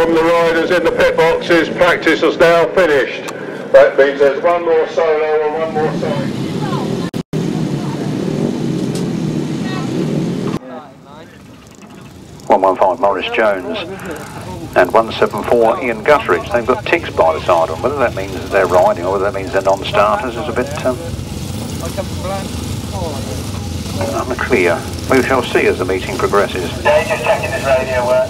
from the riders in the pit boxes, practice is now finished. That means there's one more solo and one more side. 115 Morris Jones and 174 Ian Gutteridge. They've got ticks by the side of them. Whether that means that they're riding or whether that means they're non-starters is a bit unclear. We shall see as the meeting progresses. Yeah, just checking this radio work.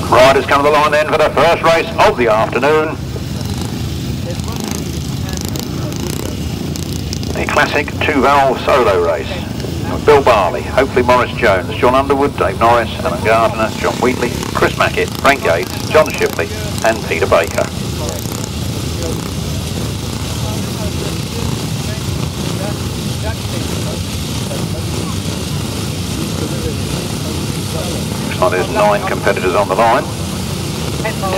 Riders come to the line then for the first race of the afternoon. The classic two-valve solo race. Bill Barley, hopefully Morris Jones, Jon Underwood, Dave Norris, Alan Gardner, John Wheatley, Chris Mackett, Frank Yates, John Shipley and Peter Baker. Looks like there's 9 competitors on the line.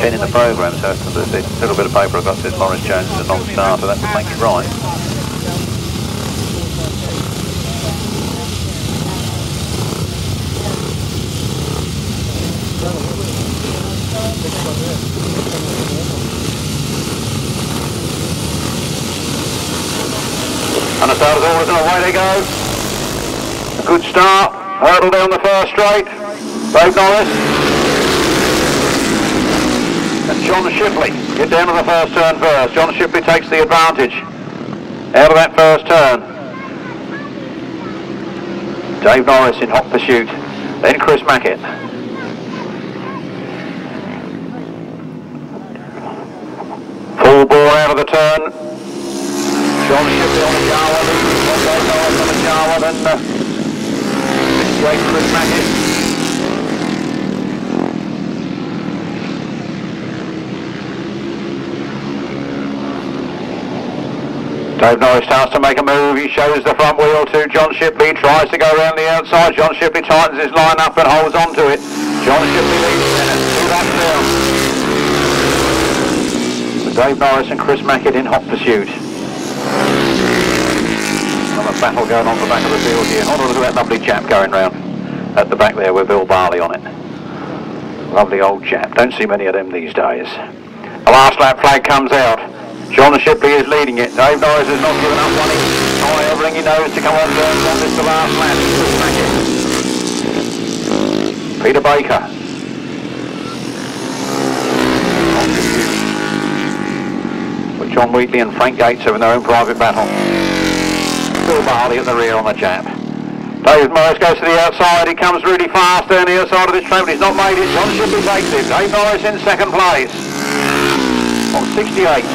10 in the programme, so the little bit of paper I've got says Morris Jones is a non-starter, that would make it right. And the starters orders and away they go. A good start, hurdle down the first straight. Dave Norris and John Shipley get down to the first turn first. John Shipley takes the advantage out of that first turn. Dave Norris in hot pursuit, then Chris Mackett. Full bore out of the turn. John Shipley on the Jawa, Dave Norris on the Jawa, then 58 Chris Mackett. Dave Norris starts to make a move, he shows the front wheel to John Shipley, tries to go around the outside, John Shipley tightens his line up and holds on to it. John Shipley leads in 2 laps down. With Dave Norris and Chris Mackett in hot pursuit. Another battle going on the back of the field here. Oh, look at that lovely chap going round at the back there with Bill Barley on it. Lovely old chap, don't see many of them these days. The last lap flag comes out. John Shipley is leading it. Dave Norris has not given up one inch. Oh, everything he knows to come on turns on this the last lap. Peter Baker. With John Wheatley and Frank Yates having their own private battle. Bill Barley at the rear on the jab. Dave Norris goes to the outside. He comes really fast down the outside of this track, but he's not made it. John Shipley takes it. Dave Norris in second place on 68.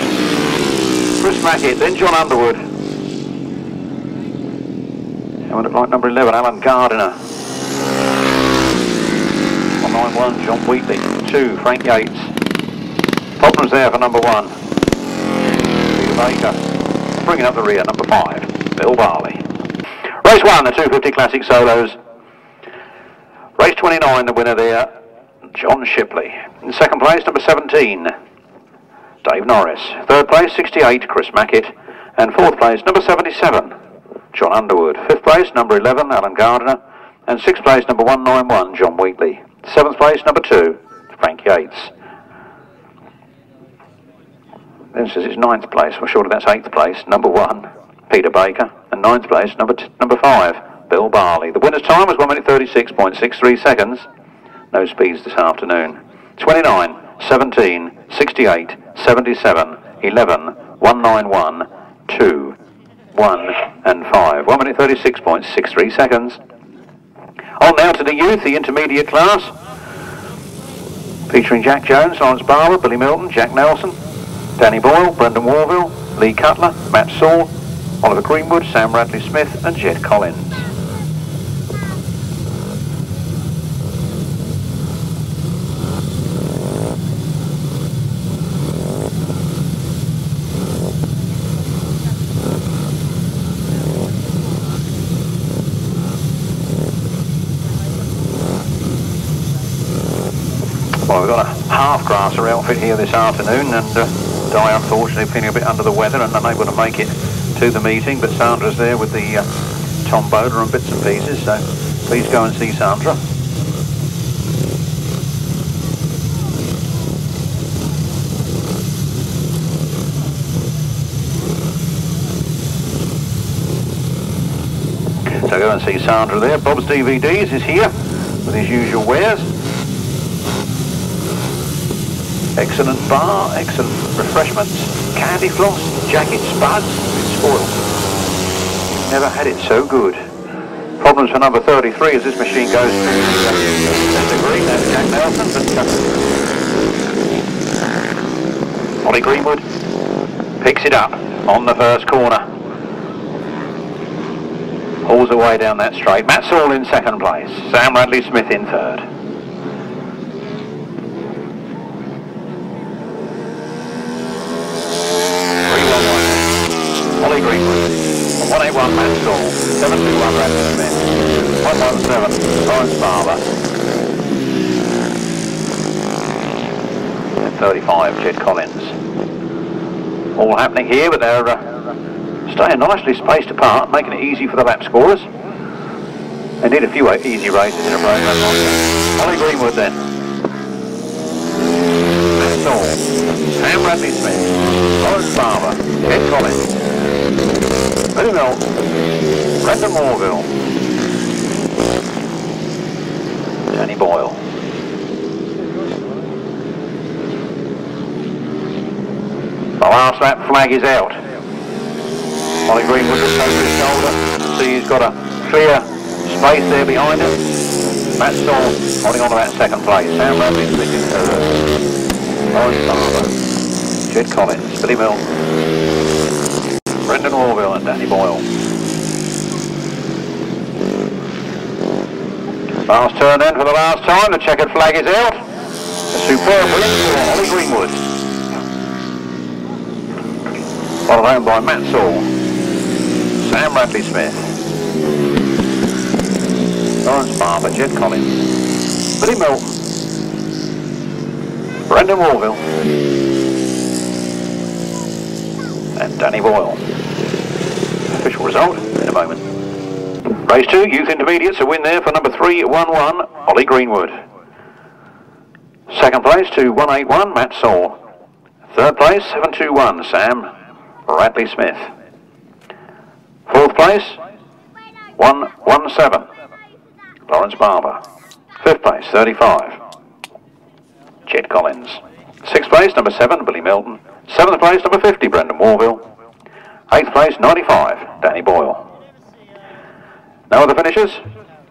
Chris Mackett, then Jon Underwood. And at line number 11, Alan Gardner. 191, John Wheatley. 2, Frank Yates. Problems there for number 1. Peter Baker. Bringing up the rear, number 5, Bill Barley. Race 1, the 250 Classic Solos. Race 29, the winner there, John Shipley. In second place, number 17. Dave Norris. Third place, 68, Chris Mackett. And fourth place, number 77, Jon Underwood. Fifth place, number 11, Alan Gardner. And sixth place, number 191, John Wheatley. Seventh place, number 2, Frank Yates. Then says it's ninth place. Well, surely that's eighth place, number 1, Peter Baker. And ninth place, number 5, Bill Barley. The winner's time was 1 minute 36.63 seconds. No speeds this afternoon. 29, 17, 68, 77, 11, 191, 2, 1 and 5. 1 minute 36.63 seconds. On now to the youth, the intermediate class. Featuring Jack Jones, Lawrence Barber, Billy Milton, Jack Nelson, Danny Boyle, Brendan Warville, Lee Cutler, Matt Saul, Oliver Greenwood, Sam Radley-Smith and Jed Collins. Well, we've got a half-grasser outfit here this afternoon, and Di unfortunately feeling a bit under the weather and unable to make it to the meeting, but Saunders there with the Tom Bowler and bits and pieces, so Please go and see Sandra. So go and see Sandra there. Bob's DVDs is here with his usual wares. Excellent bar, excellent refreshments, candy floss, jacket spuds, spoiled. Never had it so good. Problems for number 33 as this machine goes through the green. That's Jack Nelson, but Ollie Greenwood picks it up on the first corner. Pulls away down that straight. Matt Saul in second place. Sam Radley-Smith in third. Ollie Greenwood. 181 Matt Saul. 721 Radley-Smith. 117 Lawrence Barber. And 35 Jed Collins. All happening here, but they're staying nicely spaced apart, making it easy for the lap scorers. They need a few easy races in a program like that. Ollie Greenwood then. Matt Saul. Sam Radley-Smith. Lawrence Barber. Jed Collins. Billy Milton. Brendan Morville. Danny Boyle. The last lap flag is out. Ollie Greenwood just over his shoulder. See, he's got a clear space there behind him. Matt Saul holding on to that second place. Sam Radley-Smith in third. Lawrence Barber. Jed Collins. Billy Milton. Brendan Morville and Danny Boyle. Last turn then for the last time. The checkered flag is out. A superb win for Ollie Greenwood. Followed home by Matt Saul. Sam Radley-Smith. Lawrence Barber. Jed Collins. Billy Milton. Brendan Morville. And Danny Boyle. Official result in a moment. Race 2, Youth Intermediates, a win there for number 311, Ollie Greenwood. Second place to 181, Matt Saul. Third place, 721, Sam Radley-Smith. Fourth place, 117, Lawrence Barber. Fifth place, 35, Jed Collins. Sixth place, number 7, Billy Milton. Seventh place, number 50, Brendan Morville. Eighth place, 95, Danny Boyle. No other finishers.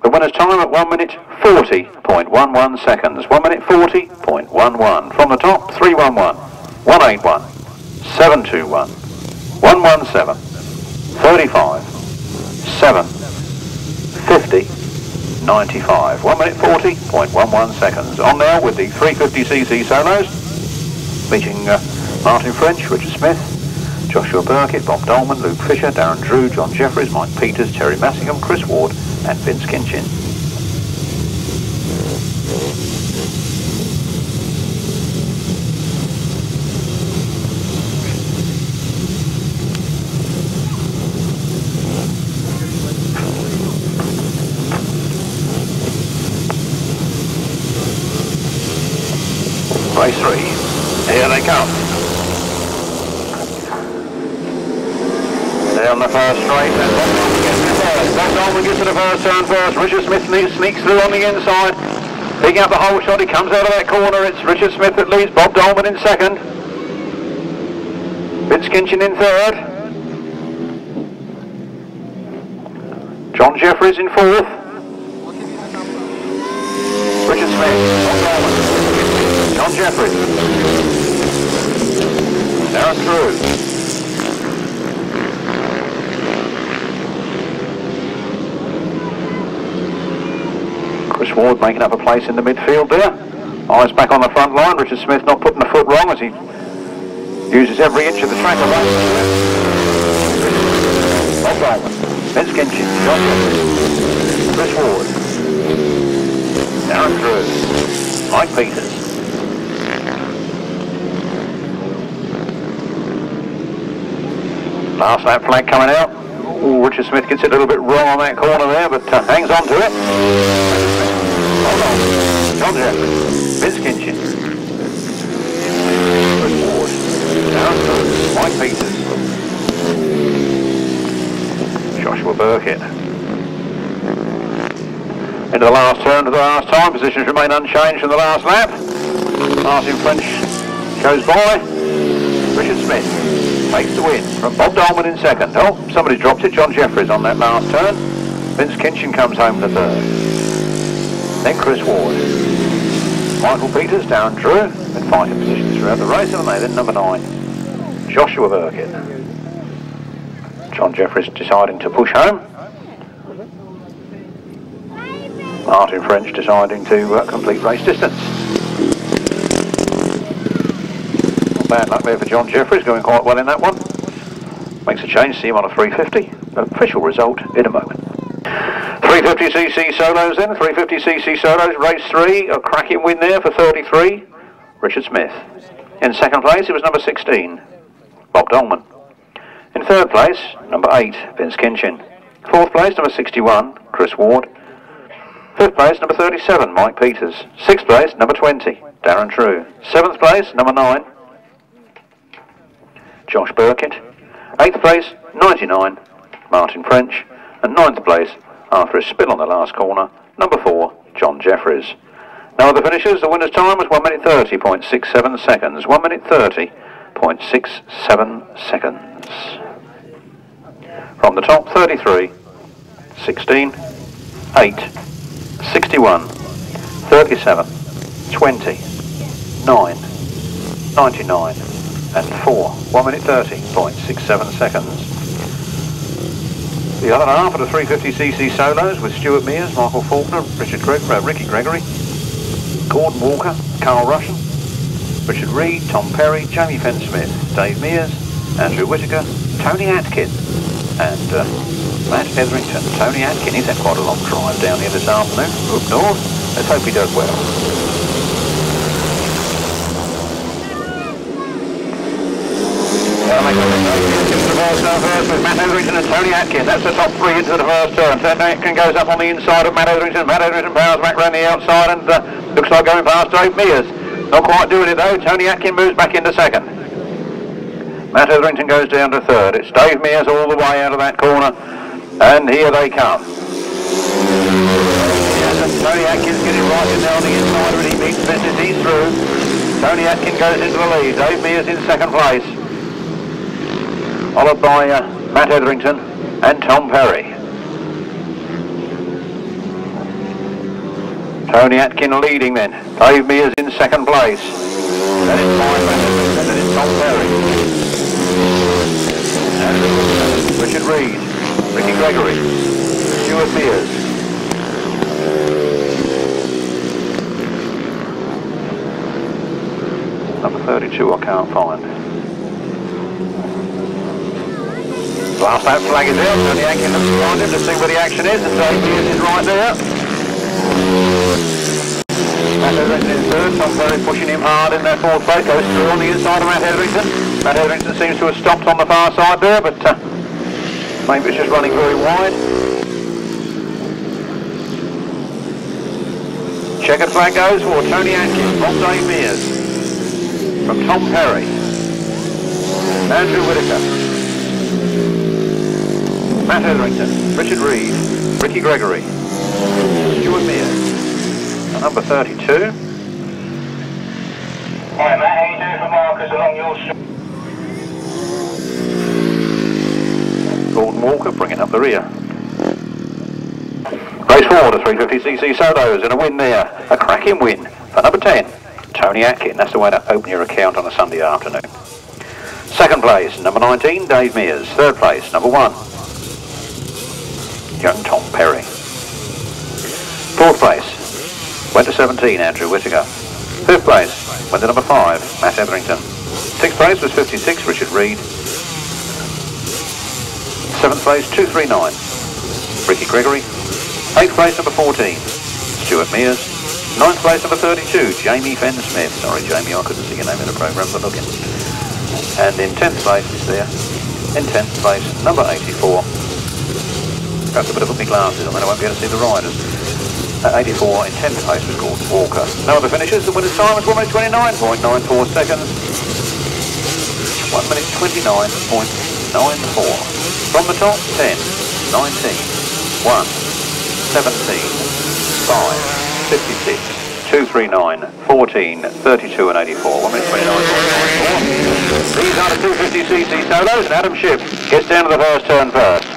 The winner's time at 1 minute 40.11 seconds. 1 minute 40.11. From the top, 311, 181, 721, 117, 35, 7, 50, 95. 1 minute 40.11 seconds. On now with the 350cc solos, featuring Martin French, Richard Smith, Joshua Birkett, Bob Dolman, Luke Fisher, Darren Drew, John Jefferies, Mike Peters, Terry Massingham, Chris Ward and Vince Kinchin. Race 3, here they come. Down the first straight, and Bob Dolman gets to the first turn first. Richard Smith sneaks through on the inside, picking up the whole shot. He comes out of that corner. It's Richard Smith that leads, Bob Dolman in second, Vince Kinchin in third, John Jefferies in fourth, Richard Smith, Bob Dolman, John Jefferies, Darren Drew. Chris Ward making up a place in the midfield there. Eyes back on the front line. Richard Smith not putting the foot wrong as he uses every inch of the track away. Bob Dolman, Vince Kinchin, John Jefferies, Chris Ward, Darren Drew, Mike Peters. Last lap flag coming out. Ooh, Richard Smith gets it a little bit wrong on that corner there, but hangs on to it. Hold on. Jon Jefferies. Vince Kinchin. Good forward. Down to Mike Peters. Joshua Birkett. Into the last turn of the last time. Positions remain unchanged from the last lap. Martin French goes by. Richard Smith takes the win from Bob Dolman in second. Oh, somebody dropped it. Jon Jefferies on that last turn. Vince Kinchin comes home for third. Then Chris Ward. Michael Peters, Darren Drew, in fighting positions throughout the race, and then number 9, Joshua Birkett. Jon Jefferies deciding to push home. Martin French deciding to complete race distance. Not bad luck there for Jon Jefferies, going quite well in that one. Makes a change, see him on a 350. Official result in a moment. 350cc solos then, 350cc solos, race 3, a cracking win there for 33, Richard Smith. In second place, it was number 16, Bob Dolman. In third place, number 8, Vince Kinchin. Fourth place, number 61, Chris Ward. Fifth place, number 37, Mike Peters. Sixth place, number 20, Darren True. Seventh place, number 9, Josh Birkett. Eighth place, 99, Martin French. And ninth place, after a spill on the last corner, number 4, Jon Jefferies. No other finishers. The winner's time was 1 minute 30.67 seconds. 1 minute 30.67 seconds. From the top, 33, 16, 8, 61, 37, 20, 9, 99, and 4. 1 minute 30.67 seconds. The other half of the 350cc solos with Stuart Mears, Michael Faulkner, Ricky Gregory, Gordon Walker, Carl Russian, Richard Reed, Tom Perry, Jamie Fenn-Smith, Dave Mears, Andrew Whittaker, Tony Atkin, and Matt Etherington. Tony Atkin, he's had quite a long drive down here this afternoon, up north. Let's hope he does well. First with Matt Etherington and Tony Atkin. That's the top 3 into the first turn. Tony Atkin goes up on the inside of Matt Etherington. Matt Etherington powers back around the outside and looks like going past Dave Mears. Not quite doing it though. Tony Atkin moves back into second. Matt Etherington goes down to third. It's Dave Mears all the way out of that corner. And here they come. Yes, and Tony Atkin's getting right in there on the inside and he beats business. He's through. Tony Atkin goes into the lead. Dave Mears in second place. Followed by Matt Etherington and Tom Perry. Tony Atkin leading then. Dave Mears in second place. Then it's Matt Etherington and then it's Tom Perry. And Richard Reed, Ricky Gregory, Stuart Mears. Number 32 I can't find. Last lap flag is out, Tony Atkin looks behind him to see where the action is, and Dave Mears is right there. Matt Etherington is third, Tom Perry pushing him hard in that fourth place, goes through on the inside of Matt Etherington. Matt Etherington seems to have stopped on the far side there, but maybe it's just running very wide. Checkered flag goes for Tony Atkin from Dave Mears, from Tom Perry, Andrew Whittaker, Matt Etherington, Richard Reed, Ricky Gregory, Stuart Mears, and number 32. Right, Matt, how you doing for markers along your street? Gordon Walker bringing up the rear. Race 4 to 350cc solos and a win there. A cracking win for number 10, Tony Atkin. That's the way to open your account on a Sunday afternoon. Second place, number 19, Dave Mears. Third place, number 1, young Tom Perry. Fourth place went to 17, Andrew Whittaker. Fifth place went to number 5, Matt Etherington. Sixth place was 56, Richard Reed. Seventh place, 239, Ricky Gregory. Eighth place, number 14, Stuart Mears. Ninth place, number 32, Jamie Fenn-Smith. Sorry, Jamie, I couldn't see your name in the programme for looking. And in 10th place is there. In 10th place, number 84, Perhaps I better put my glasses on, then I won't be able to see the riders. 84 in 10th place was called Walker. No other finishes. The winner's time was 1 minute 29.94 seconds. 1 minute 29.94. From the top, 10, 19, 1, 17, 5, 56, 239, 14, 32 and 84. 1 minute 29.94. These are the 250cc solos, and Adam Shipp gets down to the first turn first.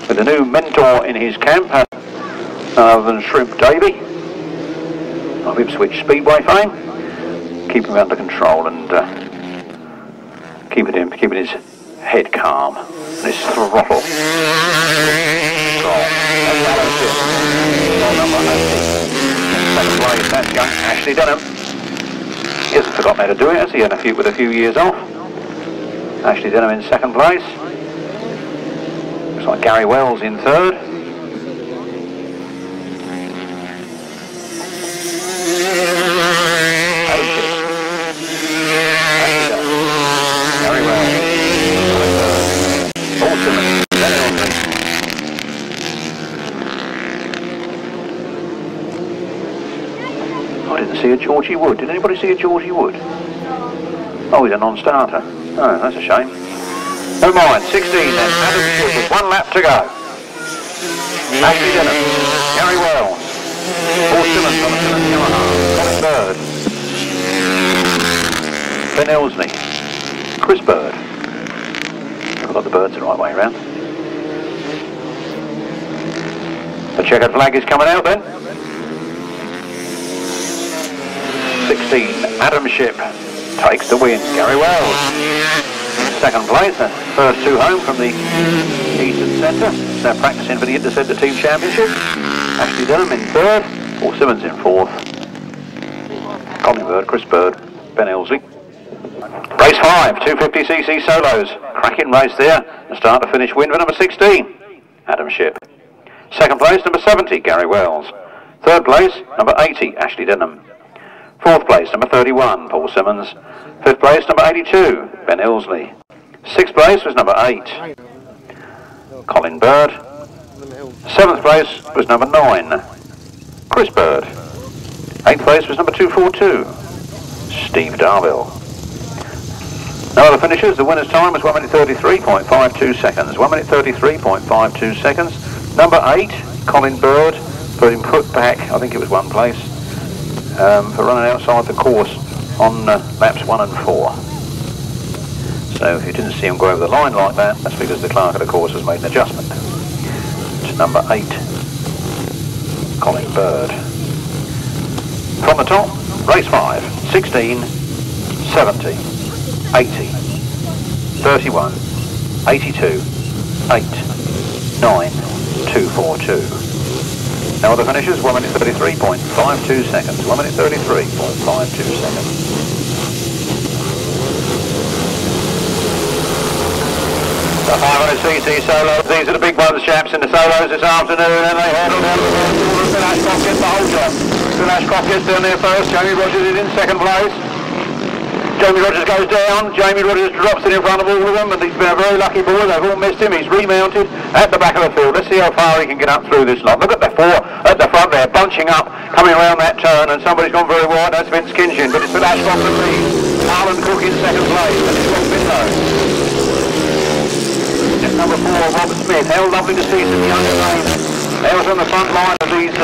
With a new mentor in his camp, other than Shrimp Davy, of Ipswich Speedway fame. Keep him under control and keeping his head calm and his throttle. Second place, that's young Ashley Denham. He hasn't forgotten how to do it, has he? And with a few years off. Ashley Denham in second place. Looks like Gary Wells in third. Gary Wells. Simmons. I didn't see a Georgie Wood. Did anybody see a Georgie Wood? Oh, he's a non-starter. Oh, that's a shame. Never mind. 16 then. Adam Shipp with 1 lap to go. Ashley Denham. Gary Wells. Paul Simmons on the Simmons Yamaha. Colin Bird. Ben Elsley. Chris Bird. I've got the birds the right way around. The checkered flag is coming out then. 16, Adam Shipp takes the win. Gary Wells second place, the first two home from the Eastern Centre. They're practicing for the Inter-Centre Team Championship. Ashley Denham in third, Paul Simmons in fourth. Colin Bird, Chris Bird, Ben Elsley. Race 5, 250cc solos. Cracking race there. The start to finish win for number 16, Adam Shipp. Second place, number 70, Gary Wells. Third place, number 80, Ashley Denham. Fourth place, number 31, Paul Simmons. Fifth place, number 82, Ben Elsley. Sixth place was number 8, Colin Bird. Seventh place was number 9, Chris Bird. Eighth place was number 242, Steve Darville. No other finishes. The winner's time was 1 minute 33.52 seconds. 1 minute 33.52 seconds. Number 8, Colin Bird, put him put back, I think it was 1 place, for running outside the course on laps 1 and 4. So if you didn't see him go over the line like that, that's because the clerk of the course has made an adjustment. To number 8, Colin Bird. From the top, race 5, 16, 70, 80, 31, 82, 8, 9, 242. Now other finishes, 1 minute 33.52 seconds. 1 minute 33.52 seconds. The 500cc solos, these are the big ones, chaps, in the solos this afternoon, and they handle down the field. Phil Ashcroft gets the whole job. Phil Ashcroft gets down there first. Jamie Rodgers is in second place. Jamie Rodgers goes down, Jamie Rodgers drops it in front of all of them, and he's been a very lucky boy. They've all missed him. He's remounted at the back of the field. Let's see how far he can get up through this lot. Look at the 4 at the front there, bunching up, coming around that turn, and somebody's gone very wide. That's Vince Kinchin, but it's Phil Ashcroft to lead. Harland Cook in second place, and it's got Finlow. It's number 4, Robert Smith. How lovely to see some younger names. They was on the front line of these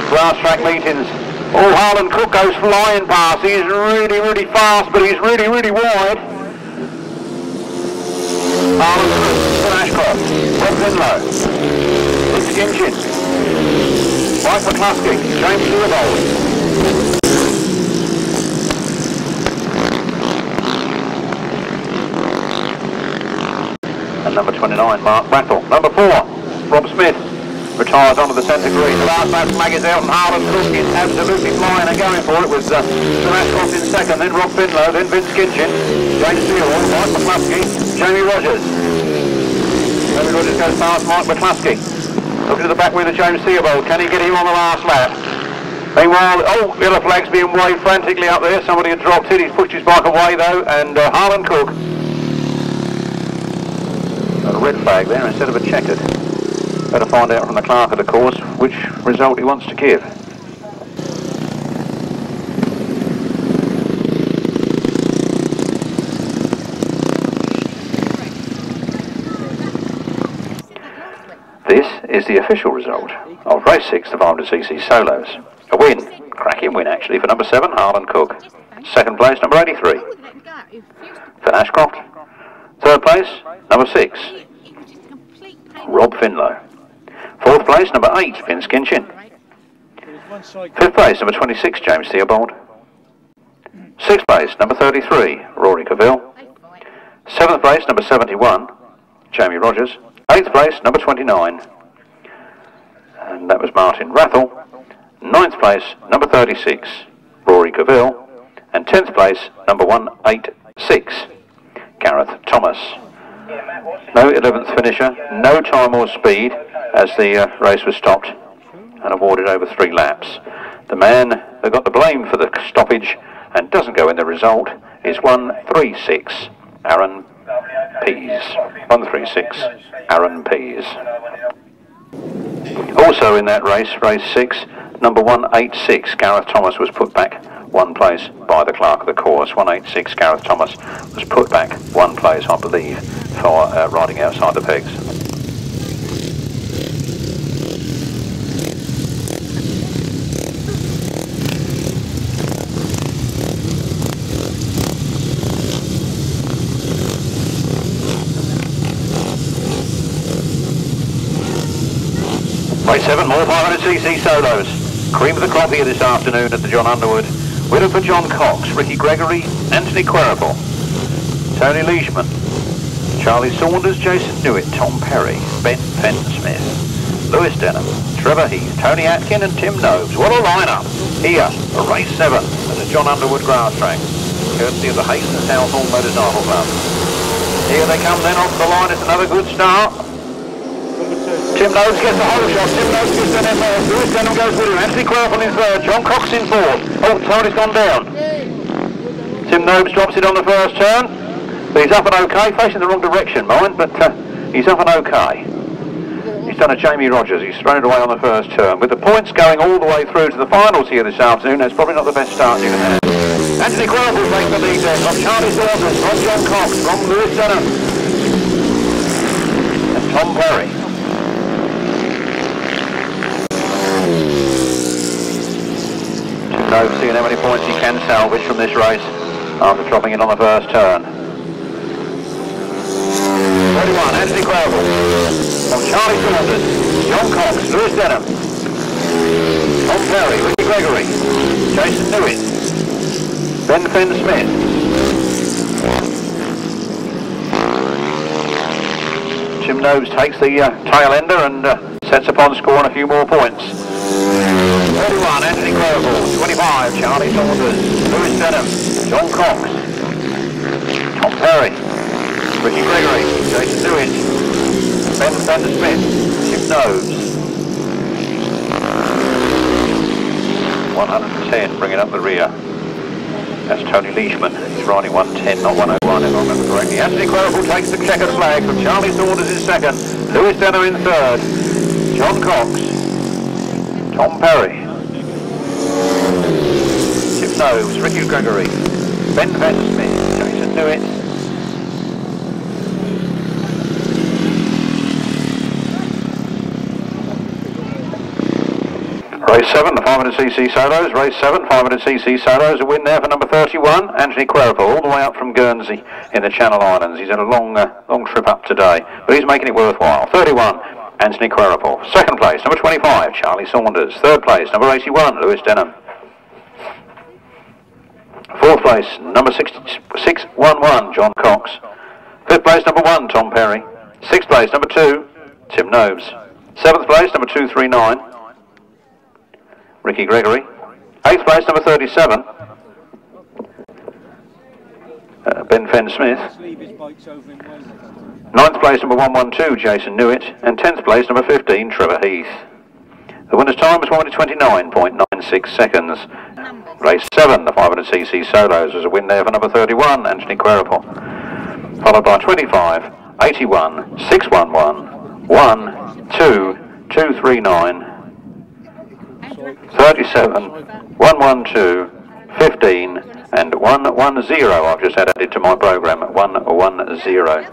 grass track meetings. Oh, Harland Cook goes flying past. He's really, really fast, but he's really, really wide. Harland Cook, Phil Ashcroft, Rob Finlow, Vince Kinchin, Mike McLuskey, James Theobald. And number 29, Mark Rattle. Number 4, Rob Smith. Retires onto the centre green. The last lap mag is out, and Harland Cook is absolutely flying and going for it with Phil Ashcroft in second, then Rob Finlow, then Vince Kinchin, James Theobald, Mike McLuskey, Jamie Rodgers. Jamie Rodgers goes past Mike McLuskey. Looking at the back wheel of James Theobald. Can he get him on the last lap? Meanwhile, oh, the other flag's being waved frantically up there. Somebody had dropped it. He's pushed his bike away though, and Harland Cook. red flag there instead of a checkered. Better find out from the clerk of the course which result he wants to give. This is the official result of race 6, the 500cc solos. A win, cracking win actually, for number 7, Harland Cook. Second place, number 83, Fenn Ashcroft. Third place, number 6, Rob Finlow. Fourth place, number 8, Kinchin. Fifth place, number 26, James Theobald. Sixth place, number 33, Queripel. Seventh place, number 71, Jamie Rodgers. Eighth place, number 29, and that was Martin Rathel. Ninth place, number 36, Queripel. And 10th place, number 186, Gareth Thomas. No 11th finisher, no time or speed as the race was stopped and awarded over 3 laps. The man that got the blame for the stoppage and doesn't go in the result is 136, Aaron Pease. 136, Aaron Pease. Also in that race, race 6, number 186, Gareth Thomas was put back 1 place by the clerk of the course. 186, Gareth Thomas was put back 1 place, I believe, for riding outside the pegs. Race 7, more 500cc solos. Cream of the crop here this afternoon at the Jon Underwood. Whittaker, John Cox, Ricky Gregory, Anthony Queripel, Tony Leishman, Charlie Saunders, Jason Newitt, Tom Perry, Ben Fenn-Smith, Lewis Denham, Trevor Heath, Tony Atkin and Tim Nobes. What a lineup here for race 7 at the Jon Underwood Grasstrack, courtesy of the Hayes Southall Motorcycle Club. Here they come then off the line. It's another good start. Tim Nobes gets the whole shot. Tim Nobes gets in there. Lewis Denham goes with him. Anthony Queripel in third. John Cox in fourth. Oh, Tony's gone down. Tim Nobes drops it on the first turn. But he's up and okay. Facing the wrong direction, mind, but he's up and okay. He's done a Jamie Rodgers. He's thrown it away on the first turn. With the points going all the way through to the finals here this afternoon, that's probably not the best start you can have. Anthony Queripel takes the lead there from Charlie Saunders, from John Cox, from Lewis Denham, and Tom Perry. No, seeing how many points he can salvage from this race after dropping it on the first turn. 31, Anthony Queripel, from Charlie Saunders, John Cox, Lewis Denham, Tom Perry, Ricky Gregory, Jason Newitt, Ben Fenn-Smith. Tim Nobes takes the tail ender and sets upon scoring a few more points. 31, Anthony Queripel. 25, Charlie Saunders, Lewis Denham, John Cox, Tom Perry, Ricky Gregory, Jason Newitt, Ben Fenn-Smith, Tim Nobes. 110, bringing up the rear. That's Tony Leishman. He's riding 110, not 101 if I remember correctly. Anthony Queripel takes the checkered flag from Charlie Saunders in second, Lewis Denham in third, John Cox, Tom Perry, Tim Nobes, Ricky Gregory, Ben Fenn-Smith, Jason Newitt. Race 7, the 500cc solos. Race 7, 500cc solos. A win there for number 31, Anthony Queripel, all the way up from Guernsey in the Channel Islands. He's had a long trip up today, but he's making it worthwhile. 31, Anthony Queripel. Second place, number 25, Charlie Saunders. Third place, number 81, Lewis Denham. Fourth place, number 611, John Cox. Fifth place, number 1, Tom Perry. Sixth place, number 2, Tim Nobes. Seventh place, number 239, Ricky Gregory. Eighth place, number 37, Ben Fenn-Smith. Ninth place, number 112, Jason Newitt. And 10th place, number 15, Trevor Heath. The winner's time was 129.96 seconds. Race 7, the 500cc solos, was a win there for number 31, Anthony Queripel. Followed by 25, 81, 611, 1, 2, 239, 37, 112, 15, and 110. I've just added to my programme, 110,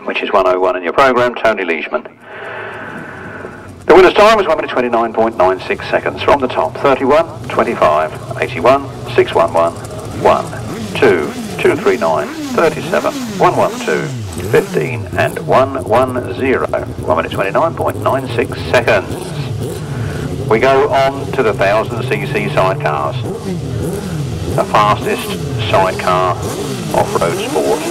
which is 101 in your programme, Tony Leishman. The winner's time was 1 minute 29.96 seconds. From the top, 31, 25, 81, 611, 1, 2, 239, 37, 112, 15, and 110. 1 minute 29.96 seconds. We go on to the 1000cc sidecars. The fastest sidecar off-road sport.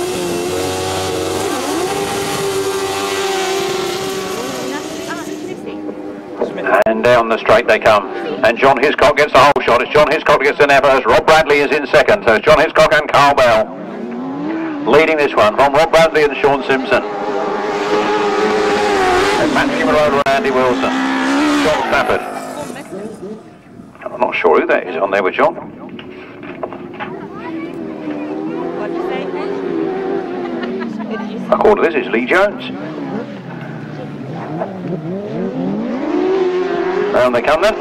And down the straight they come. And John Hiscock gets the whole shot. It's John Hiscock gets the now first. Rob Bradley is in second. So it's John Hiscock and Carl Bell leading this one from Rob Bradley and Sean Simpson. And Matthew Marola and Andy Wilson. John Stafford. I'm not sure who that is on there with John. According to this, it's Lee Jones. Down they come then.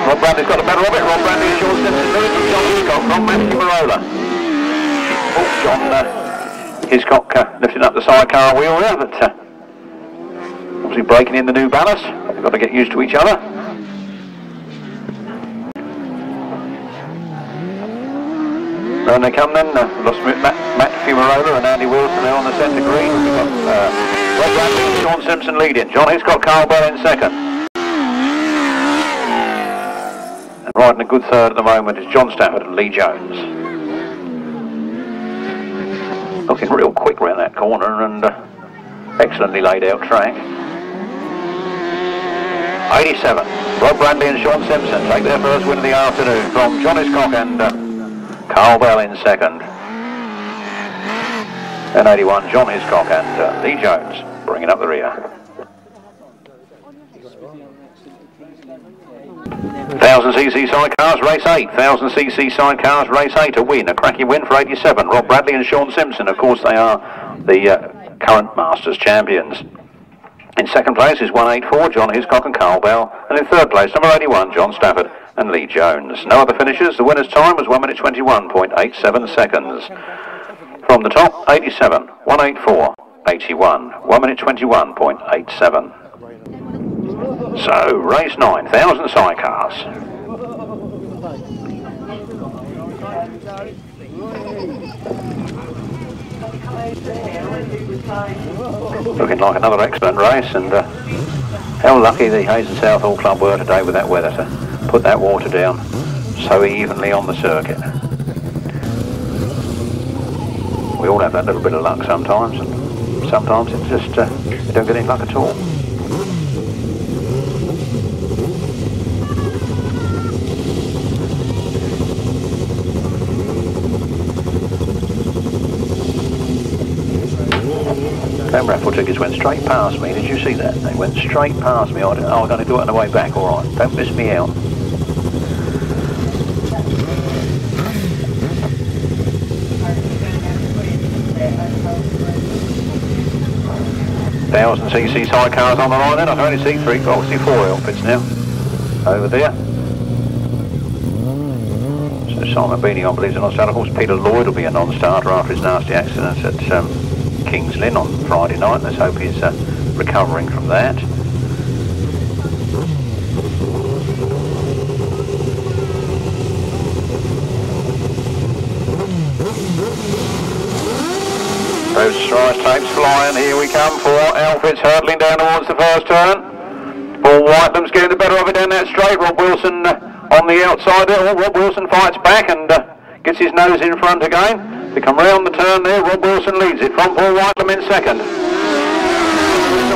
Rob Bradley's got the better of it. Rob Bradley and Sean Simpson lead from John Hiscock from Matthew Marola. Oh, John Hiscock lifting up the sidecar wheel there, but obviously breaking in the new ballast. They've got to get used to each other. Down they come then. Matthew Marola and Andy Wilson there on the centre green. We've got Rob Bradley and Sean Simpson leading. John Hiscock, Carl Bell in second. Riding a good third at the moment is John Stafford and Lee Jones. Looking real quick round that corner and excellently laid out track. 87, Rob Bradley and Sean Simpson take their first win of the afternoon from John Hiscock and Carl Bell in second. And 81, John Hiscock and Lee Jones bringing up the rear. 1000cc sidecars race 8. 1000cc sidecars race 8. A win, a cracking win for 87. Rob Bradley and Sean Simpson. Of course, they are the current Masters champions. In second place is 184, John Hiscock and Carl Bell. And in third place, number 81, John Stafford and Lee Jones. No other finishes. The winner's time was 1 minute 21.87 seconds. From the top, 87, 184, 81. 1 minute 21.87. So, race 9, 1000 sidecars. Looking like another excellent race, and how lucky the Hayes Southall Club were today with that weather to put that water down so evenly on the circuit. We all have that little bit of luck sometimes, and sometimes it's just, you don't get any luck at all. Them raffle tickets went straight past me. Did you see that? They went straight past me. I'm going to do it on the way back, all right. Don't miss me out. .1000cc sidecars on the line then. I can only see three, obviously 4 outfits now. Over there. So Simon Beanie, I believe, is a non-starter. Of course, Peter Lloyd will be a non-starter after his nasty accident at King's Lynn on Friday night. Let's hope he's recovering from that. Those strides tapes flying. Here we come. 4 outfits hurtling down towards the first turn. Paul Whitelam's getting the better of it down that straight. Rob Wilson on the outside there. Rob Wilson fights back and gets his nose in front again. They come round the turn there. Rob Wilson leads it from Paul Whitelam in second.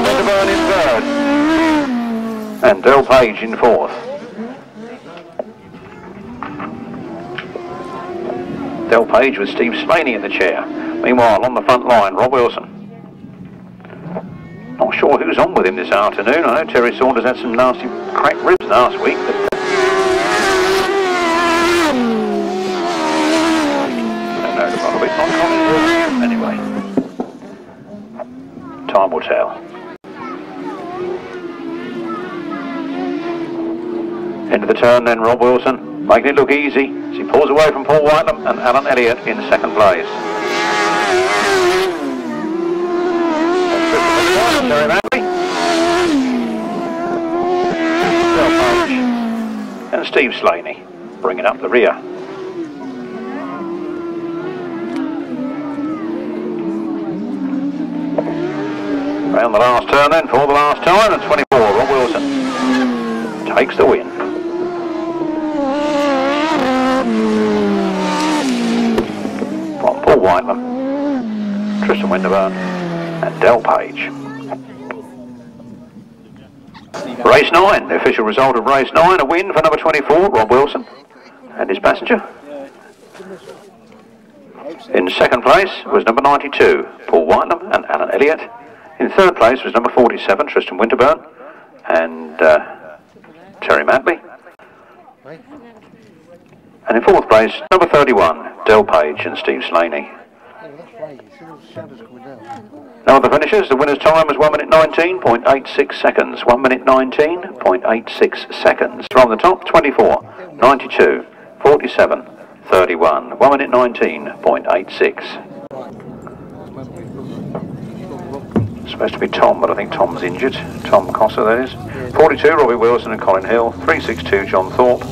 Winterburn in third. And Del Page in fourth. Del Page with Steve Slaney in the chair. Meanwhile, on the front line, Rob Wilson. Not sure who's on with him this afternoon. I know Terry Saunders had some nasty cracked ribs last week, but anyway. Time will tell. Into the turn then, Rob Wilson, making it look easy as he pulls away from Paul Whitelam and Alan Elliott in second place. Terry Radley. And Steve Slaney bringing up the rear. Round the last turn then for the last time, and 24, Rob Wilson takes the win. From Paul Whitelam, Tristan Winterburn and Del Page. Race 9, the official result of race 9, a win for number 24, Rob Wilson and his passenger. In second place was number 92, Paul Whitelam and Alan Elliott. In third place was number 47, Tristan Winterburn and Terry Madley. And in fourth place, number 31, Del Page and Steve Slaney. No other finishes. The winner's time was 1 minute 19.86 seconds. 1 minute 19.86 seconds. From the top, 24, 92, 47, 31. 1 minute 19.86. Supposed to be Tom, but I think Tom's injured. Tom Cossa, that is. 42, Robbie Wilson and Colin Hill. 362, John Thorpe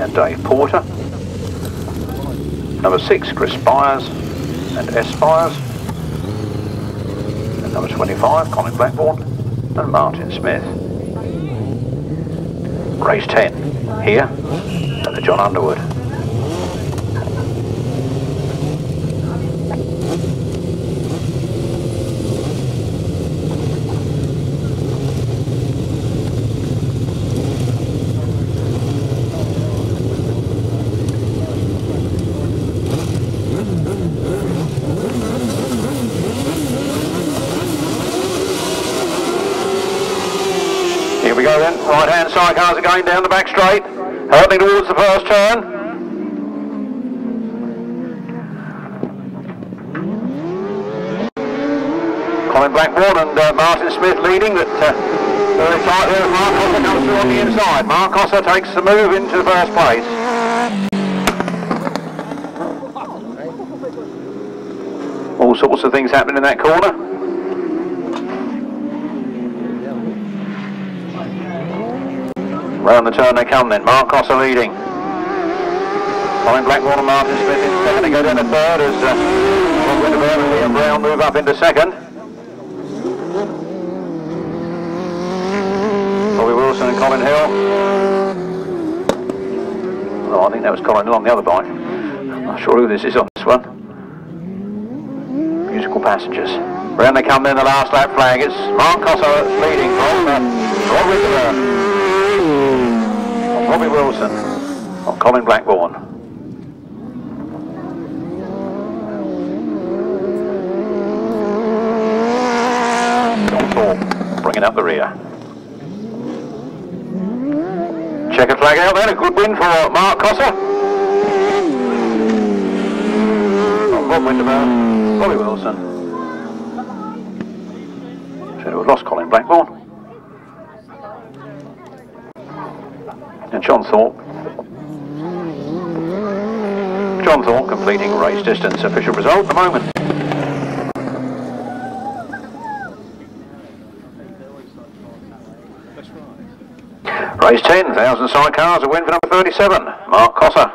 and Dave Porter. Number 6, Chris Spires and S. Spires. And number 25, Colin Blackburn and Martin Smith. Race 10, here at the Jon Underwood. Right hand side cars are going down the back straight, hurtling towards the first turn. Colin Blackburn and Martin Smith leading, but very tight there as Mark Cossa comes through on the inside. Mark Cossa takes the move into first place. All sorts of things happening in that corner. Round the turn they come then, Mark Cossa leading. Colin Blackburn and Martin Smith in second, they go down to third as Winterburn and Liam Brown move up into second. Robbie Wilson and Colin Hill. Oh, I think that was Colin along the other bike. I'm not sure who this is on this one. Musical Passengers. Round they come then, the last lap flag. It's Mark Cossa leading from Rob Winterburn. Robbie Wilson on Colin Blackburn. John Thorpe bringing up the rear. Checker flag out there, a good win for Mark Cossa. Rob Winterburn, Robbie Wilson. Should have lost Colin Blackburn. And John Thorpe completing race distance. Official result at the moment. Race 10, 1,000 sidecars, a win for number 37, Mark Cossa.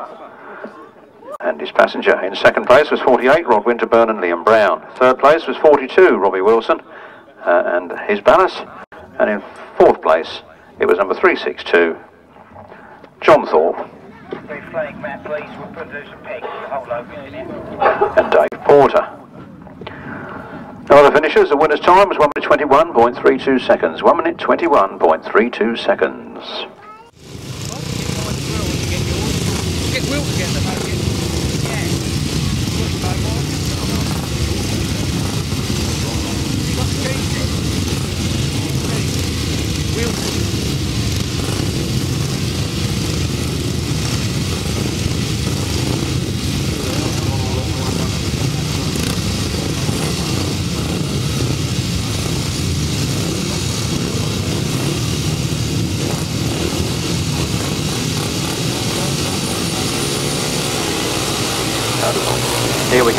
And his passenger in second place was 48, Rod Winterburn and Liam Brown. Third place was 42, Robbie Wilson and his ballast. And in fourth place, it was number 362, John Thorpe and Dave Porter. No other finishes. The winner's time was 1 minute 21.32 seconds. 1 minute 21.32 seconds.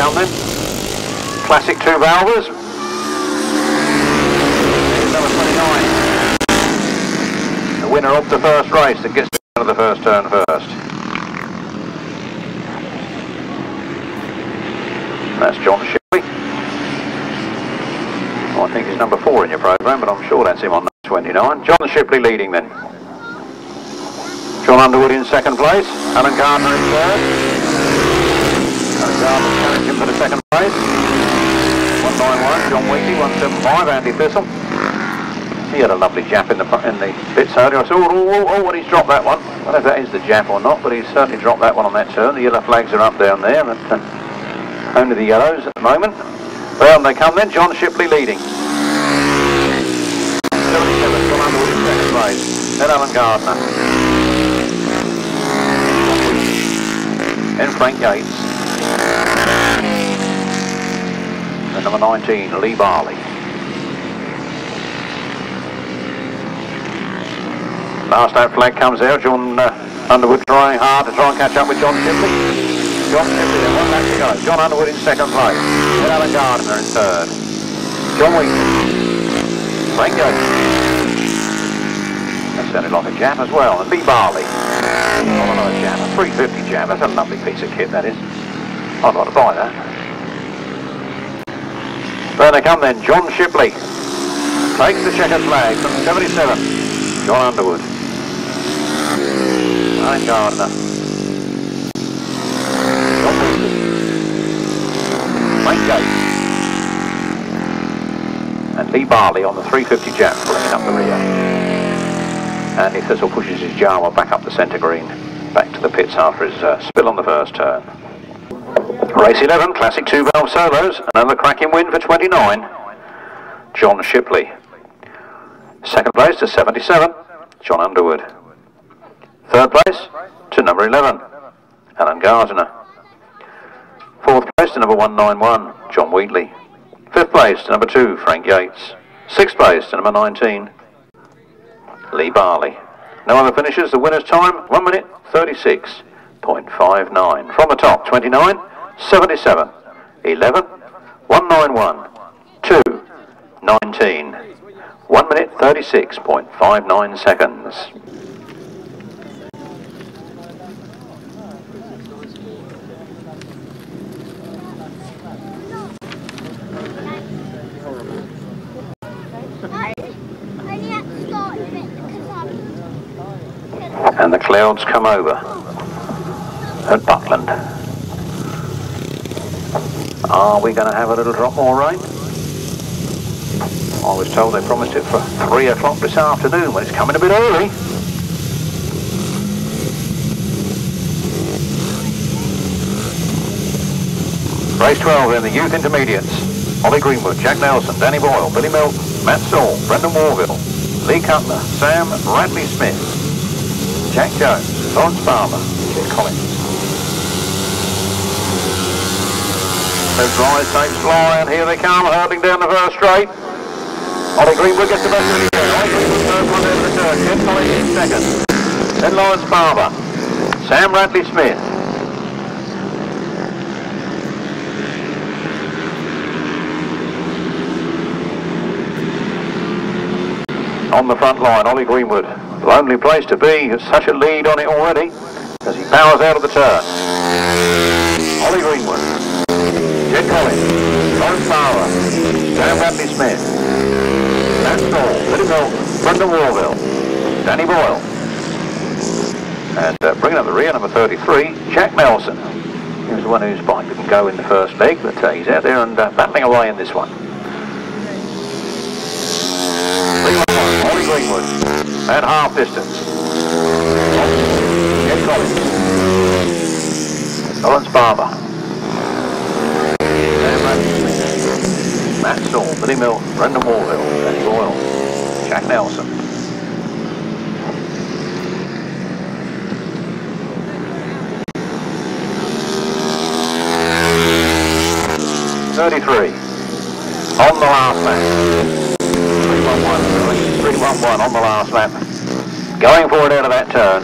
come then. Classic 2 Barbers. Here's number 29. The winner of the first race that gets out of the first turn first. That's Jon Shipley. I think he's number 4 in your programme, but I'm sure that's him on 29. Jon Shipley leading then. Jon Underwood in second place. Alan Gardner in third. Alan Gardner challenging for the second place. 191, John Wheatley, 175, Andy Thistle. He had a lovely jap in the bits earlier. I saw, oh, what he's dropped that one. I don't know if that is the jap or not, but he's certainly dropped that one on that turn. The yellow flags are up down there, but only the yellows at the moment. Well, they come then, Jon Shipley leading. 77, Jon Underwood in second place. Then Alan Gardner. Then Frank Yates. And number 19, Lee Barley. Last that flag comes out. Jon Underwood trying hard to try and catch up with Jon Shipley. Jon Shipley, then 1 lap to go. Jon Underwood in second place. Then Alan Gardner in third. John Wheatley. Frank Yates. That sounded like a jab as well. And Lee Barley. Oh, another jab. A 350 jab. That's a lovely piece of kit, that is. I'd like to buy that. There they come then. Jon Shipley takes the checkered flag from 77. Jon Underwood. Alan Gardner. John Wheatley. Frank Yates. And Lee Barley on the 350 jab, bringing up the rear. Andy Thistle pushes his Jawa back up the centre green, back to the pits after his spill on the first turn. Race 11, Classic 2 valve solos, another cracking win for 29, Jon Shipley. Second place to 77, Jon Underwood. Third place to number 11, Alan Gardner. Fourth place to number 191, John Wheatley. Fifth place to number 2, Frank Yates. Sixth place to number 19, Lee Barley. No other finishes. The winner's time, 1 minute 36.59. From the top, 29, 77, 11, 191, 2, 19. 1 minute 36.59 seconds. And the clouds come over at Buckland. Are we going to have a little drop more rain? I was told they promised it for 3 o'clock this afternoon, but it's coming a bit early. Race 12 in the youth intermediates. Ollie Greenwood, Jack Nelson, Danny Boyle, Billy Milton, Matt Saul, Brendan Warville, Lee Cutler, Sam Radley-Smith, Jack Jones, Lawrence Barber, Colin. Those rise takes fly, and here they come, hurtling down the first straight. Ollie Greenwood gets the best of the turn. Ollie Greenwood first one over the turn. Jeff Colin in second. Then Lawrence Barber. Sam Radley-Smith. On the front line, Ollie Greenwood. Lonely place to be. Has such a lead on it already as he powers out of the turn. Ollie Greenwood. Jeff Colin. Lawrence Barber. Sam Radley-Smith. Matt Saul, Billy Milton, Brendan Warville, Danny Boyle. And bringing up the rear, number 33, Jack Nelson. He was the one whose bike didn't go in the first leg, but he's out there and battling away in this one. 3-1-1, Ollie Greenwood, at half distance. Jeff Colin. Lawrence Barber. Sam Radley-Smith. Matt Saul, Billy Milton, Brendan Warville, Danny Boyle, Jack Nelson. .33 on the last lap. 3-1-1 on the last lap. Going forward out of that turn.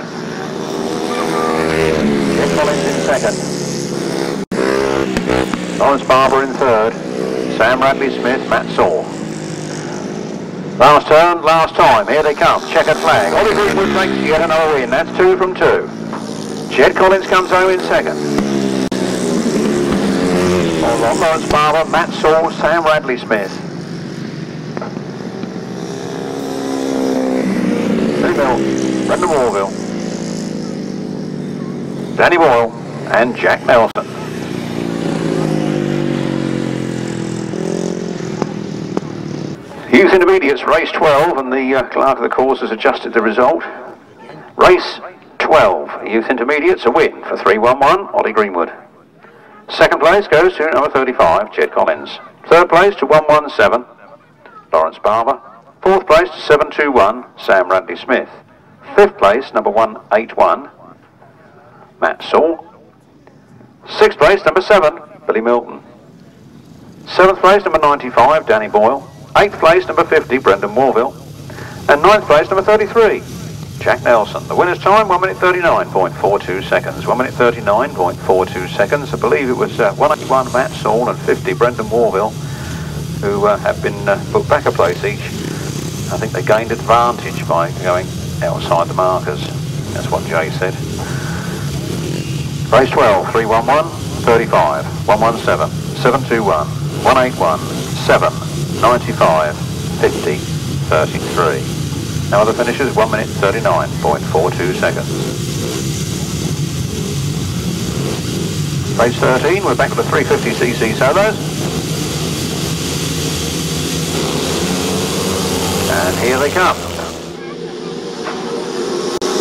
Jeff Collins in second. Lawrence Barber in third. Sam Radley-Smith, Matt Saw. Last turn, last time. Here they come. Checkered flag. Ollie Greenwood makes yet another win. That's 2 from 2. Jed Collins comes home in second. On Lawrence Barber, Matt Saw, Sam Radley-Smith. Brendan Warville, Danny Boyle and Jack Nelson. Youth Intermediates, race 12, and the clerk of the course has adjusted the result. Race 12, Youth Intermediates, a win for 311, Ollie Greenwood. Second place goes to number 35, Jed Collins. Third place to 117, Lawrence Barber. Fourth place to 721, Sam Radley-Smith. Fifth place, number 181, Matt Saw. Sixth place, number 7, Billy Milton. Seventh place, number 95, Danny Boyle. Eighth place, number 50, Brendan Warville. And ninth place, number 33, Jack Nelson. The winner's time, 1 minute 39.42 seconds. 1 minute 39.42 seconds. I believe it was 181, Matt Saw, and 50, Brendan Warville, who have been put back a place each. I think they gained advantage by going outside the markers. That's what Jay said. Race 12, 311, 35, 117, 721, 181, 7, 95, 50, 33. Now the finish is 1 minute 39.42 seconds. Race 13, we're back with the 350cc solos. And here they come.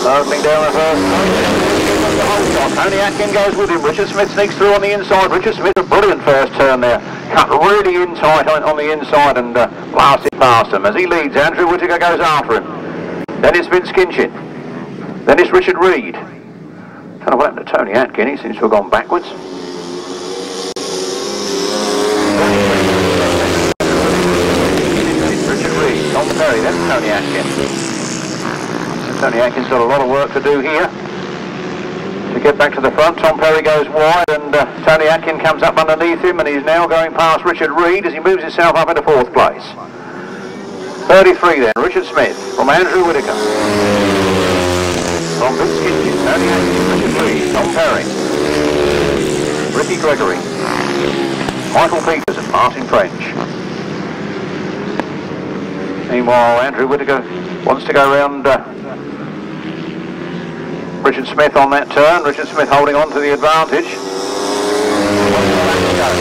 Opening down the first point. Tony Atkin goes with him. Richard Smith sneaks through on the inside. Richard Smith, a brilliant first turn there. Cut really in tight on the inside and blasted past him. As he leads, Andrew Whittaker goes after him. Then it's Vince Kinchin. Then it's Richard Reed. Don't know what happened to Tony Atkin. He seems to have gone backwards. Tom Perry, that's Tony Atkin. Tony Atkin's got a lot of work to do here to get back to the front. Tom Perry goes wide and Tony Atkin comes up underneath him, and he's now going past Richard Reed as he moves himself up into fourth place. 33 then, Richard Smith from Andrew Whittaker. From Vince Kinchin, Tony Atkin, Richard Reed, Tom Perry, Ricky Gregory, Michael Peters and Martin French. Meanwhile, Andrew Whittaker wants to go round Richard Smith on that turn. Richard Smith holding on to the advantage.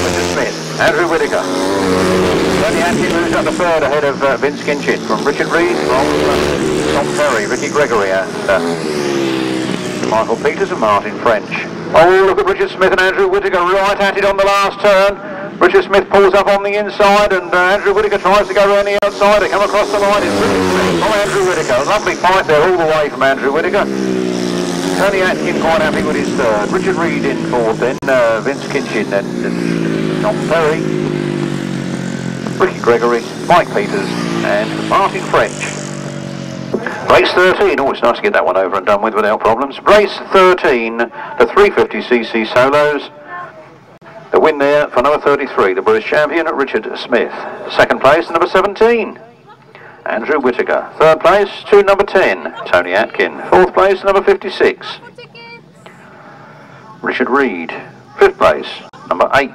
Richard Smith, Andrew Whittaker. Tony Atkin moves up to third ahead of Vince Kinchin. From Richard Reed, from Tom Perry, Ricky Gregory and Michael Peters and Martin French. Oh, look at Richard Smith and Andrew Whittaker right at it on the last turn. Richard Smith pulls up on the inside and Andrew Whittaker tries to go around the outside. They come across the line. It's Richard Smith from Andrew Whittaker. A lovely fight there all the way from Andrew Whittaker. Tony Atkin quite happy with his third. Richard Reed in fourth, then Vince Kinchin and Tom Perry, Ricky Gregory, Mike Peters and Martin French. Race 13, oh, it's nice to get that one over and done with without problems. Race 13, the 350cc solos. The win there for number 33, the British champion, Richard Smith. Second place, number 17, Andrew Whittaker. Third place to number 10, Tony Atkin. Fourth place, number 56, Richard Reed. Fifth place, number 8,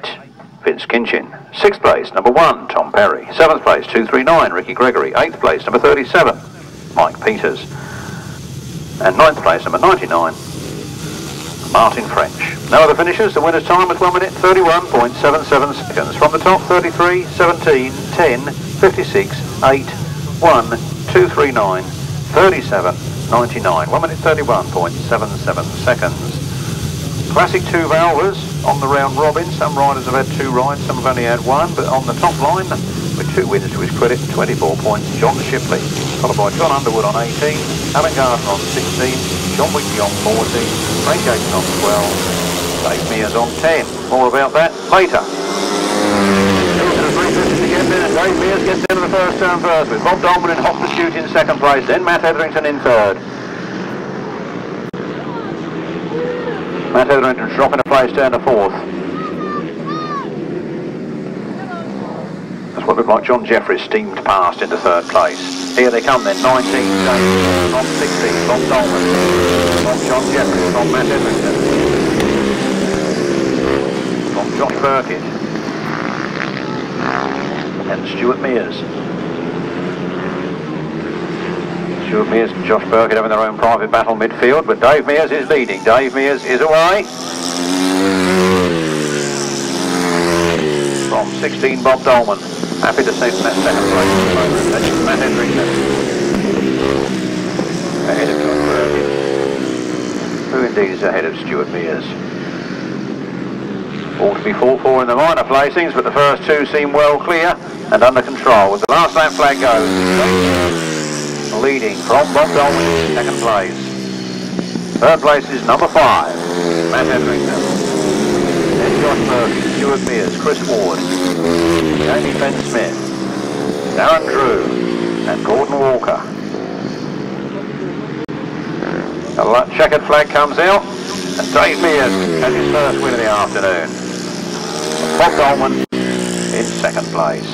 Vince Kinchin. Sixth place, number 1, Tom Perry. Seventh place, 239, Ricky Gregory. Eighth place, number 37, Mike Peters. And ninth place, number 99, Martin French. No other finishers. The winner's time was 1 minute 31.77 seconds. From the top, 33, 17, 10, 56, 8, 1, 239, 37, 99. 1 minute 31.77 seconds. Classic 2 valvers on the round robin. Some riders have had 2 rides, some have only had 1, but on the top line, with 2 wins to his credit, 24 points, John Shipley, followed by Jon Underwood on 18, Alan Gardner on 16, John Whitley on 14, Frank Yates on 12, Dave Mears on 10. More about that later. Dave Mears gets into the first turn first, with Bob Dolman and Hop the Shoot in second place, then Matt Etherington in third. Matt Etherington dropping a place down to fourth. That's what looked like John Jefferies steamed past into third place. Here they come then, 19, James, from 16, from Dolman, from John Jefferies, from Matt Edrington, from Josh Birkett, and Stuart Mears. Stuart Mears and Josh Birkett having their own private battle midfield, but Dave Mears is leading. Dave Mears is away. From 16, Bob Dolman. Happy to see that second place at the moment. That's Matt Edrington. Ahead of Josh Birkett, who indeed is ahead of Stuart Mears. All to be fought for in the minor placings, but the first two seem well clear and under control. With the last lap flag goes, leading from Bob Dolman in second place. Third place is number 5, Matt Edrington. Then Josh Birkett, Stuart Mears, Chris Ward, Jamie Fenn-Smith, Darren Drew, and Gordon Walker. A checkered flag comes out, and Dave Mears has his first win of the afternoon. Bob Dolman in second place.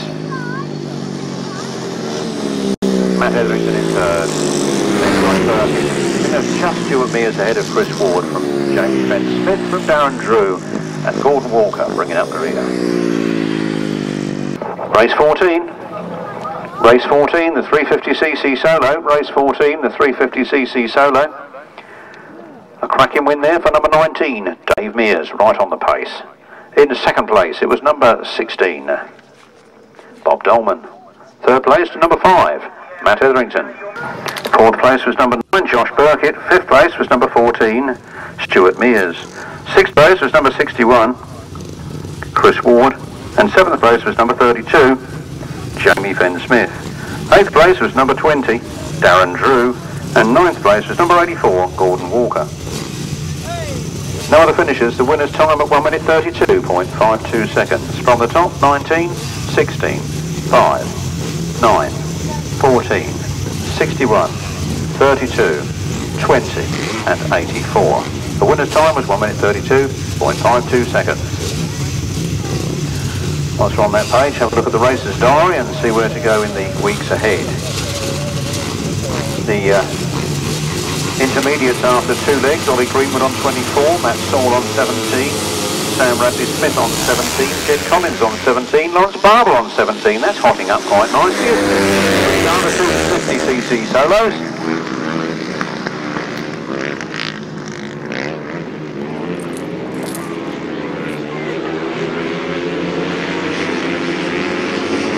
Matt Edrington in third. Then Josh Birkett. Just Stuart Mears ahead of Chris Ward from Jamie Fenn-Smith, from Darren Drew, and Gordon Walker bringing up the rear. Race 14. Race 14, the 350cc solo. Race 14, the 350cc solo. A cracking win there for number 19, Dave Mears, right on the pace. In second place, it was number 16, Bob Dolman. Third place to number 5, Matt Edrington. Fourth place was number 9, Josh Birkett. Fifth place was number 14, Stuart Mears. Sixth place was number 61, Chris Ward. And seventh place was number 32, Jamie Fenn-Smith. Eighth place was number 20, Darren Drew. And ninth place was number 84, Gordon Walker. No other finishers. The winner's time at 1 minute 32.52 seconds. From the top, 19, 16, 5, 9, 14, 61, 32, 20 and 84. The winner's time was 1 minute 32.52 seconds. Whilst we're on that page, have a look at the racer's diary and see where to go in the weeks ahead. The intermediates after 2 legs, Ollie Greenwood on 24, Matt Saul on 17, Sam Radley-Smith on 17, Jed Collins on 17, Lawrence Barber on 17. That's hotting up quite nicely, isn't it? Down to 250cc solos.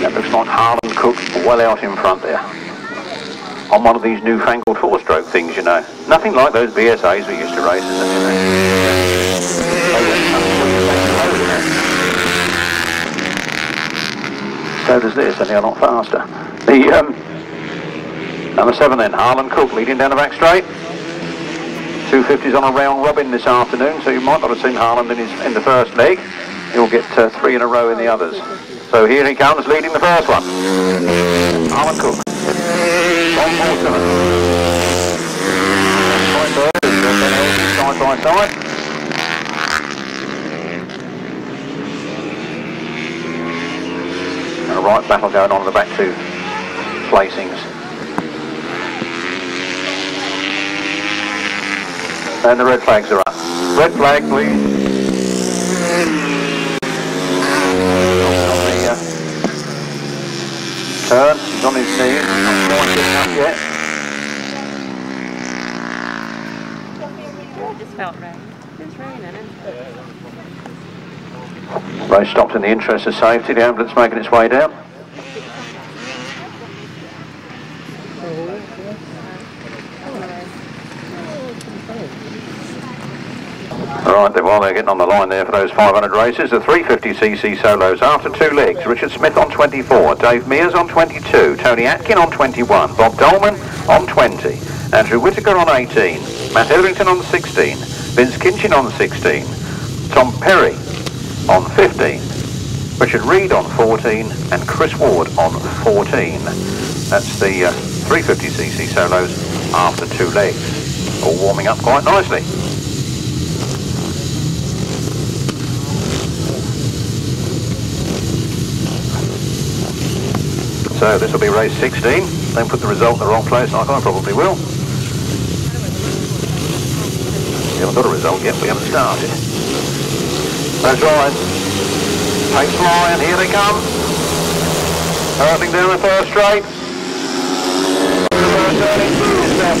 That looks like Harland Cook well out in front there. On one of these newfangled 4-stroke things, you know. Nothing like those BSAs we used to race, isn't it? So does this, only a lot faster. The number 7 then, Harland Cook, leading down the back straight. 250s on a round robin this afternoon, so you might not have seen Harland in the first leg. He'll get 3 in a row in the others. So here he comes, leading the first one. Harland Cook. Side by side. And a right battle going on in the back 2 placings. And the red flags are up. Red flag, please. Turn, he's on his knees, not quite getting up yet. It just felt rain. It's raining, isn't it? Race stopped in the interest of safety, the ambulance making its way down. Alright, while they're getting on the line there for those 500 races, the 350cc solos after 2 legs. Richard Smith on 24, Dave Mears on 22, Tony Atkin on 21, Bob Dolman on 20, Andrew Whittaker on 18, Matt Edrington on 16, Vince Kinchin on 16, Tom Perry on 15, Richard Reed on 14, and Chris Ward on 14. That's the 350cc solos after 2 legs. All warming up quite nicely. So this will be race 16. Don't put the result in the wrong place like I probably will. We haven't got a result yet, we haven't started. That's right. Pace flying, here they come. Hurtling down the first straight.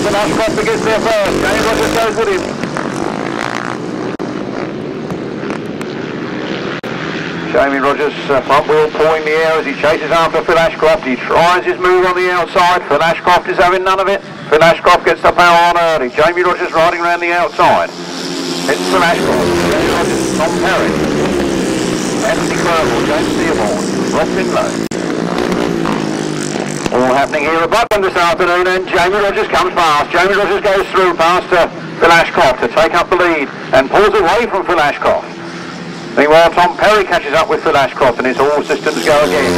Then Ashcroft gets there first. James Rodgers goes with him. Jamie Rodgers front wheel pawing the air as he chases after Phil Ashcroft. He tries his move on the outside. Phil Ashcroft is having none of it. Phil Ashcroft gets the power on early. Jamie Rodgers riding around the outside. It's Phil Ashcroft. Jamie Rodgers, Tom Perry. Anthony Queripel, James Theobald, Rob Finlow. All happening here at Buckland this afternoon, and Jamie Rodgers comes past. Jamie Rodgers goes through past Phil Ashcroft to take up the lead and pulls away from Phil Ashcroft. Meanwhile, Tom Perry catches up with Phil Ashcroft and it's all systems go again.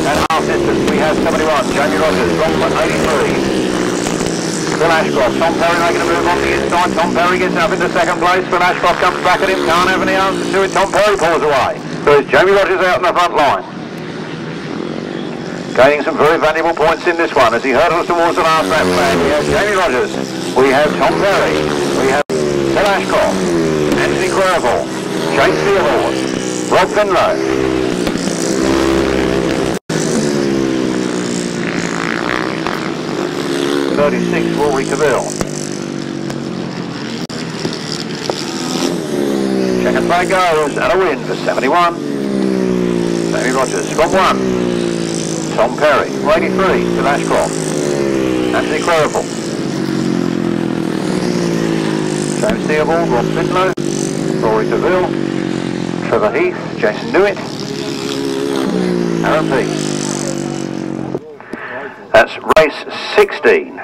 At half distance we have 71, Jamie Rodgers, Rockland 83. Phil Ashcroft, Tom Perry making a move on the inside. Tom Perry gets up into second place. Phil Ashcroft comes back at him, can't have any answer to it. Tom Perry pulls away. So it's Jamie Rodgers out in the front line. Gaining some very valuable points in this one as he hurdles towards the last lap flag. We have Jamie Rodgers, we have Tom Perry, we have Phil Ashcroft, Anthony Queripel, James Theobald, Rob Finlow. .36 Rory Cavill. Checkered flag goes and a win for 71. Jamie Rodgers from 1. Tom Perry, 83, Phil Ashcroft, Anthony Queripel, James Theobald, Rob Finlow, Rory Cavill, Trevor Heath, Jason Newitt, Aaron Pease. That's race 16. A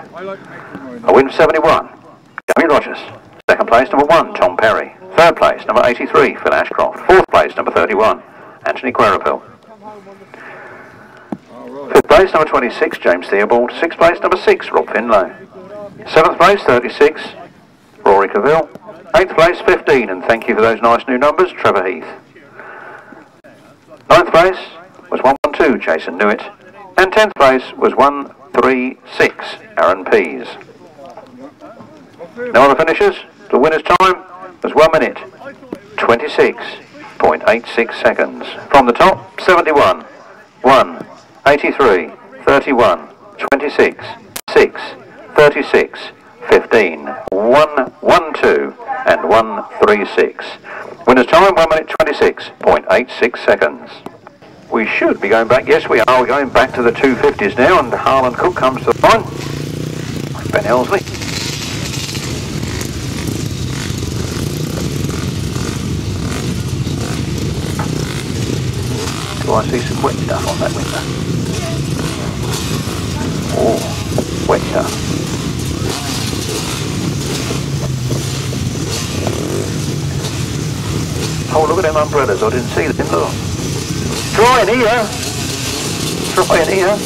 win for 71, Jamie Rodgers. Second place, number 1, Tom Perry. Third place, number 83, Phil Ashcroft. Fourth place, number 31, Anthony Queripel. Fifth place, number 26, James Theobald. Sixth place, number 6, Rob Finlow. Seventh place, 36, Rory Cavill. Eighth place, 15, and thank you for those nice new numbers, Trevor Heath. Ninth place was 112, Jason Newitt. And 10th place was 136, Aaron Pease. No other finishers. The winner's time was 1 minute, 26.86 seconds. From the top, 71, 1, 83, 31, 26, 6, 36, 15, 1, 1, 2, and 136. Winner's time, 1 minute, 26.86 seconds. We should be going back, yes we are, we're going back to the 250s now, and Harland Cook comes to the line. Ben Elsley. Do I see some wet stuff on that window? Oh, wet stuff. Oh, look at them umbrellas, I didn't see them, look. Dry in here. Dry in here.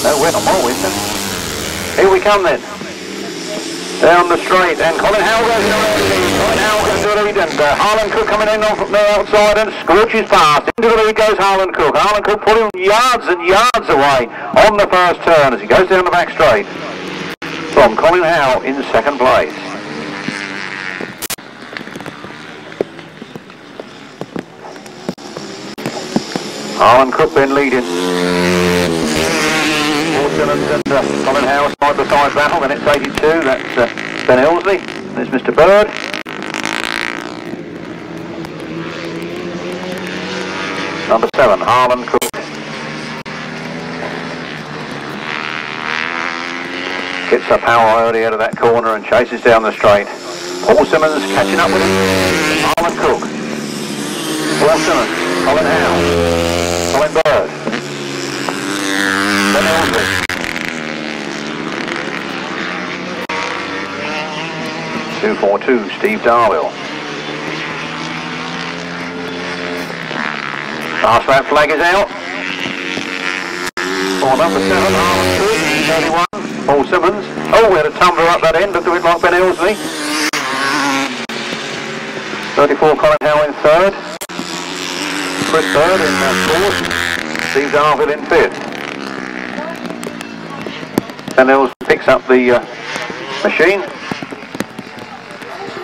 No wet on my window. Here we come then. Down the straight, and Colin Howell goes in the lead. Colin Howell goes to the lead, and Harland Cook coming in from the outside and scorches past. Into the lead goes Harland Cook. Harland Cook pulling yards and yards away on the first turn as he goes down the back straight. From Colin Howell in second place. Harland Cook then leading. Simmons and Colin Howell side by side battle, then it's 82, that's Ben Elsley, there's Mr. Bird. Number 7, Harland Cook. Gets the power early out of that corner and chases down the straight. Paul Simmons catching up with him. Harland Cook. Paul Simmons, Colin Howell, Colin Bird. Ben Elsley. 242, Steve Darwell. Last lap flag is out. For number 7, Harland Cook, 31, Paul Simmons. Oh, we had a tumbler up that end, looked a bit like Ben Elsley. 34, Colin Howell in third. Chris Bird in fourth. Steve Darville in 5th. Fenn picks up the machine.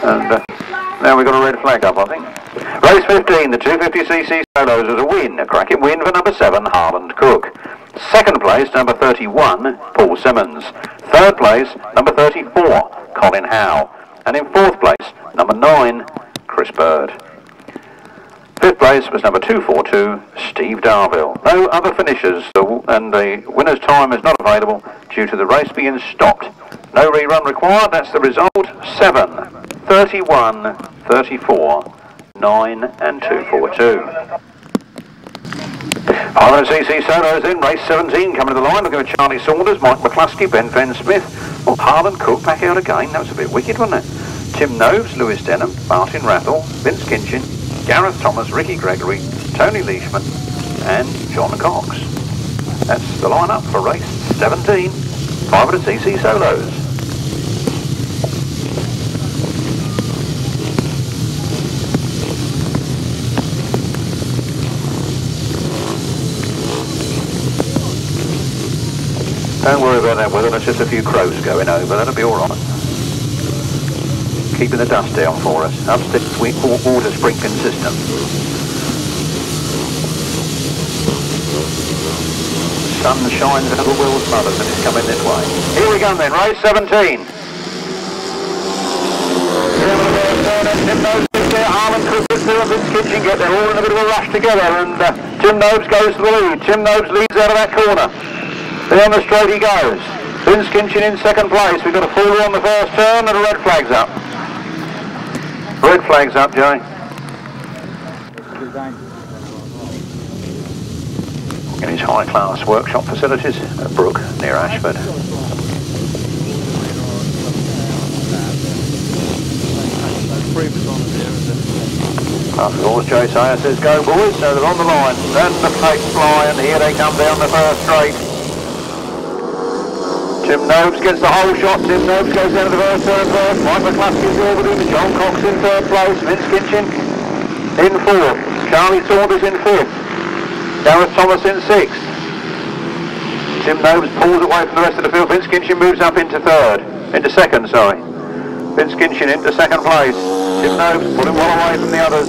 And now we've got a red flag up, I think. Race 15, the 250cc solos was a win. A cracking win for number 7, Harland Cook. Second place, number 31, Paul Simmons. Third place, number 34, Colin Howe. And in 4th place, number 9, Chris Bird. 5th place was number 242, Steve Darville. No other finishers, and the winner's time is not available due to the race being stopped. No rerun required. That's the result. 7, 31, 34, 9 and 242. 500cc solos in race 17 coming to the line. Looking at Charlie Saunders, Mike McLuskey, Fenn-Smith. Oh, Harland Cook back out again. That was a bit wicked, wasn't it? Tim Nobes, Lewis Denham, Martin Rathell, Vince Kinchin, Gareth Thomas, Ricky Gregory, Tony Leishman and John Cox. That's the lineup for race 17, 500cc solos. Don't worry about that weather, there's just a few crows going over, that'll be alright. Keeping the dust down for us. Upstairs water sprinkling system. Sun shines over Will's mothers and it's coming this way. Here we go then, race 17. Harland Cook and Vince Kinchin get there, all in a bit of a rush together, and Tim Nobes goes to the lead. Tim Nobes leads out of that corner. Down the straight he goes. Vince Kinchin in 2nd place. We've got a faller on the first turn and a red flag's up. Red flag's up, Joey. In his high-class workshop facilities at Brook, near Ashford. After all, Joe Sayer says, go boys, so they're on the line. Then the plates fly and here they come down the first straight. Tim Nobes gets the whole shot. Tim Nobes goes down to the first turn first. Mike McLuskey is over him. John Cox in 3rd place. Vince Kinchin in 4th. Charlie Saunders in 5th. Gareth Thomas in 6th. Tim Nobes pulls away from the rest of the field. Vince Kinchin moves up into 2nd, sorry. Vince Kinchin into 2nd place. Tim Nobes pulling well away from the others.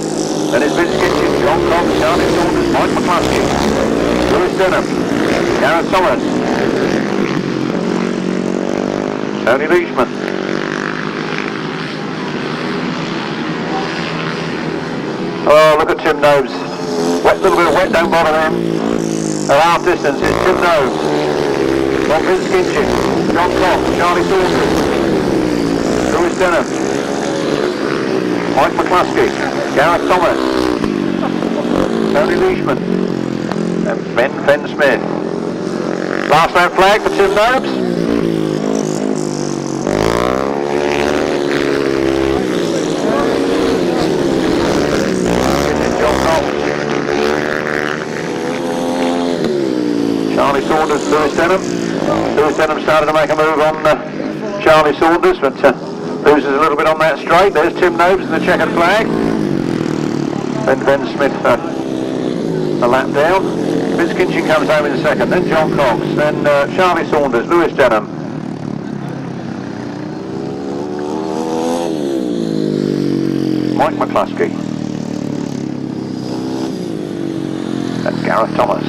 Then it's Vince Kinchin, John Cox, Charlie Saunders, Mike McLuskey, Lewis Denham, Gareth Thomas, Tony Leishman. Oh, look at Tim Nobes. Wet, little bit of wet, don't bother him. At half distance, it's Tim Nobes. From Vince Kinchin, John Cox, Charlie Saunders, Lewis Denham, Mike McLuskey, Gareth Thomas, Tony Leishman, and Fenn-Smith. Last round flag for Tim Nobes. Charlie Saunders, Lewis Denham. Lewis Denham started to make a move on Charlie Saunders, but loses a little bit on that straight. There's Tim Nobes in the checkered flag. Then Fenn-Smith a lap down. Vince Kinchin comes home in 2nd. Then John Cox. Then Charlie Saunders, Lewis Denham. Mike McLuskey. And Gareth Thomas.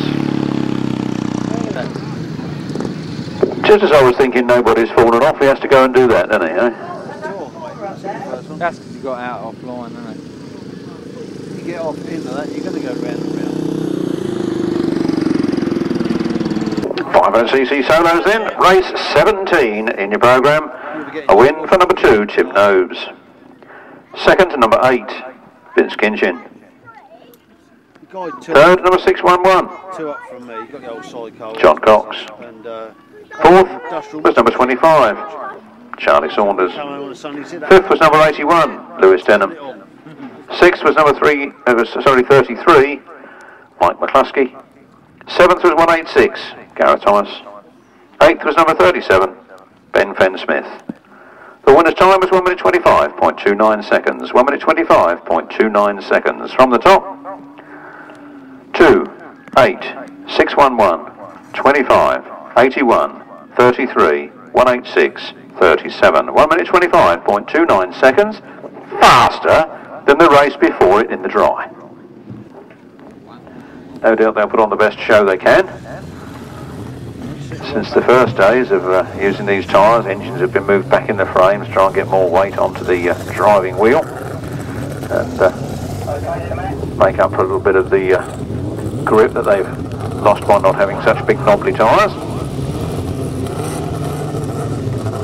Just as I was thinking nobody's fallen off, he has to go and do that, doesn't he? Eh? That's because you got out offline, isn't it? You get off into that, you're going to go round and round. 500cc solos in, race 17 in your programme. A win for number 2, Tim Nobes. 2nd to number 8, Vince Kinchin. 3rd, number 611. 2 up from me, you got the old psycho. John Cox. And 4th was number 25, Charlie Saunders. 5th was number 81, Lewis Denham. 6th was number 33, Mike McLuskey. 7th was 186, Gareth Thomas. 8th was number 37, Fenn-Smith. The winner's time was 1 minute 25.29 seconds. 1 minute 25.29 seconds. From the top, 2, 8, 611, 25, 81, 33, 186, 37. 1 minute 25.29 seconds, faster than the race before it in the dry. No doubt they'll put on the best show they can. Since the first days of using these tyres, engines have been moved back in the frames to try and get more weight onto the driving wheel and make up for a little bit of the grip that they've lost by not having such big knobbly tyres.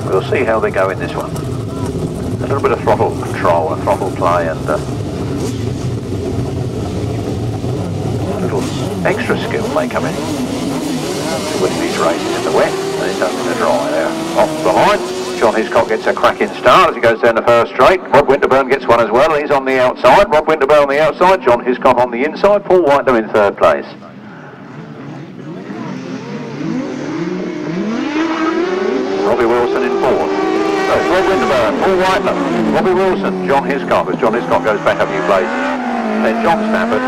We'll see how they go in this one. A little bit of throttle control and throttle play and a little extra skill may come in with these races in the wet and it does in the dry. There, off the line. Jon Hiscock gets a cracking start as he goes down the first straight. Rob Winterburn gets one as well. He's on the outside. Rob Winterburn on the outside. Jon Hiscock on the inside. Paul Whitelam in third place. Robbie Wilson in fourth. So it's Rob Winterburn, Paul Whitelam, Robbie Wilson, Jon Hiscock as Jon Hiscock goes back a few places. Then John Stafford.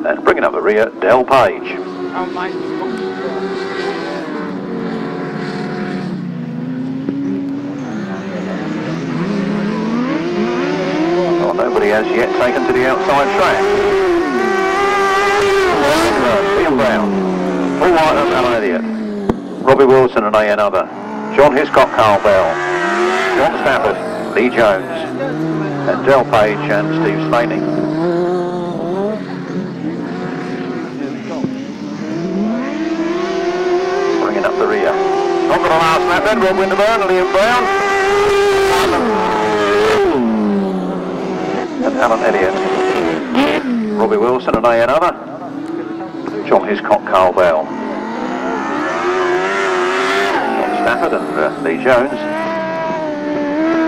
And bringing up the rear, Del Page. Well, nobody has yet taken to the outside track. Liam Brown, Paul Whitelam, Alan Elliott, Robbie Wilson and another, Jon Hiscock, Carl Bell, John Stafford, Lee Jones, and Del Page and Steve Slaney. Bringing up the rear. On to the last lap then, Rob Winterburn, Liam Brown, and Alan Elliott, Robbie Wilson and another, Jon Hiscock, Carl Bell, Stafford and Lee Jones,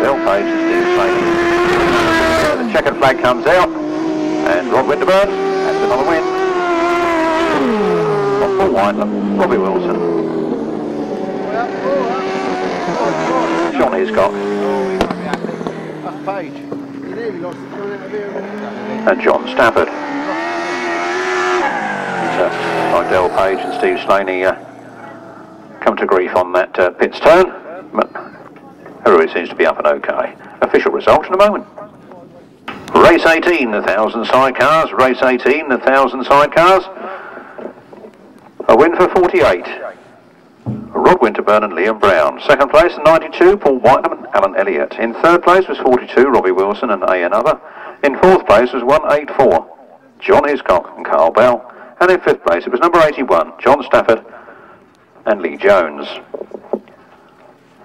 Del Page and Steve Slaney. The checkered flag comes out and Rob Winterburn has another win. Paul Whitelam, Robbie Wilson, Jon Hiscock and John Stafford. Like Del Page and Steve Slaney come to grief on that pits turn, but everybody seems to be up and okay. Official results in a moment. Race 18, 1,000 sidecars. Race 18, 1,000 sidecars. A win for 48. Rod Winterburn and Liam Brown. Second place, 92, Paul Whitelam and Alan Elliott. In third place was 42, Robbie Wilson and another. In fourth place was 184, Jon Hiscock and Carl Bell. And in fifth place it was number 81, John Stafford and Lee Jones.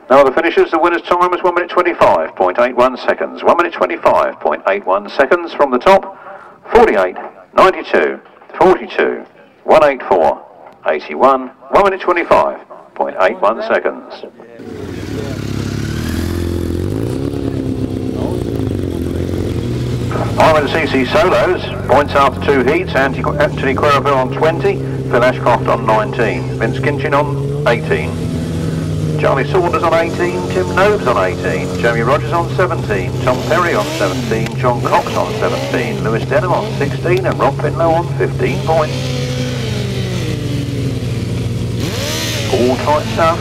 Now the finishers, the winner's time was 1 minute 25.81 seconds. 1 minute 25.81 seconds from the top. 48, 92, 42, 184, 81. 1 minute 25.81 seconds. McCC solos, points after 2 heats. Anthony Queripel on 20, Phil Ashcroft on 19, Vince Kinchin on 18, Charlie Saunders on 18, Tim Nobes on 18, Jamie Rodgers on 17, Tom Perry on 17, John Cox on 17, Lewis Denham on 16 and Rob Finlow on 15 points. All tight stuff.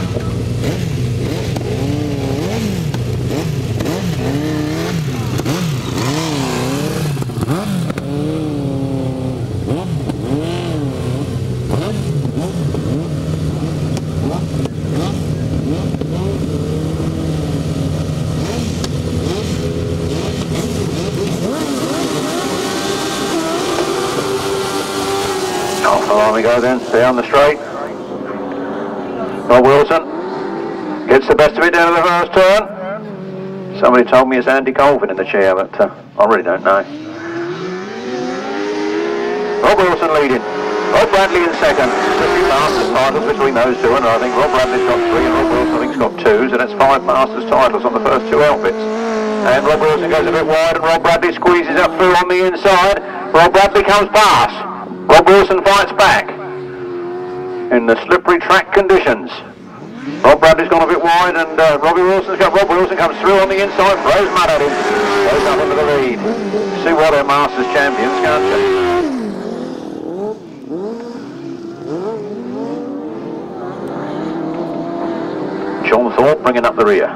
On we go then, down the straight. Rob Wilson gets the best of it down to the first turn. Somebody told me it's Andy Colvin in the chair, but I really don't know. Rob Wilson leading. Rob Bradley in second. There's a few Masters titles between those two, and I think Rob Bradley's got 3 and Rob Wilson I think's got 2, so that's 5 Masters titles on the first 2 outfits. And Rob Wilson goes a bit wide and Rob Bradley squeezes up through on the inside. Rob Bradley comes past. Rob Wilson fights back in the slippery track conditions. Rob Bradley's gone a bit wide and Rob Wilson comes through on the inside, throws mud at him, goes up into the lead. See why they're Masters champions, can't you? Jon Thorpe bringing up the rear.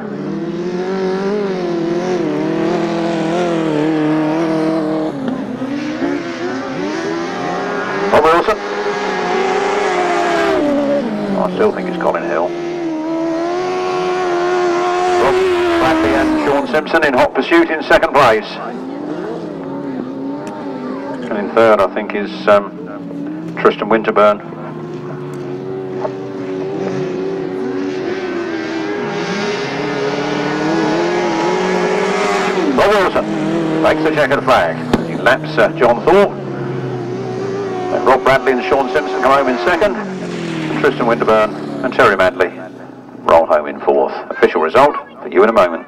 Bob Wilson. I still think it's Colin Hill. Radley and Sean Simpson in hot pursuit in second place. And in third, I think, is Tristan Winterburn. Bob Wilson takes the checkered flag. He laps Jon Thorpe. And Rob Bradley and Sean Simpson come home in second. And Tristan Winterburn and Terry Madley roll home in fourth. Official result for you in a moment.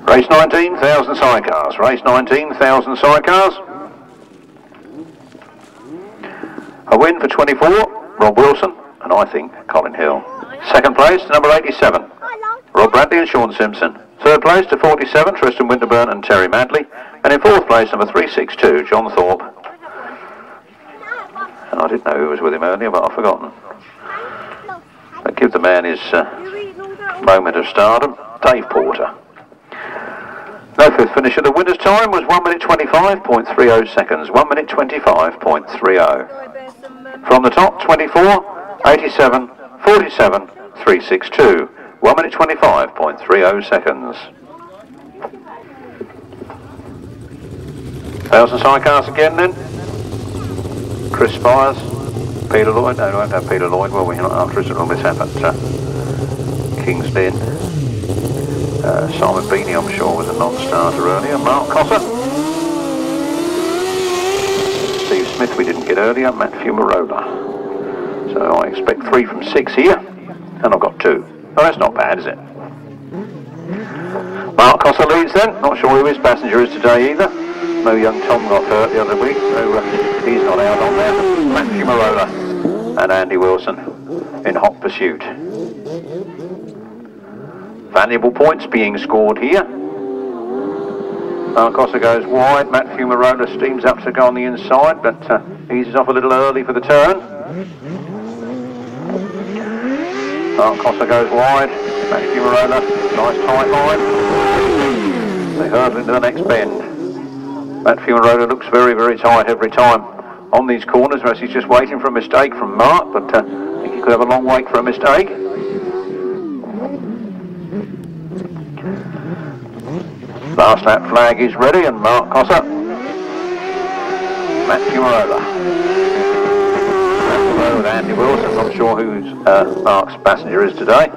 Race 19, 1,000 sidecars. Race 19, 1,000 sidecars. A win for 24, Rob Wilson, and I think Colin Hill. Second place to number 87, Rob Bradley and Sean Simpson. Third place to 47, Tristan Winterburn and Terry Madley. And in fourth place, number 362, Jon Thorpe. And I didn't know who was with him earlier, but I've forgotten. But give the man his moment of stardom, Dave Porter. No fifth finisher. The winner's time was 1 minute 25.30 seconds. 1 minute 25.30. From the top, 24, 87, 47, 362. 1 minute 25.30 seconds. 1,000 sidecars again then. Chris Spires, Peter Lloyd. No, we won't have Peter Lloyd, will we? Not after his little mishap at King's Lynn. Simon Beanie, I'm sure, was a non-starter earlier. Mark Cotter. Steve Smith we didn't get earlier. Matthew Marola. So I expect 3 from 6 here. And I've got 2. Oh, that's not bad, is it? Mark Cotter leads then. Not sure who his passenger is today either. No young Tom got hurt the other week, so he's not out on there. Matthew Marola and Andy Wilson in hot pursuit. Valuable points being scored here. Mark Cotter goes wide. Matthew Marola steams up to go on the inside, but eases off a little early for the turn. Mark Cotter goes wide. Matthew Marola, nice tight line. They hurdle into the next bend. Matthew Marola looks very, very tight every time on these corners, whereas he's just waiting for a mistake from Mark, but I think he could have a long wait for a mistake. Last lap flag is ready, and Mark Cotter. Matthew Marola. Matthew Marola with Andy Wilson. Not sure who Mark's passenger is today.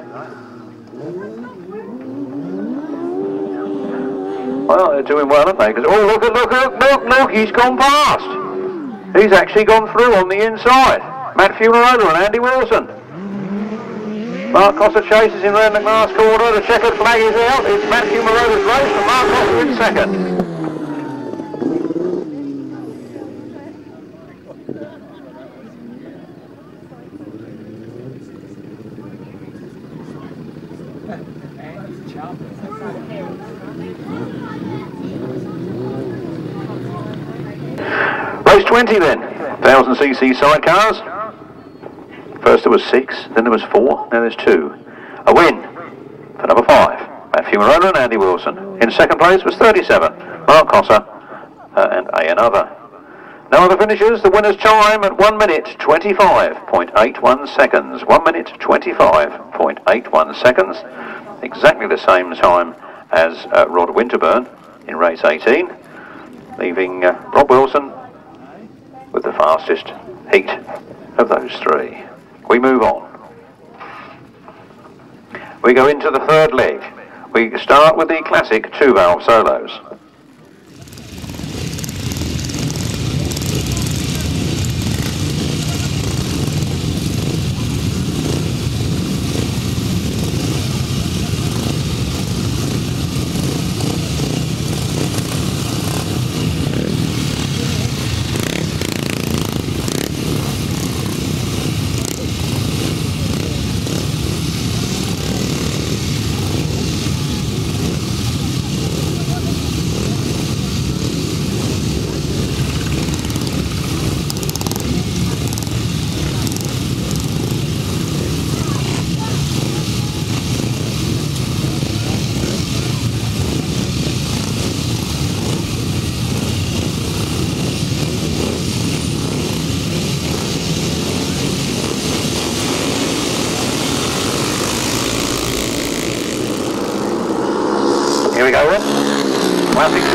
Well, they're doing well, aren't they? Because, oh, look, he's gone past. He's actually gone through on the inside. Matthew Marola and Andy Wilson. Mark Cotter chases him round the glass corner. The checkered flag is out. It's Matthew Marola's race, and Mark Cotter in second. Race 20 then, 1,000cc sidecars. First there was 6, then there was 4, now there's 2. A win for number 5, Matthew Marola and Andy Wilson. In second place was 37, Mark Cotter and another. No other finishers. The winner's time at 1 minute 25.81 seconds. 1 minute 25.81 seconds. Exactly the same time as Rod Winterburn in race 18, leaving Rob Wilson with the fastest heat of those 3. We move on. We go into the third leg. We start with the classic 2-valve solos.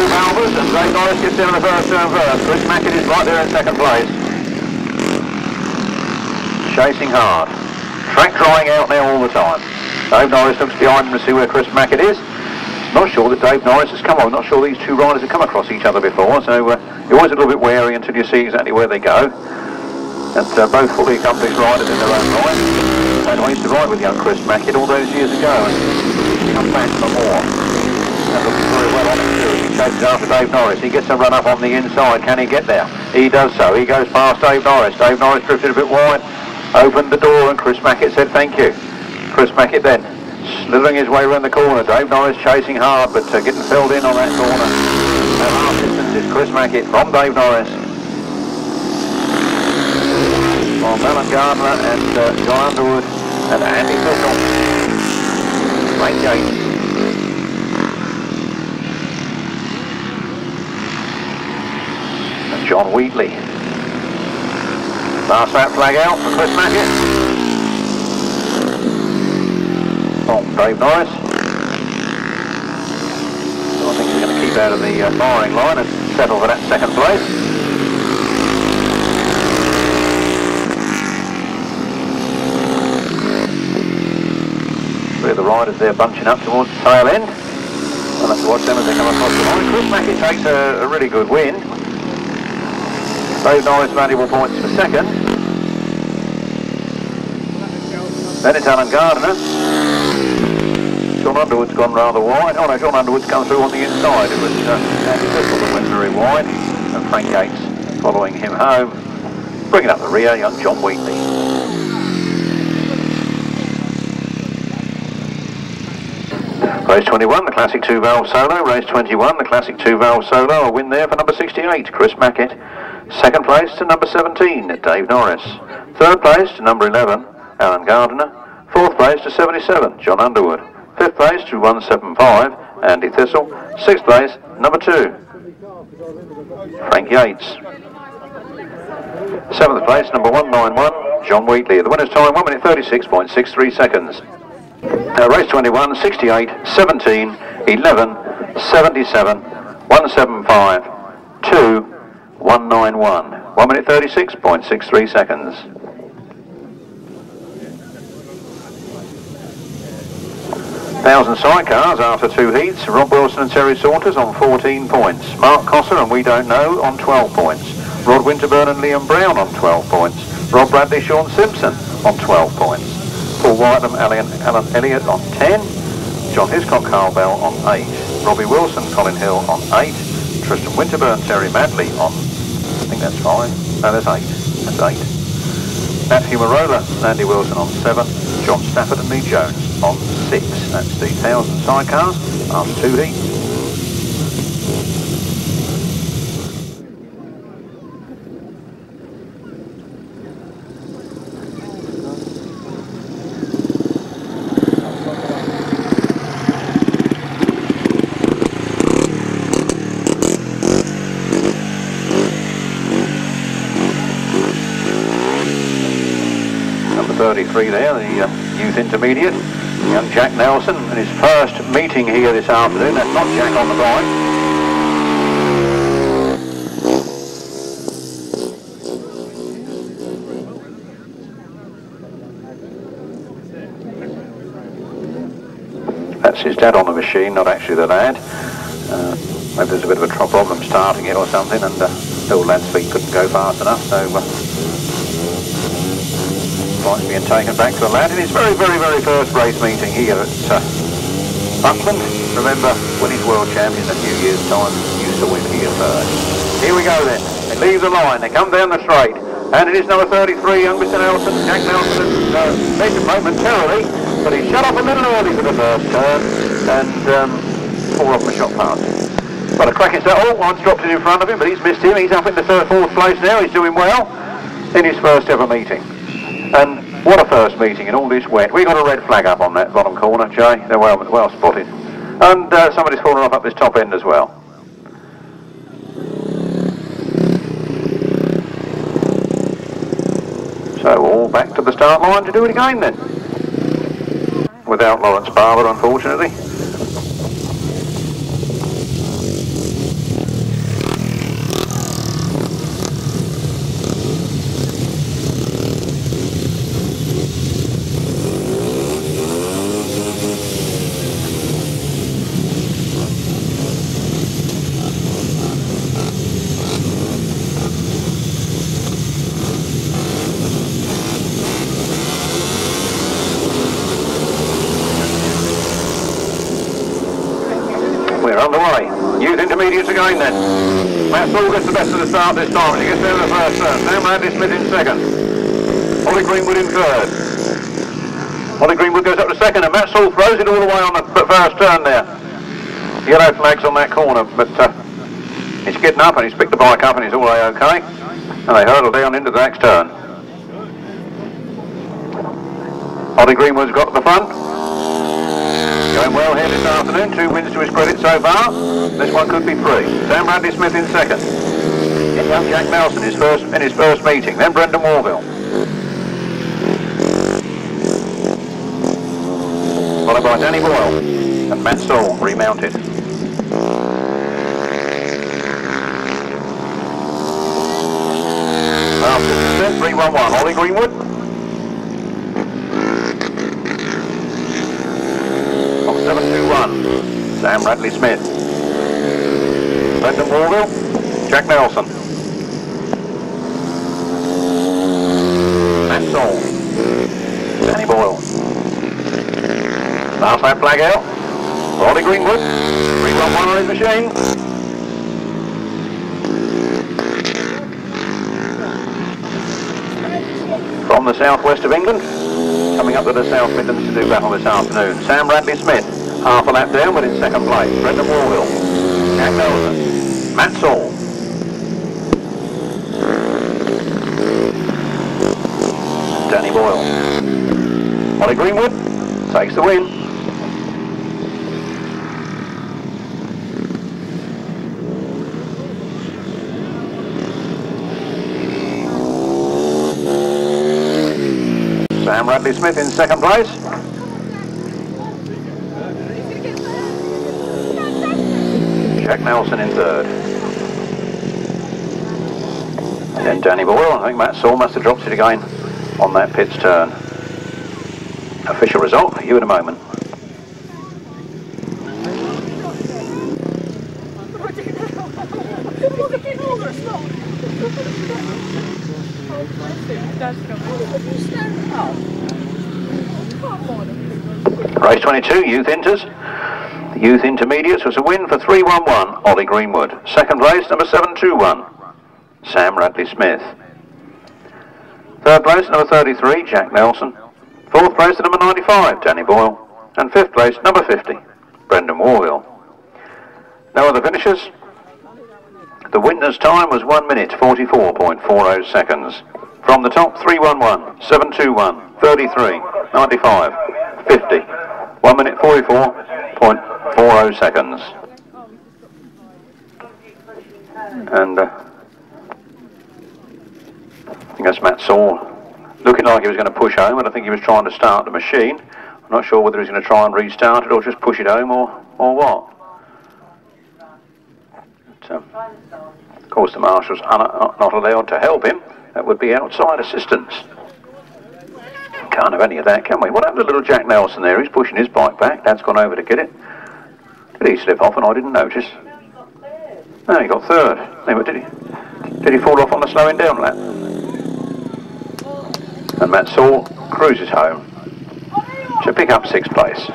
two Barbers, and Dave Norris gets in the first turn first. Chris Mackett is right there in second place. Chasing hard. Track drying out now all the time. Dave Norris looks behind him to see where Chris Mackett is. Not sure that Dave Norris has come on. Not sure these two riders have come across each other before, so you're always a little bit wary until you see exactly where they go. And both fully accomplished riders in their own right. And I used to ride with young Chris Mackett all those years ago, and he's come back for more. And looking very well on it too. He chases after Dave Norris. He gets a run up on the inside. Can he get there? He does so. He goes past Dave Norris. Dave Norris drifted a bit wide, opened the door, and Chris Mackett said thank you. Chris Mackett then slithering his way around the corner. Dave Norris chasing hard, but getting filled in on that corner. And half distance is Chris Mackett from Dave Norris. From Alan Gardner and Jon Underwood and Andy Thistle. Frank Yates. And John Wheatley. Pass that flag out for Chris Mackett. From Dave Norris. So I think he's going to keep out of the firing line and settle for that second place. The riders there bunching up towards the tail end. We'll have to watch them as they come across the line. Chris Mackett takes a really good win. Dave Norris valuable points for second. Then it's Alan Gardner. Jon Underwood's gone rather wide. Oh no, Jon Underwood's come through on the inside. It was Andy Thistle that went very wide. And Frank Yates following him home. Bringing up the rear, young John Wheatley. Race 21, the Classic 2-valve solo. Race 21, the Classic 2-valve solo. A win there for number 68, Chris Mackett. Second place to number 17, Dave Norris. Third place to number 11, Alan Gardner. Fourth place to 77, Jon Underwood. Fifth place to 175, Andy Thistle. Sixth place, number 2, Frank Yates. Seventh place, number 191, John Wheatley. The winner's time, 1 minute 36.63 seconds. Race 21, 68, 17, 11, 77, 175, 2, 191. 1 minute 36.63 seconds. Thousand sidecars after 2 heats. Rob Wilson and Terry Saunders on 14 points. Mark Cosser and We Don't Know on 12 points. Rod Winterburn and Liam Brown on 12 points. Rob Bradley, Sean Simpson on 12 points. Paul Whitelam, Alan Elliott on 10, John Hiscock, Carl Bell on 8, Robbie Wilson, Colin Hill on 8, Tristan Winterburn, Terry Madley on, I think that's 5, no that's 8, that's 8, Matthew Marola, Andy Wilson on 7, John Stafford and Lee Jones on 6, that's the 1,000 sidecars after 2 heats. Number 33 there, the youth intermediate, young Jack Nelson, and his first meeting here this afternoon. That's not Jack on the bike. That's his dad on the machine, not actually the lad. Maybe there's a bit of a problem starting it or something, and the old lad's feet couldn't go fast enough, so bike's being taken back to the lad in his very, very, very first race meeting here at Buckland. Remember, when he's world champion in a few years' time, he used to win here first. Here we go then. They leave the line, they come down the straight, and it is number 33, young Mr. Nelson. Jack Nelson has led momentarily, but he shut off a little early for the first turn, and 4 off the shot past. But a cracking start. Oh, one's dropped it in front of him, but he's missed him. He's up in the 4th place now. He's doing well in his first ever meeting. And what a first meeting in all this wet. We got a red flag up on that bottom corner, Jay. They're well spotted. And somebody's fallen off up this top end as well. So all back to the start line to do it again then. Without Lawrence Barber, unfortunately. again then. Matt Saul gets the best of the start this time, and he gets there in the first turn. Now Radley-Smith in second. Ollie Greenwood in third. Ollie Greenwood goes up to second, and Matt Saul throws it all the way on the first turn there. Yellow flags on that corner, but he's getting up and he's picked the bike up and he's all okay. And they hurtle down into the next turn. Ollie Greenwood's got to the front. Going well here this afternoon, 2 wins to his credit so far. This one could be 3. Then Radley-Smith in second. In young Jack Nelson in his first meeting. Then Brendan Warville. Followed by Danny Boyle and Matt Saul remounted. After 3-1-1, Ollie Greenwood. On 7-2-1, Sam Radley-Smith. Brendan Warville, Jack Nelson. Matt Saul. Danny Boyle. Last lap flag out. Ollie Greenwood. 3-1-1 on his machine. From the southwest of England, coming up to the South Midlands to do battle this afternoon. Sam Radley-Smith, half a lap down, but in second place. Brendan Warville, Jack Nelson, Matt Saul. Danny Boyle. Ollie Greenwood takes the win. Sam Radley-Smith in second place. Jack Nelson in third. And then Danny Boyle. I think Matt Saul must have dropped it again on that pit's turn. Official result for you in a moment. Race 22, Youth Inters. The Youth Intermediates was a win for 3-1-1, Ollie Greenwood. Second place, number 7-2-1, Sam Radley-Smith. Third place, number 33, Jack Nelson. Fourth place, number 95, Danny Boyle. And fifth place, number 50, Brendan Warville. No other finishers. The winner's time was 1 minute 44.40 seconds. From the top, 3-1-1, 7-2-1, 33, 95, 50. 1 minute 44.40 seconds. And I think that's Matt Saul. Looking like he was going to push home, and I think he was trying to start the machine. I'm not sure whether he's going to try and restart it or just push it home or what. But, of course, the marshals are not allowed to help him. That would be outside assistance. Can't have any of that, can we? What happened to little Jack Nelson there? He's pushing his bike back. Dad's gone over to get it. Did he slip off and I didn't notice? No, he got third. Anyway, did he fall off on the slowing down lap? And Matt Saul cruises home to pick up 6th place.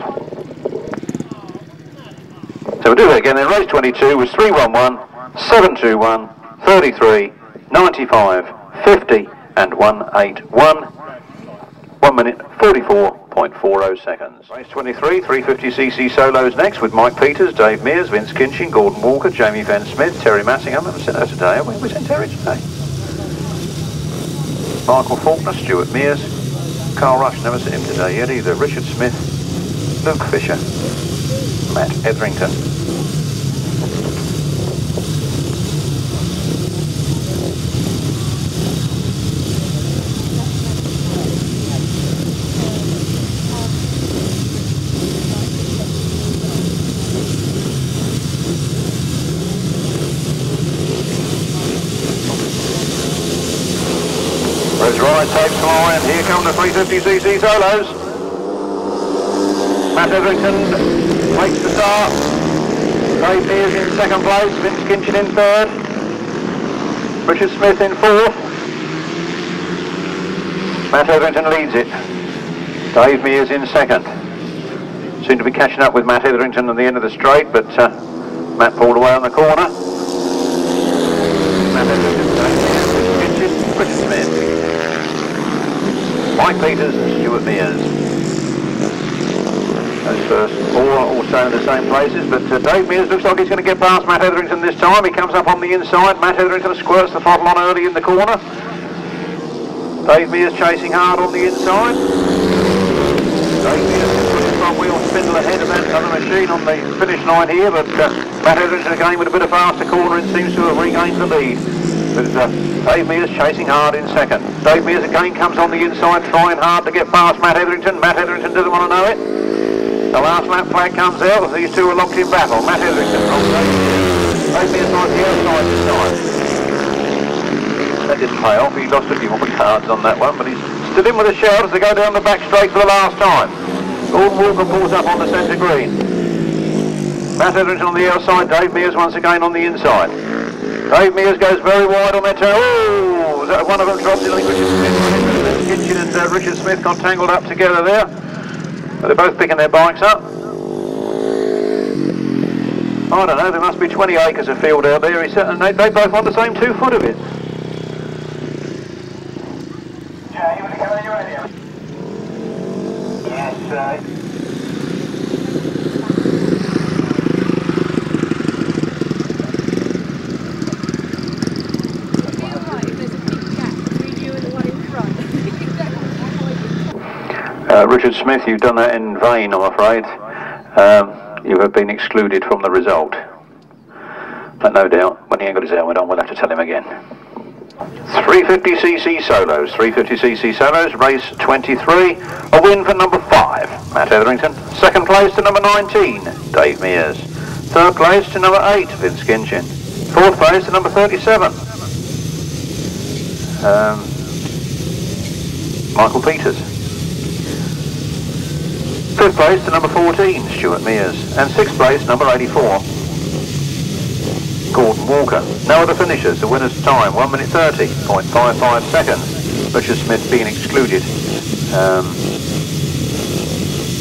So we'll do it again then. Race 22 was 3-1-1, 7-2-1, 33, 95, 50 and 181. 1 minute 44.40 seconds. Race 23, 350cc solos next with Mike Peters, Dave Mears, Vince Kinchin, Gordon Walker, Jamie Fenn-Smith, Terry Massingham. I haven't sent her today, have we? We sent Terry today. Michael Faulkner, Stuart Mears, Carl Rush, never seen him today yet either. Richard Smith, Luke Fisher, Matt Etherington. Right, tapes fly, and here come the 350cc solos. Matt Etherington makes the start. Dave Mears in second place, Vince Kinchin in third, Richard Smith in fourth. Matt Etherington leads it. Dave Mears in second. Seemed to be catching up with Matt Etherington at the end of the straight, but Matt pulled away on the corner. Mike Peters and Stuart Mears. Those first four are also in the same places, but Dave Mears looks like he's going to get past Matt Etherington this time. He comes up on the inside. Matt Etherington squirts the throttle on early in the corner. Dave Mears chasing hard on the inside. Dave Mears can put his front wheel spindle ahead of that other machine on the finish line here, but Matt Etherington again with a bit of faster corner and seems to have regained the lead. But Dave Mears chasing hard in second. Dave Mears again comes on the inside, trying hard to get past Matt Etherington. Matt Etherington doesn't want to know it. The last lap flag comes out. These two are locked in battle. Matt Etherington from Dave Mears like the outside this time. That didn't pay off. He lost a few more cards on that one, but he's stood in with a shout as they go down the back straight for the last time. Gordon Walker pulls up on the centre green. Matt Etherington on the outside. Dave Mears once again on the inside. Dave Mears goes very wide on that turn. Oh, one of them dropped in. I think Kinchin and Richard Smith got tangled up together there. But they're both picking their bikes up. I don't know, there must be 20 acres of field out there. They both want the same 2 foot of it. Yeah, you want to come on your radio? Yes, Richard Smith, you've done that in vain, I'm afraid. You have been excluded from the result. But no doubt, when he ain't got his helmet on, we'll have to tell him again. 350cc solos, 350cc solos, race 23. A win for number 5, Matt Etherington. Second place to number 19, Dave Mears. Third place to number 8, Vince Kinchin. Fourth place to number 37, Michael Peters. Fifth place to number 14, Stuart Mears, and sixth place, number 84, Gordon Walker. No other finishers. The winner's time, 1 minute 30.55 seconds. Richard Smith being excluded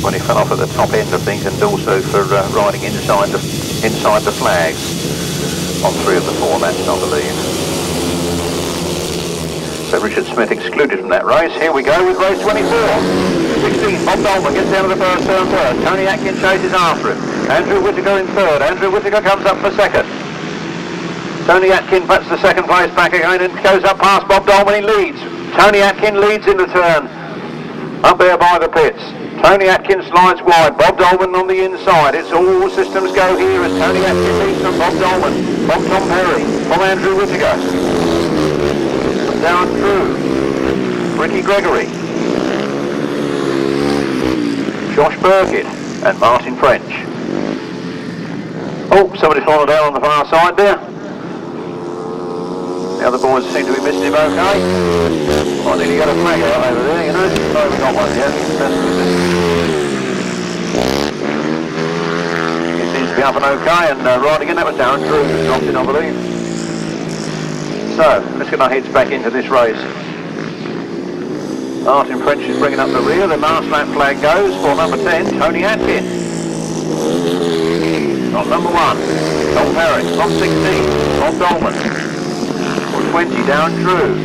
when he fell off at the top end, I think, and also for riding inside the flags on 3 of the 4 laps, I believe. So Richard Smith excluded from that race. Here we go with race 24. 16, Bob Dolman gets down to the first turn first. Tony Atkin chases after him. Andrew Whittaker in third. Andrew Whittaker comes up for second. Tony Atkin puts the second place back again and goes up past Bob Dolman. He leads. Tony Atkin leads in the turn. Up there by the pits. Tony Atkin slides wide. Bob Dolman on the inside. It's all systems go here as Tony Atkin leads from Bob Dolman. From Tom Perry. From Andrew Whittaker. Down through. Ricky Gregory. Josh Birkett and Martin French. Oh, somebody's fallen down on the far side there. The other boys seem to be missing him okay. I need to get a flag out over there, you know. No, we got one yet. He seems to be up and okay and riding in. That was Darren Drew who dropped in, I believe. So, let's get our heads back into this race. Martin French is bringing up the rear. The last lap flag goes for number 10, Tony Atkin. On number 1, Tom Perry. On 16, Bob Dolman. On 20, Darren Drew.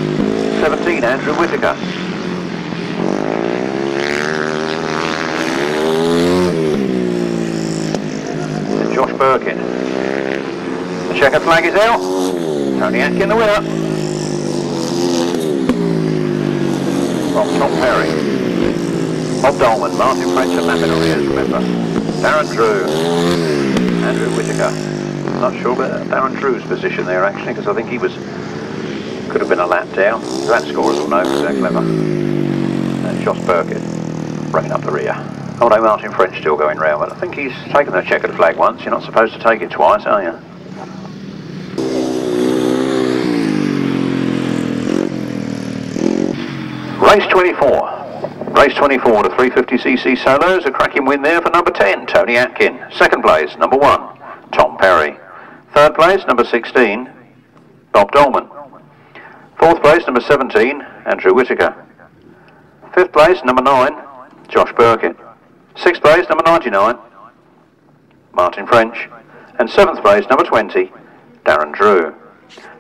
17, Andrew Whittaker. And Josh Birkin. The checker flag is out. Tony Atkin the winner. From Tom Perry, Bob Dolman, Martin French and Matt Mears, remember. Darren Drew, Andrew Whittaker. Not sure about Darren Drew's position there actually, because I think he could have been a lap down. That scorers will know, they're clever. And Josh Birkett bringing up the rear. Although Martin French still going round, but I think he's taken the checkered flag once. You're not supposed to take it twice, are you? Race 24. Race 24 to 350cc solos. A cracking win there for number 10, Tony Atkin. Second place, number 1, Tom Perry. Third place, number 16, Bob Dolman. Fourth place, number 17, Andrew Whittaker. Fifth place, number 9, Josh Birkett. Sixth place, number 99, Martin French. And seventh place, number 20, Darren Drew.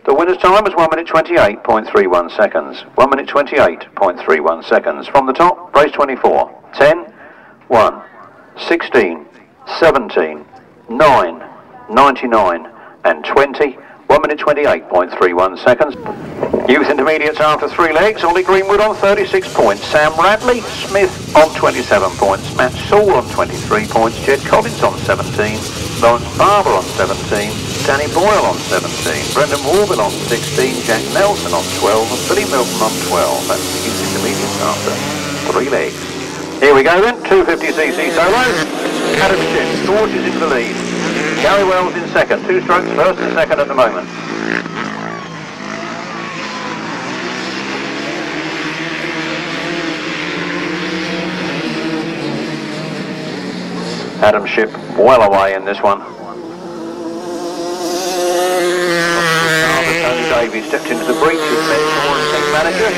The winner's time was 1 minute 28.31 seconds. 1 minute 28.31 seconds. From the top, race 24. 10, 1, 16, 17, 9, 99 and 20. 1 minute 28.31 seconds. Youth intermediates after 3 legs. Ollie Greenwood on 36 points. Sam Radley-Smith on 27 points. Matt Saul on 23 points. Jed Collins on 17. Lawrence Barber on 17. Danny Boyle on 17. Brendan Warville on 16. Jack Nelson on 12. And Billy Milton on 12. That's youth intermediates after 3 legs. Here we go then. 250cc solos. Adam Shipp. George is in the lead. Gary Wells in second. 2 strokes first and second at the moment. Adam Shipp well away in this one. Tony Davies stepped into the breach as mentor and team manager.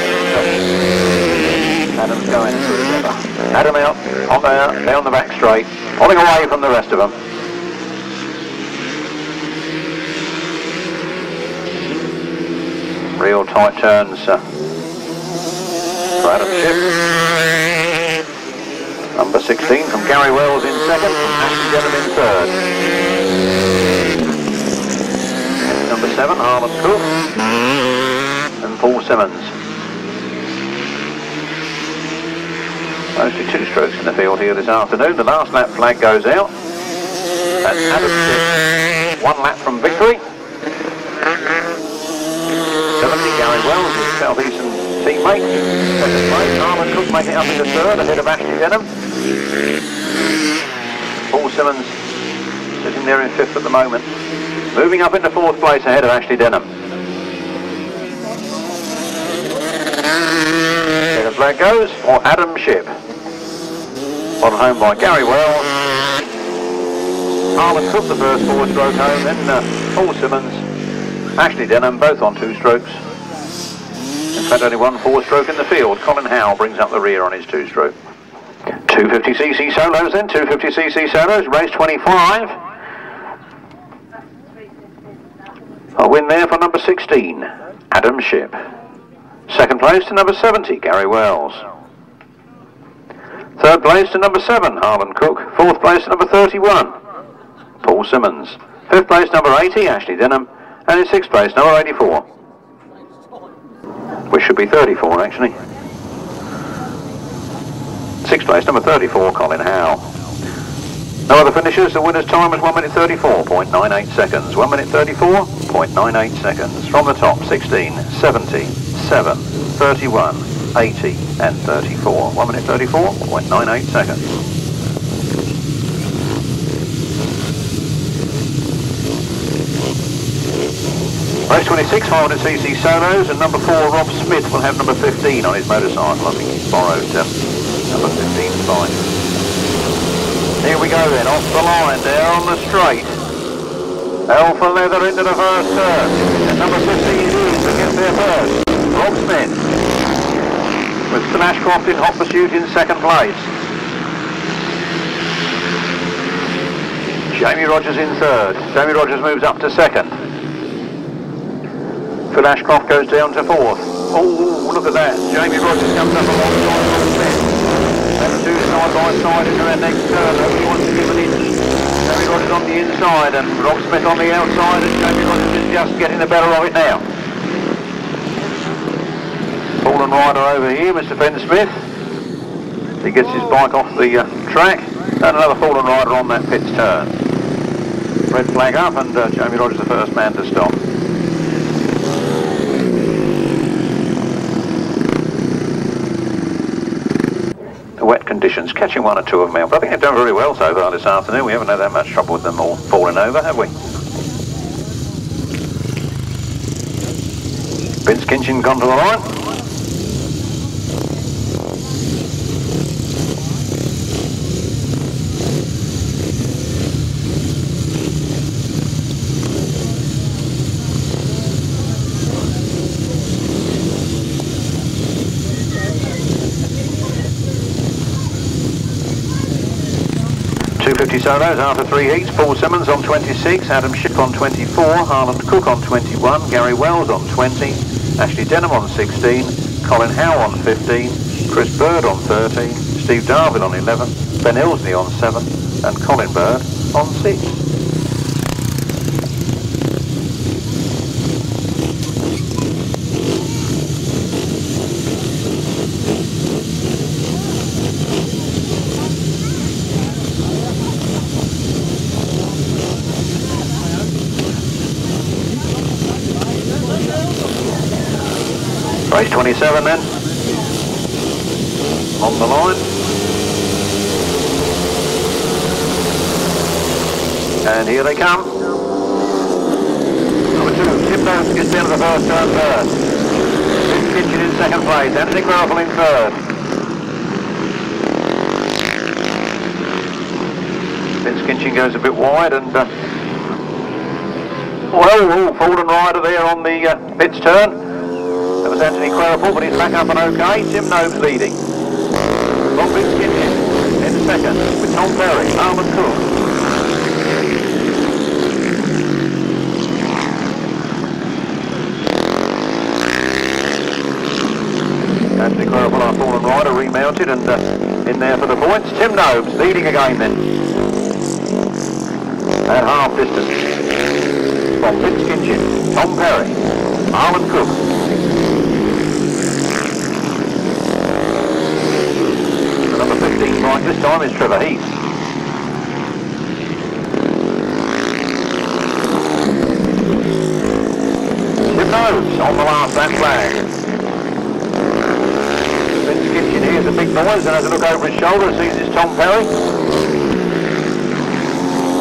Adam's going through together. Adam out, on there, down the back straight, pulling away from the rest of them. Real tight turns for Adam Shipp. Number 16 from Gary Wells in second, Ashton Denham in third. Number 7, Harland Cook and Paul Simmons. Mostly 2 strokes in the field here this afternoon. The last lap flag goes out. That's Adam Shipp, 1 lap from victory. 70, Gary Wells, his Southeastern teammate. Second place, Harland Cook making it up into third, ahead of Ashton Denham. Paul Simmons sitting there in 5th at the moment. Moving up into 4th place ahead of Ashley Denham. There the flag goes for Adam Shipp. Followed home by Gary Wells. Harland Cook the first 4-stroke home, then Paul Simmons, Ashley Denham both on 2 strokes. In fact only 1 4-stroke in the field. Colin Howe brings up the rear on his 2-stroke. 250cc solos then, 250cc solos, race 25. A win there for number 16, Adam Shipp. Second place to number 70, Gary Wells. Third place to number 7, Harland Cook. 4th place to number 31, Paul Simmons. 5th place number 80, Ashley Denham. And in 6th place number 84. Which should be 34 actually. 6th place number 34, Colin Howe. No other finishers. The winner's time was 1 minute 34.98 seconds. 1 minute 34.98 seconds. From the top, 16, 70, 7, 31, 80 and 34. 1 minute 34.98 seconds. Race 26, 500cc solos, and number 4, Rob Smith, will have number 15 on his motorcycle. I think he's borrowed number 15's bike. Here we go then, off the line there on the straight. Alpha Leather into the first turn. And number 15 is to get there first. Rob Smith. With St Ashcroft in hot pursuit in 2nd place. Jamie Rodgers in 3rd. Jamie Rodgers moves up to 2nd. Phil Ashcroft goes down to 4th. Oh, look at that. Jamie Rodgers comes up alongside Rob Smith. That's 2 side by side into that next turn. Nobody wants to give an inch. Jamie Rodgers on the inside and Rob Smith on the outside, and Jamie Rodgers is just getting the better of it now. Fallen rider over here, Mr. Fenn-Smith. He gets his bike off the track. And another fallen rider on that pit's turn. Red flag up, and Jamie Rodgers the first man to stop. Wet conditions, catching 1 or 2 of them out, but I think they've done very well so far this afternoon. We haven't had that much trouble with them all falling over, have we? Vince Kinchin gone to the line. 60 solos after 3 heats. Paul Simmons on 26, Adam Shipp on 24, Harland Cook on 21, Gary Wells on 20, Ashley Denham on 16, Colin Howe on 15, Chris Bird on 13, Steve Darvin on 11, Ben Ilsley on 7, and Colin Bird on 6. Race 27 then, on the line. And here they come. Number 2, Shipp gets into the first turn first. Kinchin in second place, Anthony Queripel in third. Kinchin goes a bit wide and fallen rider there on the pits turn. That was Anthony Queripel, but he's back up and okay. Tim Nobes leading. Kinchin in second with Tom Perry, Harland Cook. Anthony Queripel, our fallen rider, remounted and in there for the points. Tim Nobes leading again then. At half distance. From Kinchin, Tom Perry, Harland Cook. Number 15 bike this time is Trevor Heath. Shipp Nobes on the last lap flag. Kinchin hears a big noise and has a look over his shoulder and sees it's Tom Perry.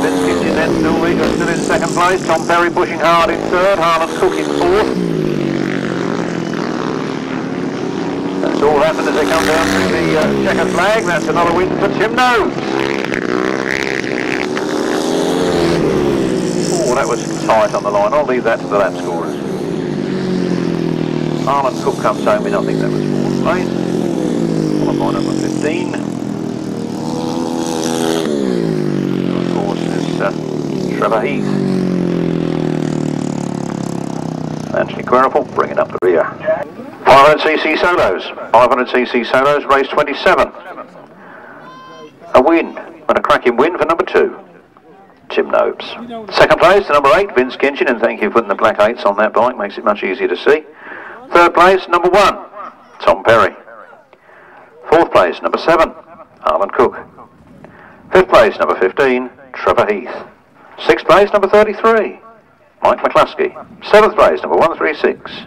Kinchin then still in second place. Tom Perry pushing hard in third. Harland Cook in fourth. That's all happened as they come down to the checker flag. That's another win for Tim Nobes. Oh, that was tight on the line. I'll leave that to the lap scorers. Harland Cook comes home in, I think that was fourth place. Followed by number 15. Of course, there's Trevor Heath. Anthony Queripel bringing up the rear. 500cc solos. 500cc solos, race 27. A win, and a cracking win for number 2, Tim Nobes. Second place, number 8, Vince Kinchin, and thank you for putting the black 8s on that bike, makes it much easier to see. Third place, number 1, Tom Perry. Fourth place, number 7, Harland Cook. Fifth place, number 15, Trevor Heath. Sixth place, number 33, Mike McLuskey. Seventh place, number 136,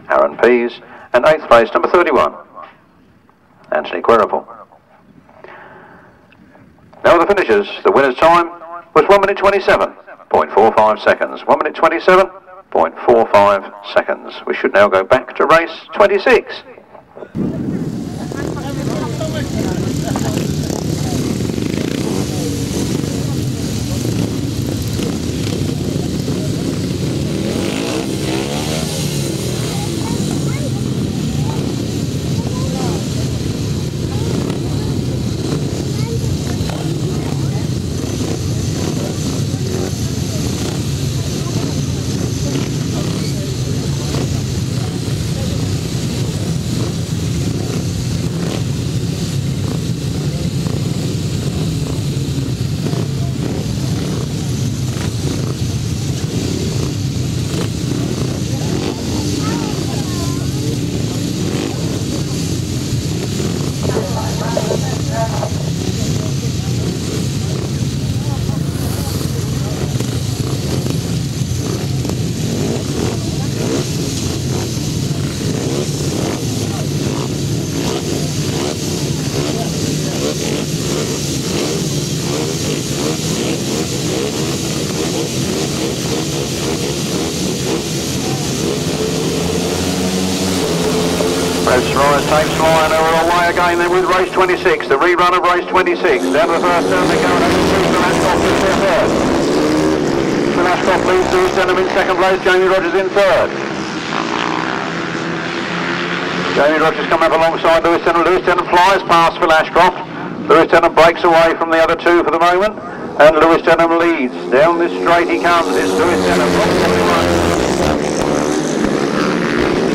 Aaron Pease. And 8th place, number 31, Anthony Queripel. Now the finishers, the winner's time was 1 minute 27.45 seconds. 1 minute 27.45 seconds. We should now go back to race 26. Takes flying over away again then with race 26, the rerun of race 26. Down to the first turn they go and Ashcroft is there third. When Ashcroft leads Lewis Denham in second place, Jamie Rodgers in third. Jamie Rodgers coming up alongside Lewis Denham. Lewis Denham flies past Phil Ashcroft. Lewis Denham breaks away from the other two for the moment. And Lewis Denham leads. Down this straight he comes. It's Lewis Denham.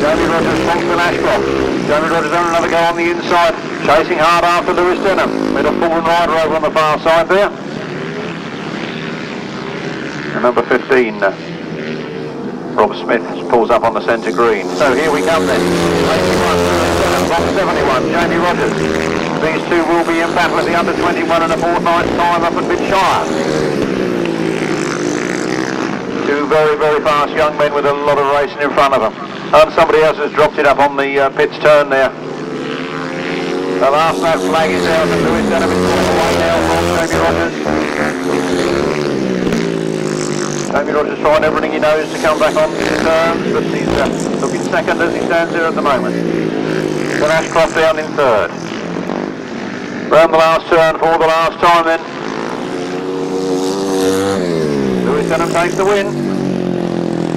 Jamie Rodgers from Ashcroft. Jamie Rodgers on another go on the inside. Chasing hard after Lewis Denham. With a fallen rider over on the far side there. And number 15, Rob Smith pulls up on the centre green. So here we come then. 81, 71, Jamie Rodgers. These two will be in battle at the under 21 in a fortnight's time up at Midshire. Two very, very fast young men with a lot of racing in front of them. And somebody else has dropped it up on the pit's turn there. The last lap flag is out and Lewis Denham is pulling away now from Jamie Rodgers. Jamie Rodgers trying everything he knows to come back on his terms, but he's looking second as he stands there at the moment. Then Ashcroft down in third. Round the last turn for the last time then. Lewis Denham takes the win.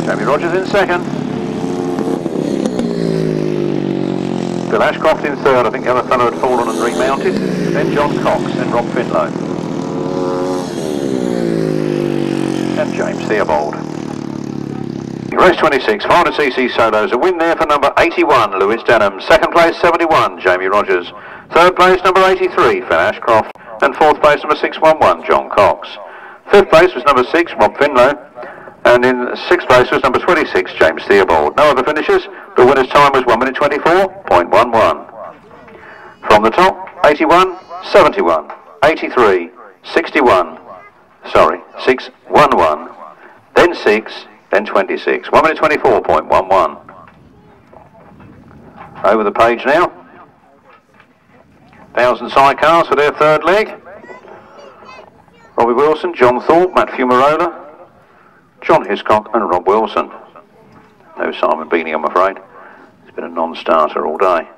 Jamie Rodgers in second. Bill Ashcroft in third. I think the other fellow had fallen and remounted. Then John Cox, then Rob Finlow. And James Theobald. Race 26, 500cc solos. A win there for number 81, Lewis Denham. Second place, 71, Jamie Rodgers. Third place, number 83, Fenn Ashcroft. And fourth place, number 611, John Cox. Fifth place was number 6, Rob Finlow. And in sixth place was number 26, James Theobald. No other finishers. The winner's time was 1 minute 24.11. From the top, 81, 71, 83, 61. Sorry, 611, then 6, then 26. 1 minute 24.11. Over the page now. 1,000 sidecars for their third leg. Robbie Wilson, John Thorpe, Matt Fumarola, John Hiscock and Rob Wilson. No Simon Beanie, I'm afraid. It's been a non-starter all day.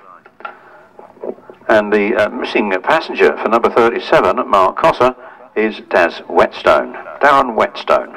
And the missing passenger for number 37, Mark Cosser, is Daz Whetstone, Darren Whetstone.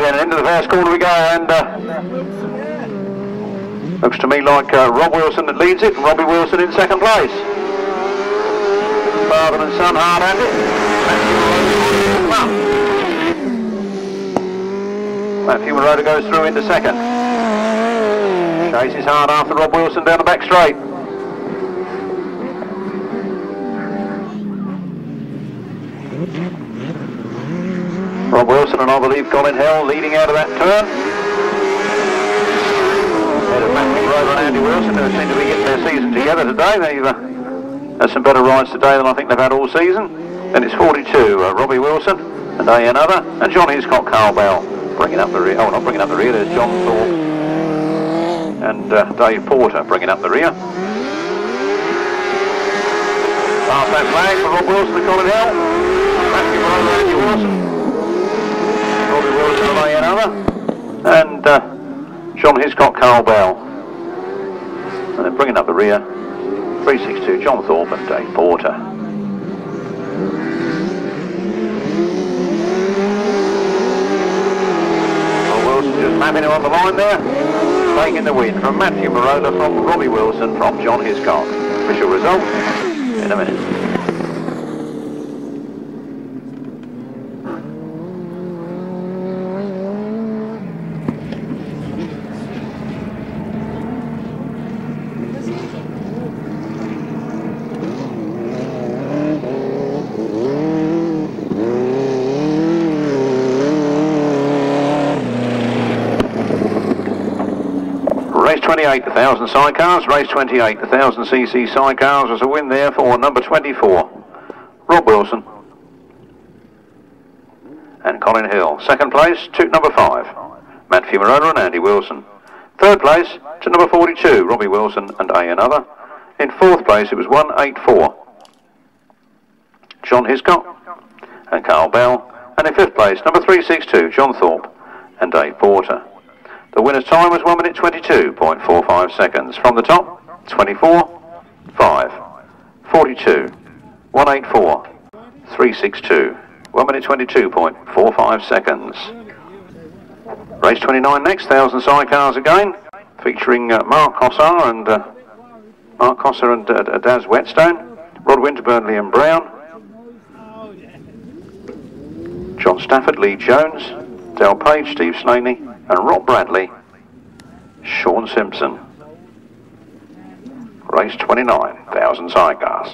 Into the first corner we go, and looks to me like Rob Wilson that leads it, and Robbie Wilson in second place. Father and son hard at it. Matthew Maroda goes through into second. Chases hard after Rob Wilson down the back straight. Rob Wilson and I believe Colin leading out of that turn. Ahead of Matthew Maroda and Andy Wilson, who seem to be getting their season together today. They've had some better rides today than I think they've had all season. Then it's 42, Robbie Wilson and another, and John Hiscock, Carl Bell bringing up the rear. Oh, not bringing up the rear, there's John Thorpe and Dave Porter bringing up the rear. Past that flag for Rob Wilson and Colin Hill. Matthew Maroda and Andy Wilson. Robbie Wilson away another, and John Hiscock, Carl Bell, and then bringing up the rear, 362, John Thorpe and Dave Porter. Rob Wilson just mapping him on the line there, taking the win from Matthew Maroda, from Robbie Wilson, from John Hiscock. Official result in a minute. Race 28, 1,000 sidecars. Race 28, 1,000cc sidecars. There's a win there for number 24, Rob Wilson and Colin Hill. Second place to number 5, Matt Fumarona and Andy Wilson. Third place to number 42, Robbie Wilson and A Another. In fourth place, it was 184, John Hiscock and Carl Bell. And in fifth place, number 362, John Thorpe and Dave Porter. The winner's time was 1 minute 22.45 seconds. From the top, 24, 5, 42, 184, 362. 1 minute 22.45 seconds. Race 29 next, 1,000 sidecars again, featuring Mark Cossar and Daz Whetstone, Rod Winterburn, Liam Brown, John Stafford, Lee Jones, Del Page, Steve Slaney, and Rob Bradley, Sean Simpson. Race 29, 1,000 sidecars.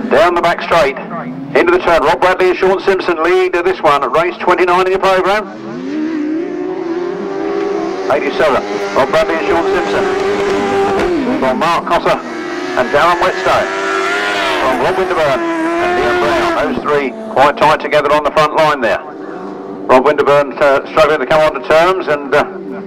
Down the back straight, into the turn. Rob Bradley and Sean Simpson lead this one at race 29 in your programme. 87, Rob Bradley and Sean Simpson. From Mark Cossar and Darren Whetstone. From Rob Winterburn and Liam Brown. Those three quite tight together on the front line there. Rob Winterburn struggling to come on to terms and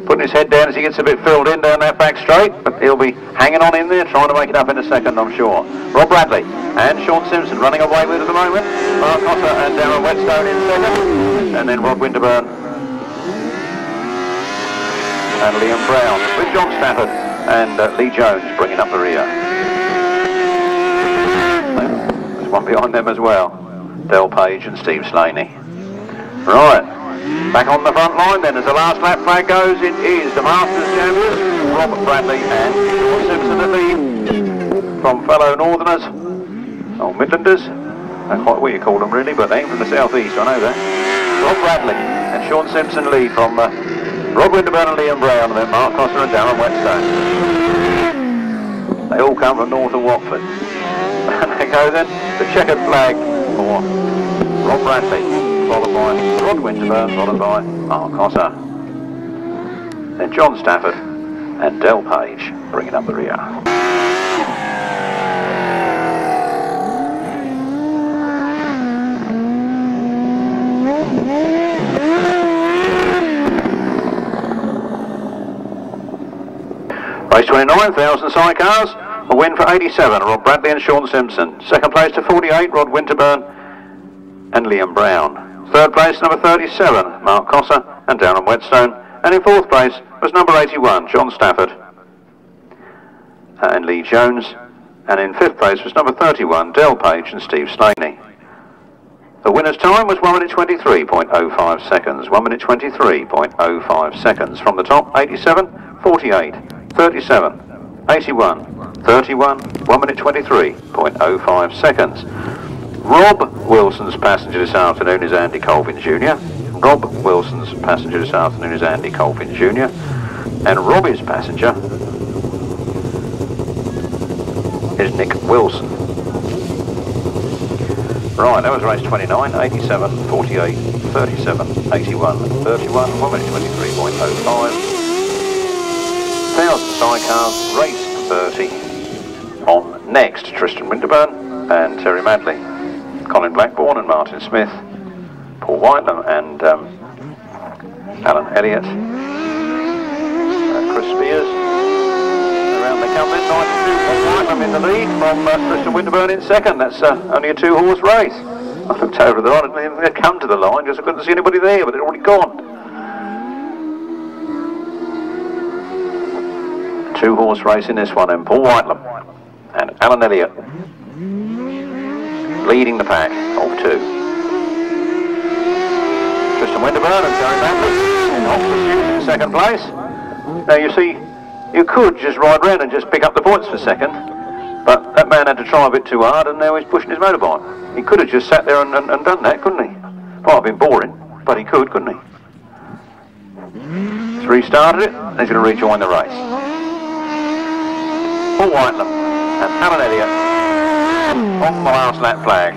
putting his head down as he gets a bit filled in down that back straight, but he'll be hanging on in there, trying to make it up in a second, I'm sure. Rob Bradley and Sean Simpson running away with it at the moment. Mark Cossar and Darren Whetstone in second, and then Rob Winterburn and Liam Brown with John Stafford and Lee Jones bringing up the rear. There's one behind them as well, Del Page and Steve Slaney. Right, back on the front line then as the last lap flag goes. It is the Masters champions, Rob Bradley and Sean Simpson at lead from fellow Northerners, or Midlanders, not quite what you call them really, but they ain't from the South East, I know that. Rob Bradley and Sean Simpson lead from Rod Winterburn and Liam Brown, and then Mark Cossar and Darren Whetstone. They all come from north of Watford. And they go then, the checkered flag for Rob Bradley, followed by Rod Winterburn, followed by Mark Cossar. Then John Stafford and Del Page bringing up the rear. Race 29, 1,000 sidecars, a win for 87, Rob Bradley and Sean Simpson. Second place to 48, Rod Winterburn and Liam Brown. Third place, number 37, Mark Cossar and Darren Whetstone. And in fourth place was number 81, John Stafford and Lee Jones. And in fifth place was number 31, Del Page and Steve Slaney. The winner's time was 1 minute 23.05 seconds. 1 minute 23.05 seconds. From the top, 87, 48, 37, 81, 31, 1 minute 23.05 seconds. Rob Wilson's passenger this afternoon is Andy Colvin Jr. Rob Wilson's passenger this afternoon is Andy Colvin Jr. And Robbie's passenger is Nick Wilson. Right, that was race 29, 87, 48, 37, 81, 31, 1 minute 23.05. 1,000 sidecars, race 30. On next, Tristan Winterburn and Terry Madley. Colin Blackburn and Martin Smith, Paul Whitelam and Alan Elliott, Chris Mears. Around they come then, 92, Paul Whitelam in the lead from Christian Winterburn in second. That's only a 2-horse race. I looked over the line, and they'd come to the line because I couldn't see anybody there, but they'd already gone. 2-horse race in this one, and Paul Whitelam and Alan Elliott leading the pack of 2. Christian Winterburn and Darren in Oxford in second place. Now you see, you could just ride round and just pick up the points for second, but that man had to try a bit too hard and now he's pushing his motorbike. He could have just sat there and done that, couldn't he? Might have been boring, but he could, couldn't he? He's restarted it and he's going to rejoin the race. Paul Whitelam and Alan Elliott on the last lap flag.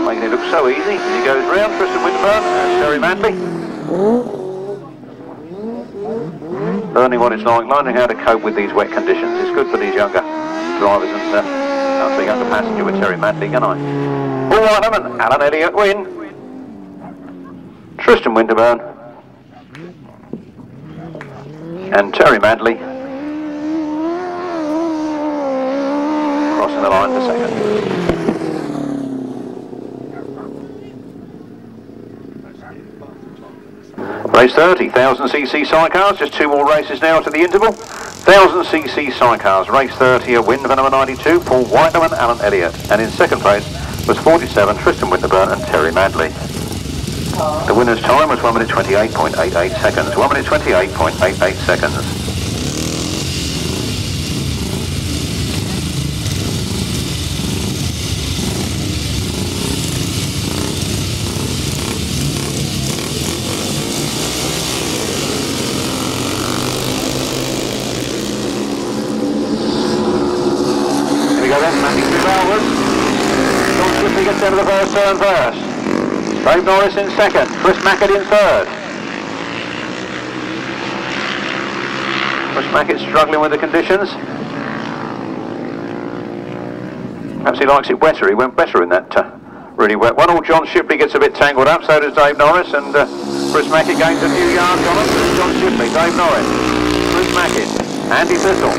Making it look so easy as he goes round. Christian Winterburn and Terry Manley. Learning what it's like, learning how to cope with these wet conditions. It's good for these younger drivers, and I'll be younger passenger with Terry Manley, can I? Paul Whitelam and Alan Elliott win. Tristan Winterburn and Terry Manley crossing the line for second. Race 30, 1000cc sidecars, just 2 more races now to the interval. 1000cc sidecars, race 30, a win for number 92, Paul Whitelam and Alan Elliott. And in second place was 47, Tristan Winterburn and Terry Manley. The winner's time was 1 minute 28.88 seconds. 1 minute 28.88 seconds. Here we go then, Matthew Theobald. Jon Underwood gets into the first turn first. Dave Norris in second, Chris Mackett in third. Chris Mackett struggling with the conditions. Perhaps he likes it wetter, he went better in that really wet one. All John Shipley gets a bit tangled up, so does Dave Norris, and Chris Mackett gains a few yards on him. John Shipley, Dave Norris, Chris Mackett, Andy Thistle,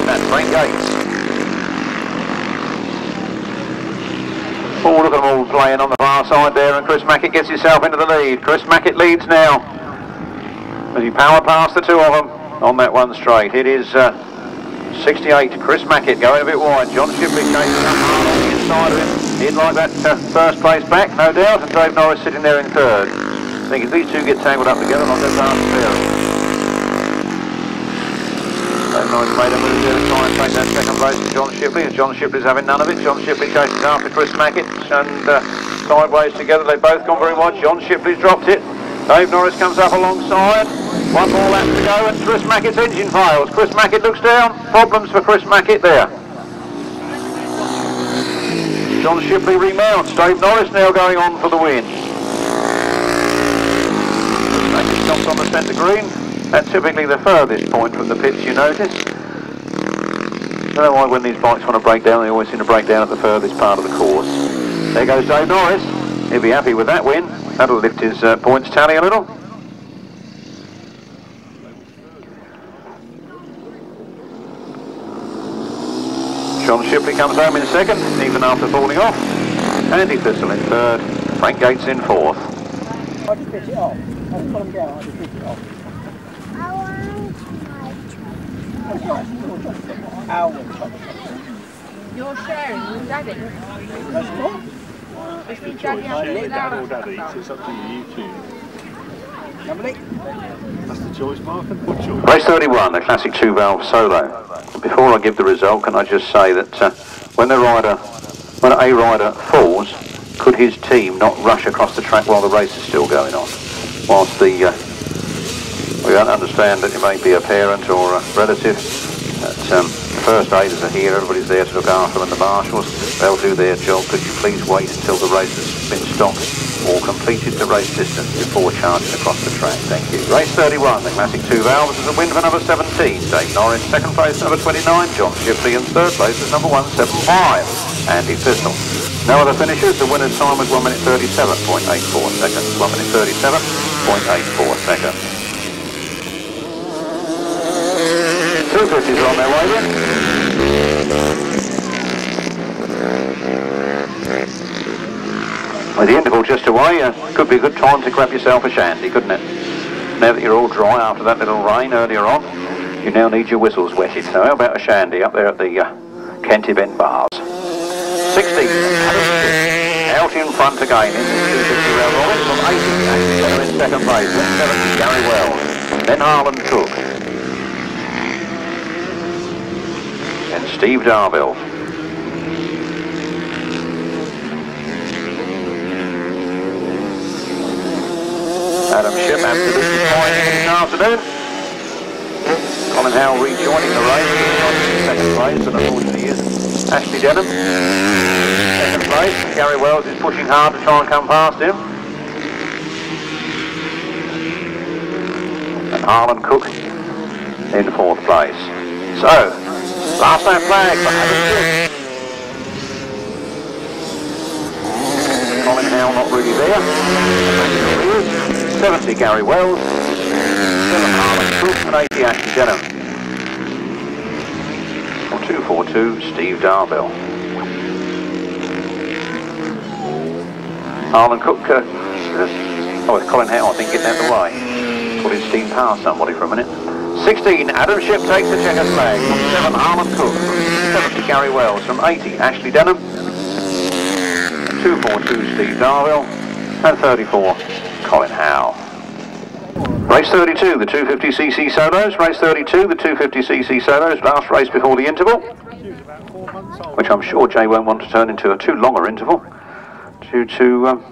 and Frank Gates. Oh, look at them all playing on the far side there, and Chris Mackett gets himself into the lead. Chris Mackett leads now as he power past the 2 of them on that one straight. It is 68, Chris Mackett going a bit wide. John Shipley chasing up hard on the inside of him. He'd like that first place back, no doubt, and Dave Norris sitting there in third. I think if these 2 get tangled up together, I'll go past there. Dave Norris made a move there to try and take that second place to John Shipley, and John Shipley's having none of it. John Shipley chases after Chris Mackett, and sideways together, they've both gone very wide. John Shipley's dropped it. Dave Norris comes up alongside. 1 more lap to go, and Chris Mackett's engine fails. Chris Mackett looks down. Problems for Chris Mackett there. John Shipley remounts. Dave Norris now going on for the win. Chris Mackett stops on the centre green. That's typically the furthest point from the pits, you notice. I don't know why when these bikes want to break down, they always seem to break down at the furthest part of the course. There goes Dave Norris. He'll be happy with that win. That'll lift his points tally a little. John Shipley comes home in second, even after falling off. Andy Thistle in third. Frank Gates in fourth. I'll just pitch it off. I'll just put them down, I'll just pitch it off. You're sharing with Daddy. That's cool. It's with Daddy and Dad or Daddy, it's up to you, you choose. That's the choice, Mark, and what choice? Race 31, the classic 2-valve solo. Before I give the result, can I just say that when a rider falls, could his team not rush across the track while the race is still going on? Whilst we don't understand that it may be a parent or a relative. First aiders are here, everybody's there to look after them, and the marshals, they'll do their job. Could you please wait until the race has been stopped or completed the race distance before charging across the track. Thank you. Race 31, the Classic 2 Valves is a win for number 17. Dave Norris, second place, number 29. John Shipley, and third place is number 175. Andy Thistle. No other finishers. The winner's time was 1 minute 37.84 seconds. 1 minute 37.84 seconds. 250s are on their way then. With the interval just away, could be a good time to grab yourself a shandy, couldn't it? Now that you're all dry after that little rain earlier on, you now need your whistles wetted. So how about a shandy up there at the Kenty Bend bars? 16, out in front again in the 250 round robin from 80, and in second place, then 70, Gary Wells, then Harland Cook, and Steve Darville. Adam Shipp absolutely fine this afternoon. Colin Howell rejoining the race, in second place, and unfortunately he isn't. Ashley Denham, second place. Gary Wells is pushing hard to try and come past him. And Harland Cook in fourth place. So, last lap flag for Adam Shipp. Colin Howell not really there. 70 Gary Wells, 7 Harland Cook, and 80 Ashley Denham. 242 Steve Darville. Harland Cook, it's Colin Howell, I think, getting out of the way. Put his steam past somebody for a minute. 16 Adam Shipp takes the checkered flag. From 7 Harland Cook, 70 Gary Wells, from 80 Ashley Denham, 242 Steve Darville, and 34 Colin Howell. Race 32, the 250cc solos. Race 32, the 250cc solos. Last race before the interval, which I'm sure Jay won't want to turn into a too longer interval due to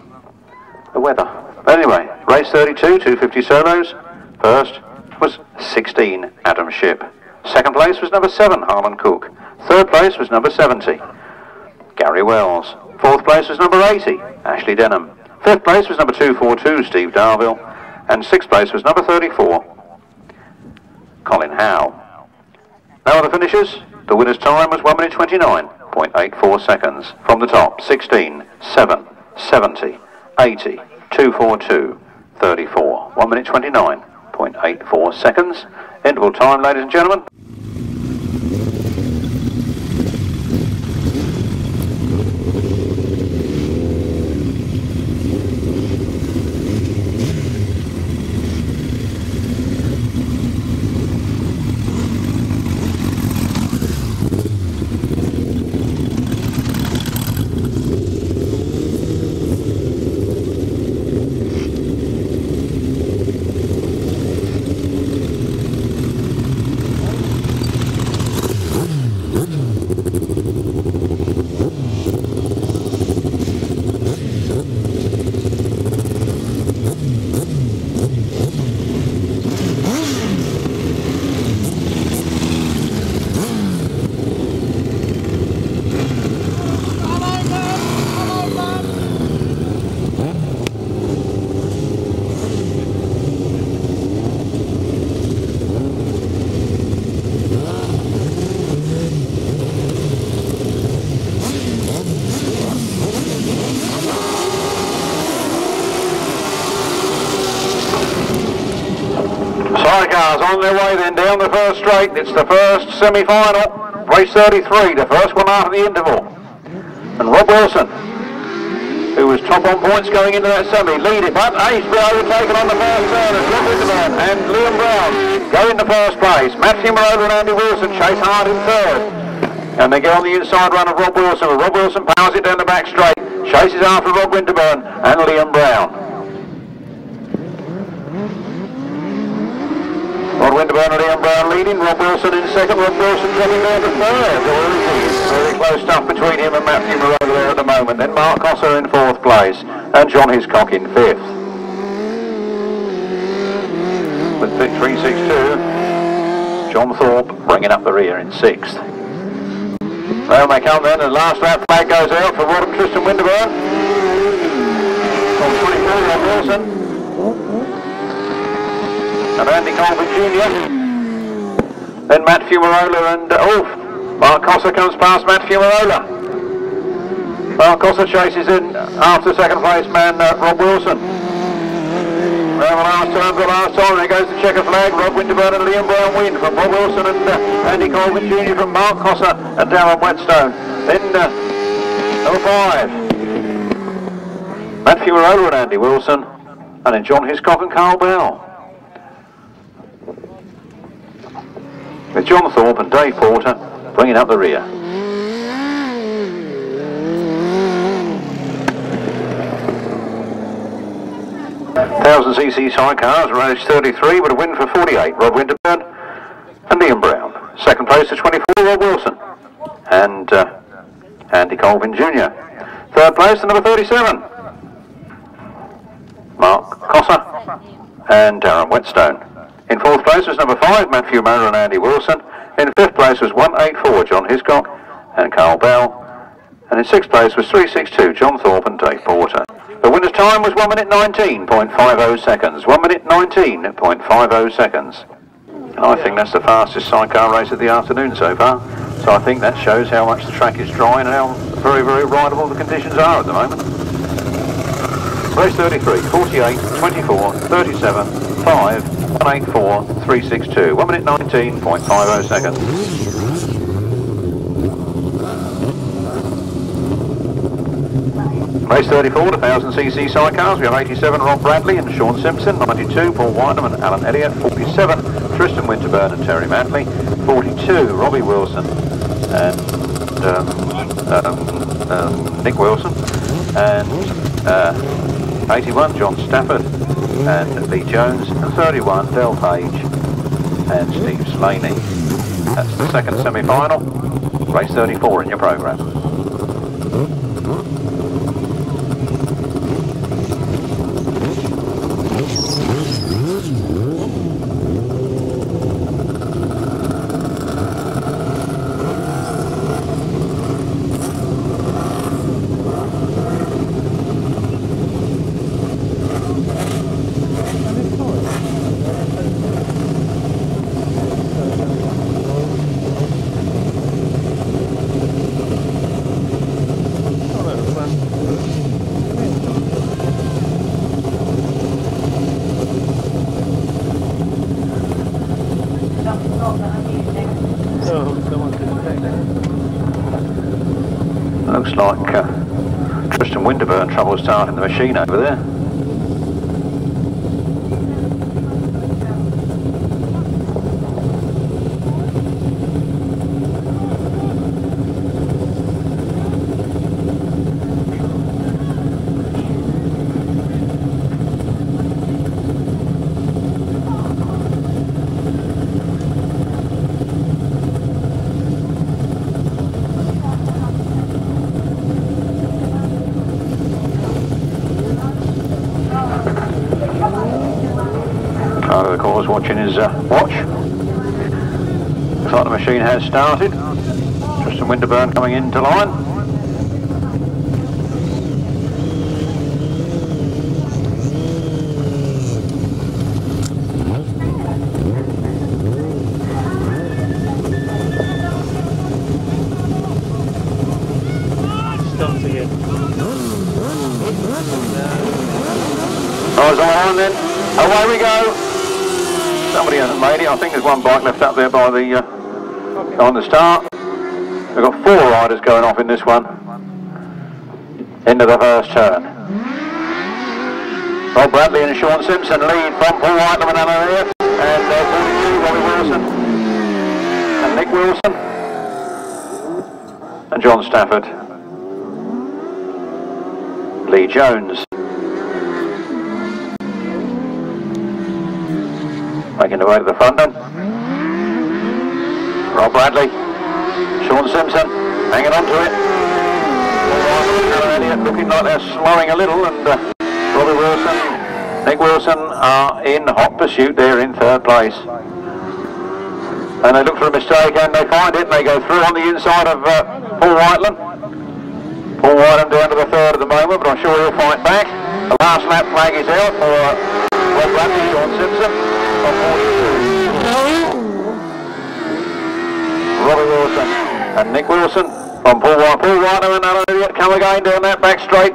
the weather. But anyway, race 32, 250 solos. First was 16 Adam Shipp. Second place was number 7 Harland Cook. Third place was number 70 Gary Wells. Fourth place was number 80 Ashley Denham. Fifth place was number 242 Steve Darville, and sixth place was number 34 Colin Howell. No other finishes. The winner's time was 1 minute 29.84 seconds. From the top, 16, 7, 70, 80, 242, 34. 1 minute 29.84 seconds. Interval time, ladies and gentlemen. Cars on their way then down the first straight. It's the first semi-final, race 33, the first one after the interval. And Rob Wilson, who was top on points going into that semi, lead it, but Ace be overtaken on the first turn as Rob Winterman and Liam Brown go into first place. Matthew Marola and Andy Wilson chase hard in third. And they go on the inside run of Rob Wilson, but Rob Wilson powers it down the back straight, chases after Rob Winterburn and Liam Brown. Rod Winterburn and Liam Brown leading, Rob Wilson in second, Rob Wilson dropping down to third. Very close stuff between him and Matthew Marola there at the moment. Then Mark Cosser in fourth place and John Hiscock in fifth. With pick 362, John Thorpe bringing up the rear in sixth. Round they come then, and the last lap flag goes out for Rod and Tristan Winterburn. on 24, Rob Wilson. And Andy Colin Jr. Then Matt Fumarola and, Mark Cossa comes past Matt Fumarola. Mark Cossa chases in after second place man Rob Wilson. Around the last time, there goes the checker flag. Rob Winterburn and Liam Brown win from Rob Wilson and Andy Colvin Jr. from Mark Cossa and Darren Whetstone. Then number 5, Matt Fumarola and Andy Wilson, and then John Hiscock and Carl Bell. With John Thorpe and Dave Porter bringing up the rear. cc sidecars, race 33 with a win for 48, Rob Winterburn and Liam Brown. Second place to 24, Rob Wilson and Andy Colvin Jr. Third place to number 37, Mark Cossa and Darren Whetstone. In fourth place was number 5, Matthew Murray and Andy Wilson. In fifth place was 184, John Hiscock and Carl Bell. And in sixth place was 362, John Thorpe and Dave Porter. The winner's time was 1 minute 19.50 seconds. 1 minute 19.50 seconds. And I think that's the fastest sidecar race of the afternoon so far. So I think that shows how much the track is dry and how very, very rideable the conditions are at the moment. Race 33, 48, 24, 37, 5, 184, 362. 1 minute 19.50 seconds. Race 34, the 1000cc sidecars. We have 87, Rob Bradley and Sean Simpson. 92, Paul Wyndham and Alan Elliott. 47, Tristan Winterburn and Terry Mantley. 42, Robbie Wilson and Nick Wilson. And 81, John Stafford and Lee Jones. And 31, Del Page and Steve Slaney. That's the second semi-final. Race 34 in your programme. Looks like Tristan Winterburn trouble starting the machine over there. Of course, watching his watch. Looks like the machine has started. Tristan Winterburn coming into line. Stopped again. Eyes on the line then. Away we go. Somebody hasn't made it. I think there's one bike left up there by the on the start. We've got 4 riders going off in this one. Into the first turn. Rob Bradley and Sean Simpson lead from Paul Whitelam and Alan Elliott, and 42, Robbie Wilson and Nick Wilson and John Stafford. Lee Jones. Making the way to the front then. Rob Bradley, Sean Simpson, hanging on to it. Looking like they're slowing a little, and Robbie Wilson, Nick Wilson are in hot pursuit there in third place. And they look for a mistake and they find it, and they go through on the inside of Paul Whitelam. Paul Whitelam down to the third at the moment, but I'm sure he'll fight back. The last lap flag is out for Rob Radley, Sean Simpson on 42. Robbie Wilson and Nick Wilson from Paul Whittaker and Alan Elliott come again down that back straight.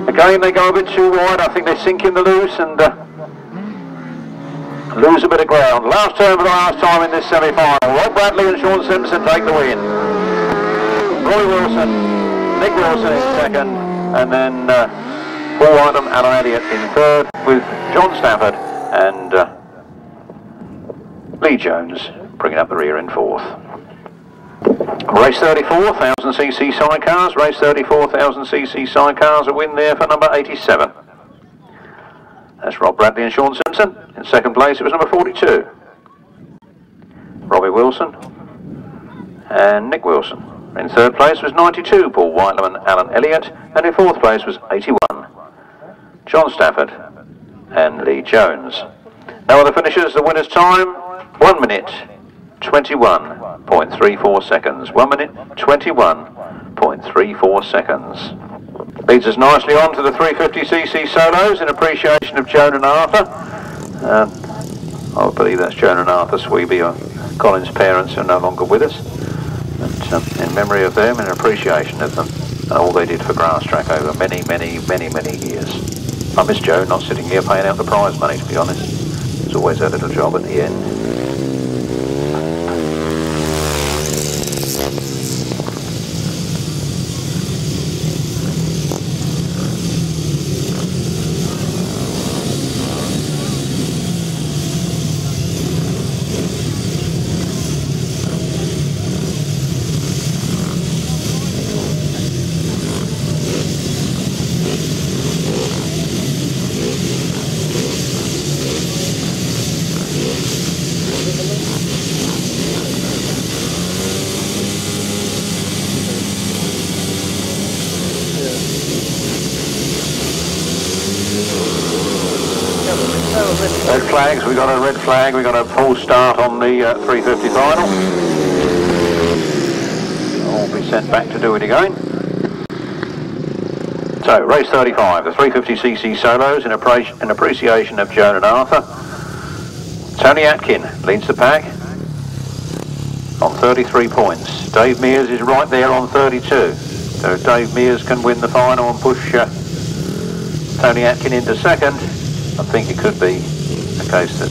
Again they go a bit too wide. I think they sink in the loose and lose a bit of ground. Last turn for the last time in this semi-final. Rob Radley and Sean Simpson take the win. Roy Wilson, Nick Wilson in second, and then Paul Whittaker, Alan Elliott in third, with John Stafford and Lee Jones bringing up the rear in fourth. Race 34, 1000cc sidecars. Race 34, 1000cc sidecars. A win there for number 87. That's Rob Radley and Sean Simpson. In second place it was number 42. Robbie Wilson and Nick Wilson. In third place was 92, Paul Whittaker and Alan Elliott. And in fourth place was 81, John Stafford and Lee Jones. Now the finishers, the winner's time, 1 minute 21.34 seconds. 1 minute 21.34 seconds. Leads us nicely on to the 350cc solos in appreciation of Joan and Arthur. I believe that's Joan and Arthur Sweeby, Colin's parents, who are no longer with us. But in memory of them and appreciation of them and all they did for Grasstrack over many years. I miss Joan not sitting here paying out the prize money, to be honest. It's always her little job at the end. Red flags, we got a red flag, we got a full start on the 350 final. All be sent back to do it again. So, race 35, the 350cc solos in appreciation of Joan and Arthur. Tony Atkin leads the pack on 33 points. Dave Mears is right there on 32. So if Dave Mears can win the final and push Tony Atkin into second, I think it could be a case that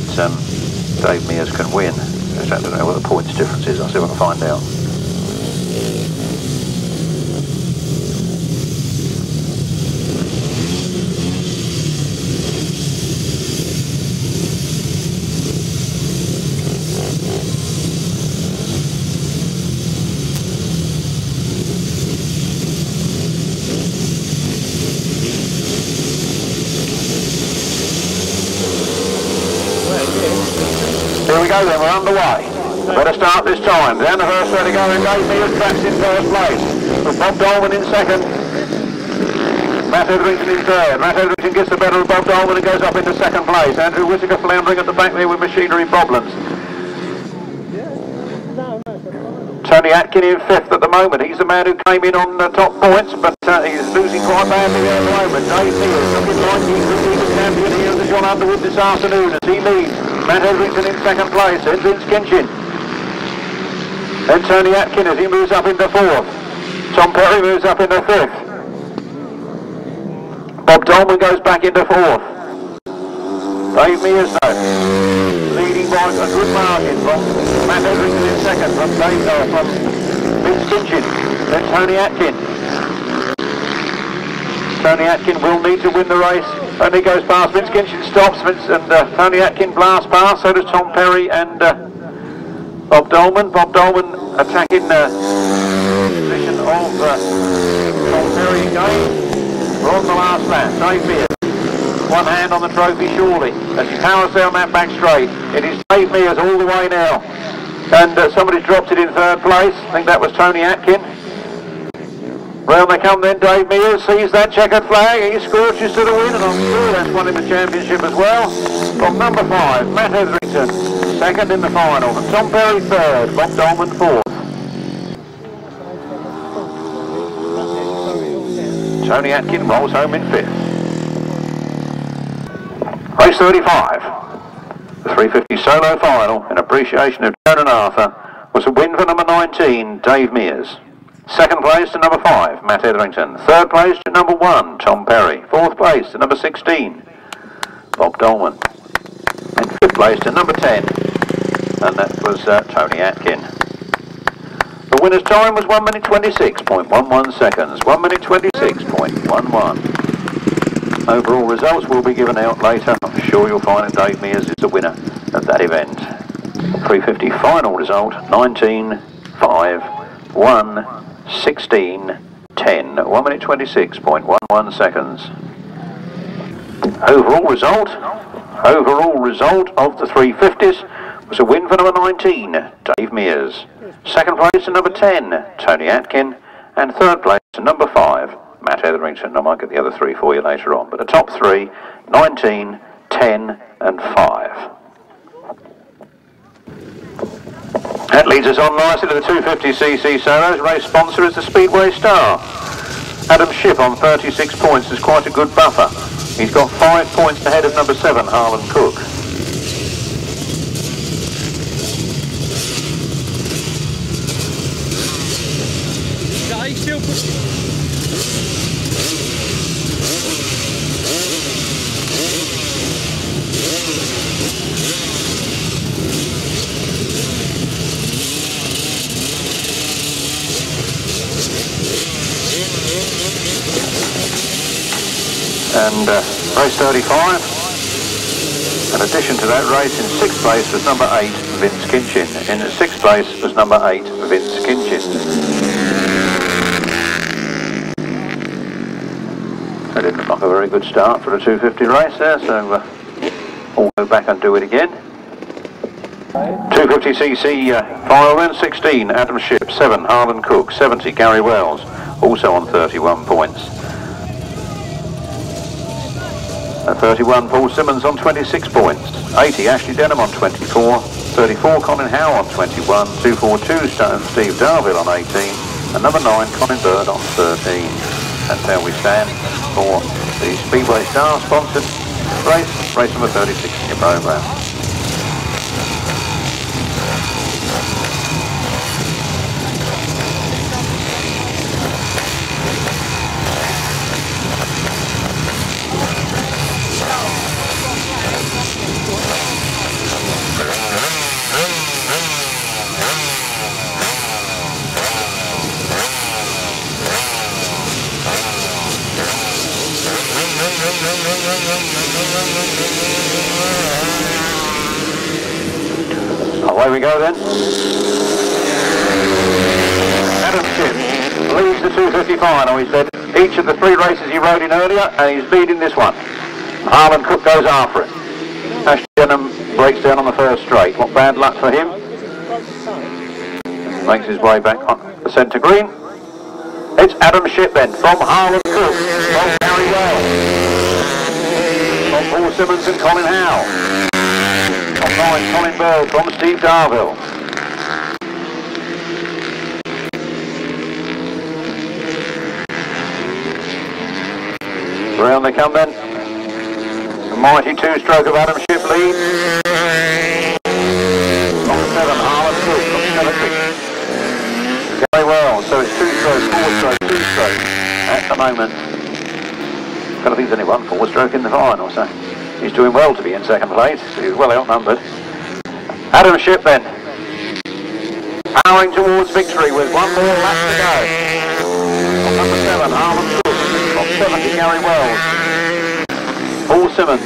Dave Mears can win. I don't know what the points difference is. I'll see if I can find out. Here we go then, we're underway. Better start this time. Down the first way to go, and Dave Mears tracks in first place. With Bob Dolman in second. Matt Etherington in third. Matt Etherington gets the better of Bob Dolman and goes up into second place. Andrew Whittaker floundering at the back there with machinery problems. Tony Atkin in fifth at the moment. He's the man who came in on the top points, but he's losing quite badly there at the moment. Dave Mears looking like he could be the champion here at the Jon Underwood this afternoon as he leads. Matt Etherington in second place, then Vince Kinchin. Then Tony Atkin as he moves up into fourth. Tom Perry moves up into fifth. Bob Dolman goes back into fourth. Dave Mears though, leading by a good margin from Matt Etherington in second, from Vince Kinchin. Then Tony Atkin. Tony Atkin will need to win the race. Only goes past Vince Kinchin, stops Vince and Tony Atkin blasts past. So does Tom Perry and Bob Dolman. Bob Dolman attacking the position of Tom Perry again. We're on the last lap. Dave Mears, one hand on the trophy surely as he powers down that back straight. It is Dave Mears all the way now, and somebody's dropped it in third place. I think that was Tony Atkin. Round they come then, Dave Mears sees that checkered flag, he scorches to the win, and I'm sure that's won in the championship as well. From number 5, Matt Etherington, second in the final, and Tom Perry third, Bob Dolman fourth. Tony Atkin rolls home in fifth. Race 35. The 350 solo final in appreciation of Darren and Arthur was a win for number 19, Dave Mears. Second place to number 5, Matt Etherington. Third place to number 1, Tom Perry. Fourth place to number 16, Bob Dolman. And fifth place to number 10, and that was Tony Atkin. The winner's time was 1 minute 26.11 seconds. 1 minute 26.11. Overall results will be given out later. I'm sure you'll find that Dave Mears is the winner of that event. 350 final result, 19, 5, 1, 16, 10. 1 minute 26.11 seconds. Overall result of the 350s was a win for number 19, Dave Mears. Second place to number 10, Tony Atkin. And third place to number 5, Matt Etherington. I might get the other three for you later on. But the top three, 19, 10 and 5. That leads us on nicely to the 250cc solos. Race sponsor is the Speedway Star. Adam Shipp on 36 points is quite a good buffer. He's got 5 points ahead of number 7, Harland Cook. Still pushing. And race 35. In addition to that race, in 6th place was number 8, Vince Kinchin. In 6th place was number 8, Vince Kinchin. That didn't look like a very good start for a 250 race there, so we'll go back and do it again. 250cc final then, 16, Adam Shipp, 7, Harland Cook, 70, Gary Wells, also on 31 points. 31, Paul Simmons on 26 points. 80, Ashley Denham on 24. 34, Colin Howe on 21. 242, Steve Darville on 18. And number 9, Colin Bird on 13. That's how we stand for the Speedway Star sponsored race number 36 in your programme. Away we go then. Adam Shipp leads the 250 final. He said each of the 3 races he rode in earlier, and he's leading this one. Harland Cook goes after it. Ashley Denham breaks down on the first straight. What bad luck for him. Makes his way back on the centre green. It's Adam Shipp then, from Harland Cook, from Gary Wells, from Paul Simmons and Colin Howe. Top 9, Colin Bird from Steve Darville. Round they come then. The mighty 2-stroke of Adam Shipp leads. From 7, Harland Cook from 70. Gary Wells, so it's 2-stroke, 4-stroke, 2-stroke at the moment. I think there's only one 4-stroke in the final, so he's doing well to be in second place. He's well outnumbered. Adam Shipp then, powering towards victory with one more lap to go. On number 7, Harland Cook. On 70, Gary Wells. Paul Simmons.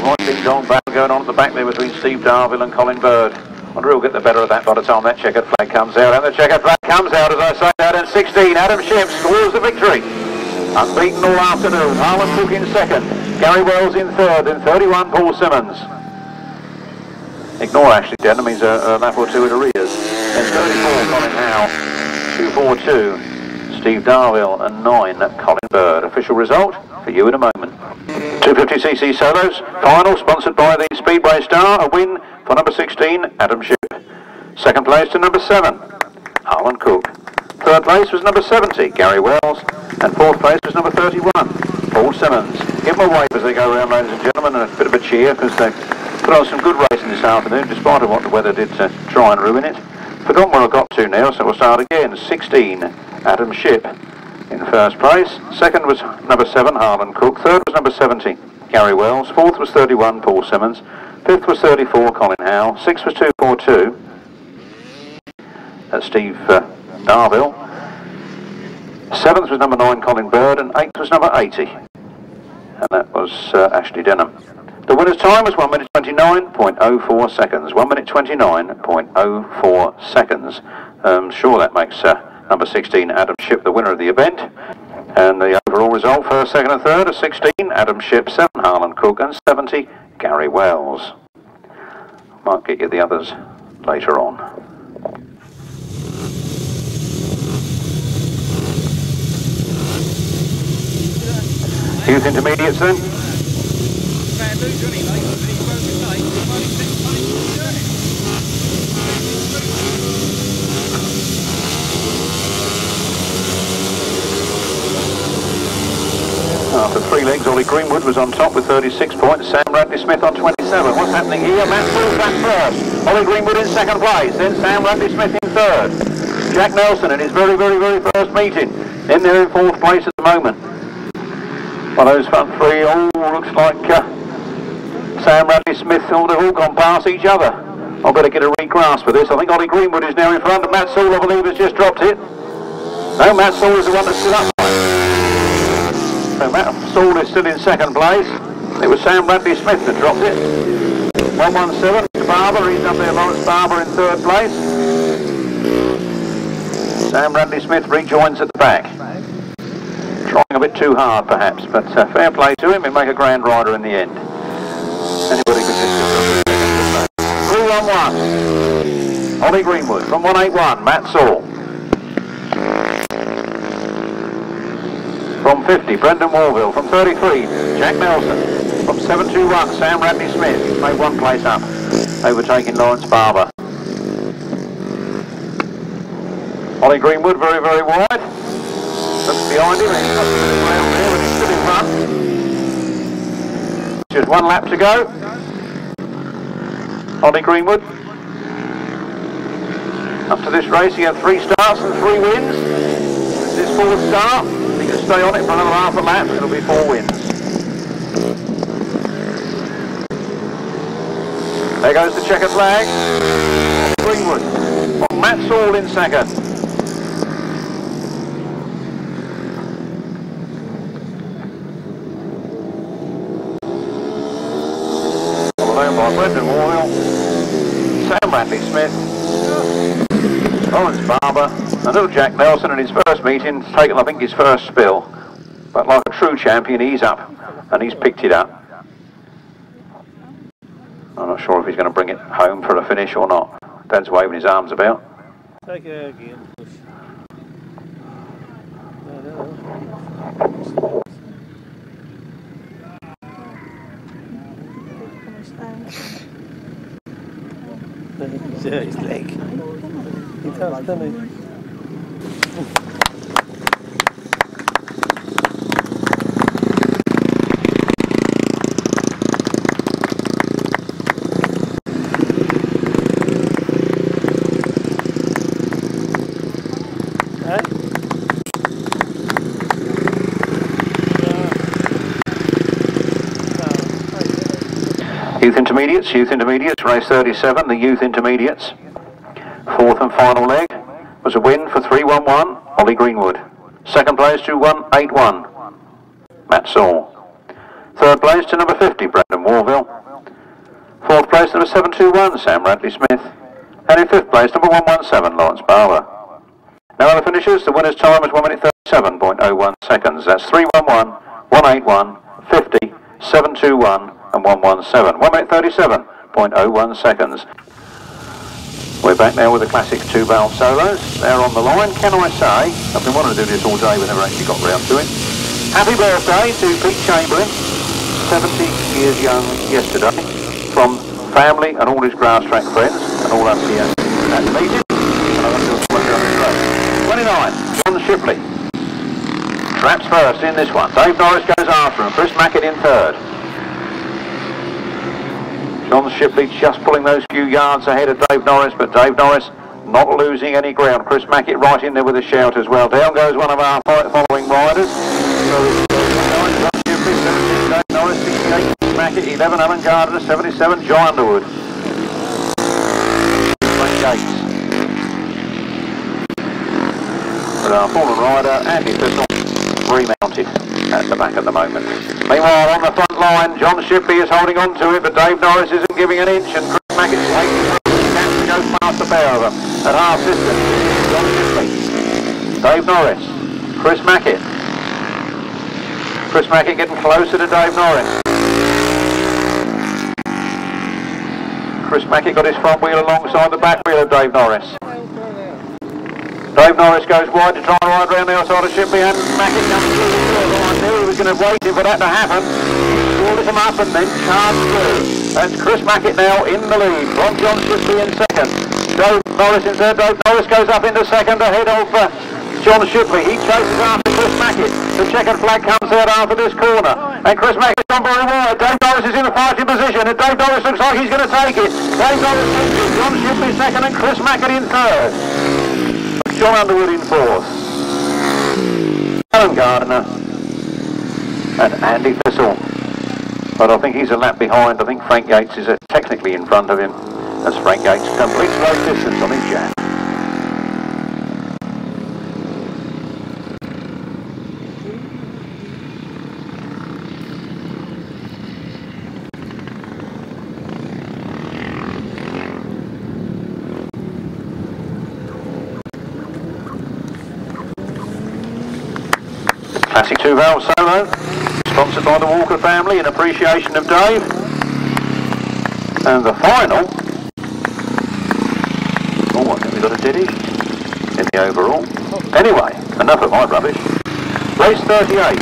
Right big dog battle going on at the back there between Steve Darville and Colin Bird. I wonder who'll get the better of that by the time that checkered flag comes out. And the checkered flag comes out, as I say that, in 16. Adam Shipp scores the victory. Unbeaten all afternoon. Harland Cook in second. Gary Wells in third. And 31, Paul Simmons. Ignore Ashley Denham, he's a lap or 2 at arrears. And 34, Colin Howe. 242, Steve Darville. And 9, Colin Bird. Official result for you in a moment. 250cc solos. Final sponsored by the Speedway Star. A win for number 16, Adam Shipp. Second place to number 7, Harland Cook. Third place was number 70, Gary Wells, and fourth place was number 31, Paul Simmons. Give them a wave as they go around, ladies and gentlemen, and a bit of a cheer, because they put on some good racing this afternoon, despite of what the weather did to try and ruin it. Forgotten where I got to now, so we'll start again. 16, Adam Shipp in first place. Second was number 7, Harland Cook. Third was number 70, Gary Wells. Fourth was 31, Paul Simmons. Fifth was 34, Colin Howe. Sixth was 242, Steve Darville. Seventh was number 9, Colin Bird, and eighth was number 80, and that was Ashley Denham. The winner's time was 1 minute 29.04 seconds. 1 minute 29.04 seconds. Sure, that makes number 16, Adam Shipp, the winner of the event. And the overall result, first, second and third, are 16, Adam Shipp, 7, Harland Cook, and 70, Gary Wells. Might get you the others later on. Youth intermediates then. After 3 legs, Ollie Greenwood was on top with 36 points, Sam Radley-Smith on 27. What's happening here? Matt Sill's back first. Ollie Greenwood in second place, then Sam Radley-Smith in third. Jack Nelson in his very first meeting, in there in fourth place at the moment. Well, those front three, looks like Sam Radley-Smith, they've all gone past each other. I'll better get a re-grasp for this. I think Ollie Greenwood is now in front, and Matt Sewell, I believe, has just dropped it. No, Matt Sewell is the one that stood up. So Matt Sewell is still in second place. It was Sam Radley-Smith that dropped it. 117, Barber, he's up there, Lawrence Barber in third place. Sam Radley-Smith rejoins at the back. Trying a bit too hard perhaps, but fair play to him, he'll make a grand rider in the end. Anybody could just 3-1-1. Ollie Greenwood from 181, Matt Sewell. From 50, Brendan Warville. From 33, Jack Nelson. From 721, Sam Radley-Smith. He's made one place up, overtaking Lawrence Barber. Ollie Greenwood very wide. Looks behind him, he's got a bit of ground there, but he's still in front. Just 1 lap to go. Ollie Greenwood. Up to this race he had 3 starts and 3 wins. This is his 4th start. He can stay on it for another half a lap, it'll be 4 wins. There goes the checkered flag. Greenwood. Matt Sewell in second. By Brendan Warville, Sam Radley-Smith, Lawrence Barber, and little Jack Nelson in his first meeting, taken I think his first spill, but like a true champion he's up and he's picked it up. I'm not sure if he's going to bring it home for a finish or not. Dad's waving his arms about. Take it again. Yeah, his leg. He does, doesn't he? Youth intermediates, race 37, the youth intermediates. 4th and final leg was a win for 3-1-1, Ollie Greenwood. Second place to 1-8-1, Matt Sewell. Third place to number 50, Brendan Warville. Fourth place number 721, Sam Radley-Smith. And in fifth place number 117, Lawrence Barber. Now other finishers, the winner's time was 1 minute 37.01 seconds. That's 3-1-1, 1-8-1, 50, 721 and 117. 1 minute 37.01 seconds. We're back now with the classic 2-valve solos. They're on the line. Can I say, I've been wanting to do this all day, we never actually got round to it. Happy birthday to Pete Chamberlain, 70 years young yesterday, from family and all his Grasstrack friends, and all us here at the meeting. And I want to 29. Shipley. Traps first in this one. Dave Norris goes after him. Chris Mackett in third. John Shipley just pulling those few yards ahead of Dave Norris, but Dave Norris not losing any ground. Chris Mackett right in there with a shout as well. Down goes one of our following riders. So Shipley, 17 Dave Norris, 68 Chris Mackett, 11 Alan Gardner, 77 Jon Underwood. Gates. But our fallen rider, Andy Thistle, remounted at the back at the moment. Meanwhile, on the front line, John Shipley is holding on to it, but Dave Norris isn't giving an inch, and Chris Mackett's taking to go past the pair of them at half distance. John Shipley, Dave Norris, Chris Mackett. Chris Mackett getting closer to Dave Norris. Chris Mackett got his front wheel alongside the back wheel of Dave Norris. Dave Norris goes wide to try and ride round the outside of Shipley, and Mackett comes through the field. I knew he was going to wait for that to happen. Pulled him up and then charged through. That's Chris Mackett now in the lead from John Shipley in second. Dave Norris in third. Dave Norris goes up into second ahead of John Shipley. He chases after Chris Mackett. The checkered flag comes out after this corner, and Chris Mackett's on very wide. Dave Norris is in a fighting position, and Dave Norris looks like he's going to take it. Dave Norris takes it. John Shipley second, and Chris Mackett in third. Jon Underwood in fourth. Alan Gardner and Andy Thistle. But I think he's a lap behind. I think Frank Yates is technically in front of him, as Frank Yates completes race distance on his jab. Classic 2-valve solo, sponsored by the Walker family in appreciation of Dave. And the final, oh, what have we got a diddy in the overall? Anyway, enough of my rubbish. Race 38.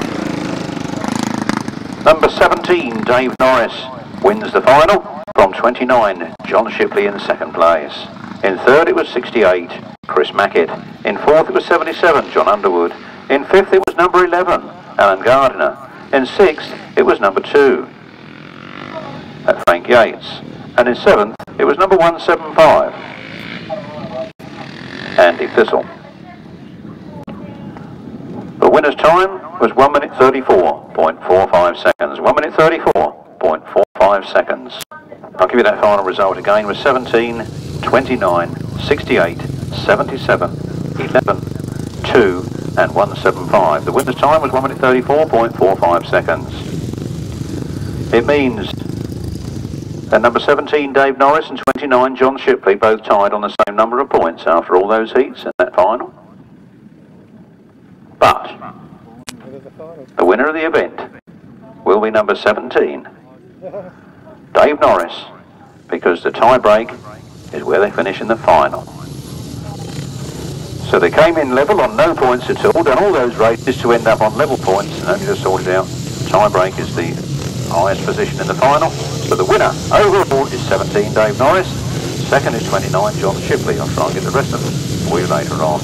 Number 17, Dave Norris, wins the final from 29, John Shipley in second place. In third it was 68, Chris Mackett. In fourth it was 77, Jon Underwood. In fifth it was number 11, Alan Gardner. In sixth it was number 2, Frank Yates. And in seventh it was number 175, Andy Thistle. The winner's time was 1 minute 34.45 seconds. 1 minute 34.45 seconds. I'll give you that final result again. It was 17, 29, 68, 77, 11, 2 and 175. The winner's time was 1 minute 34.45 seconds. It means that number 17 Dave Norris and 29 John Shipley both tied on the same number of points after all those heats in that final. But the winner of the event will be number 17 Dave Norris, because the tie break is where they finish in the final. So they came in level on no points at all, done all those races to end up on level points, and only just sorted out tie break is the highest position in the final. So the winner overall is 17 Dave Norris, second is 29 John Shipley. I'll try and get the rest of them for you later on.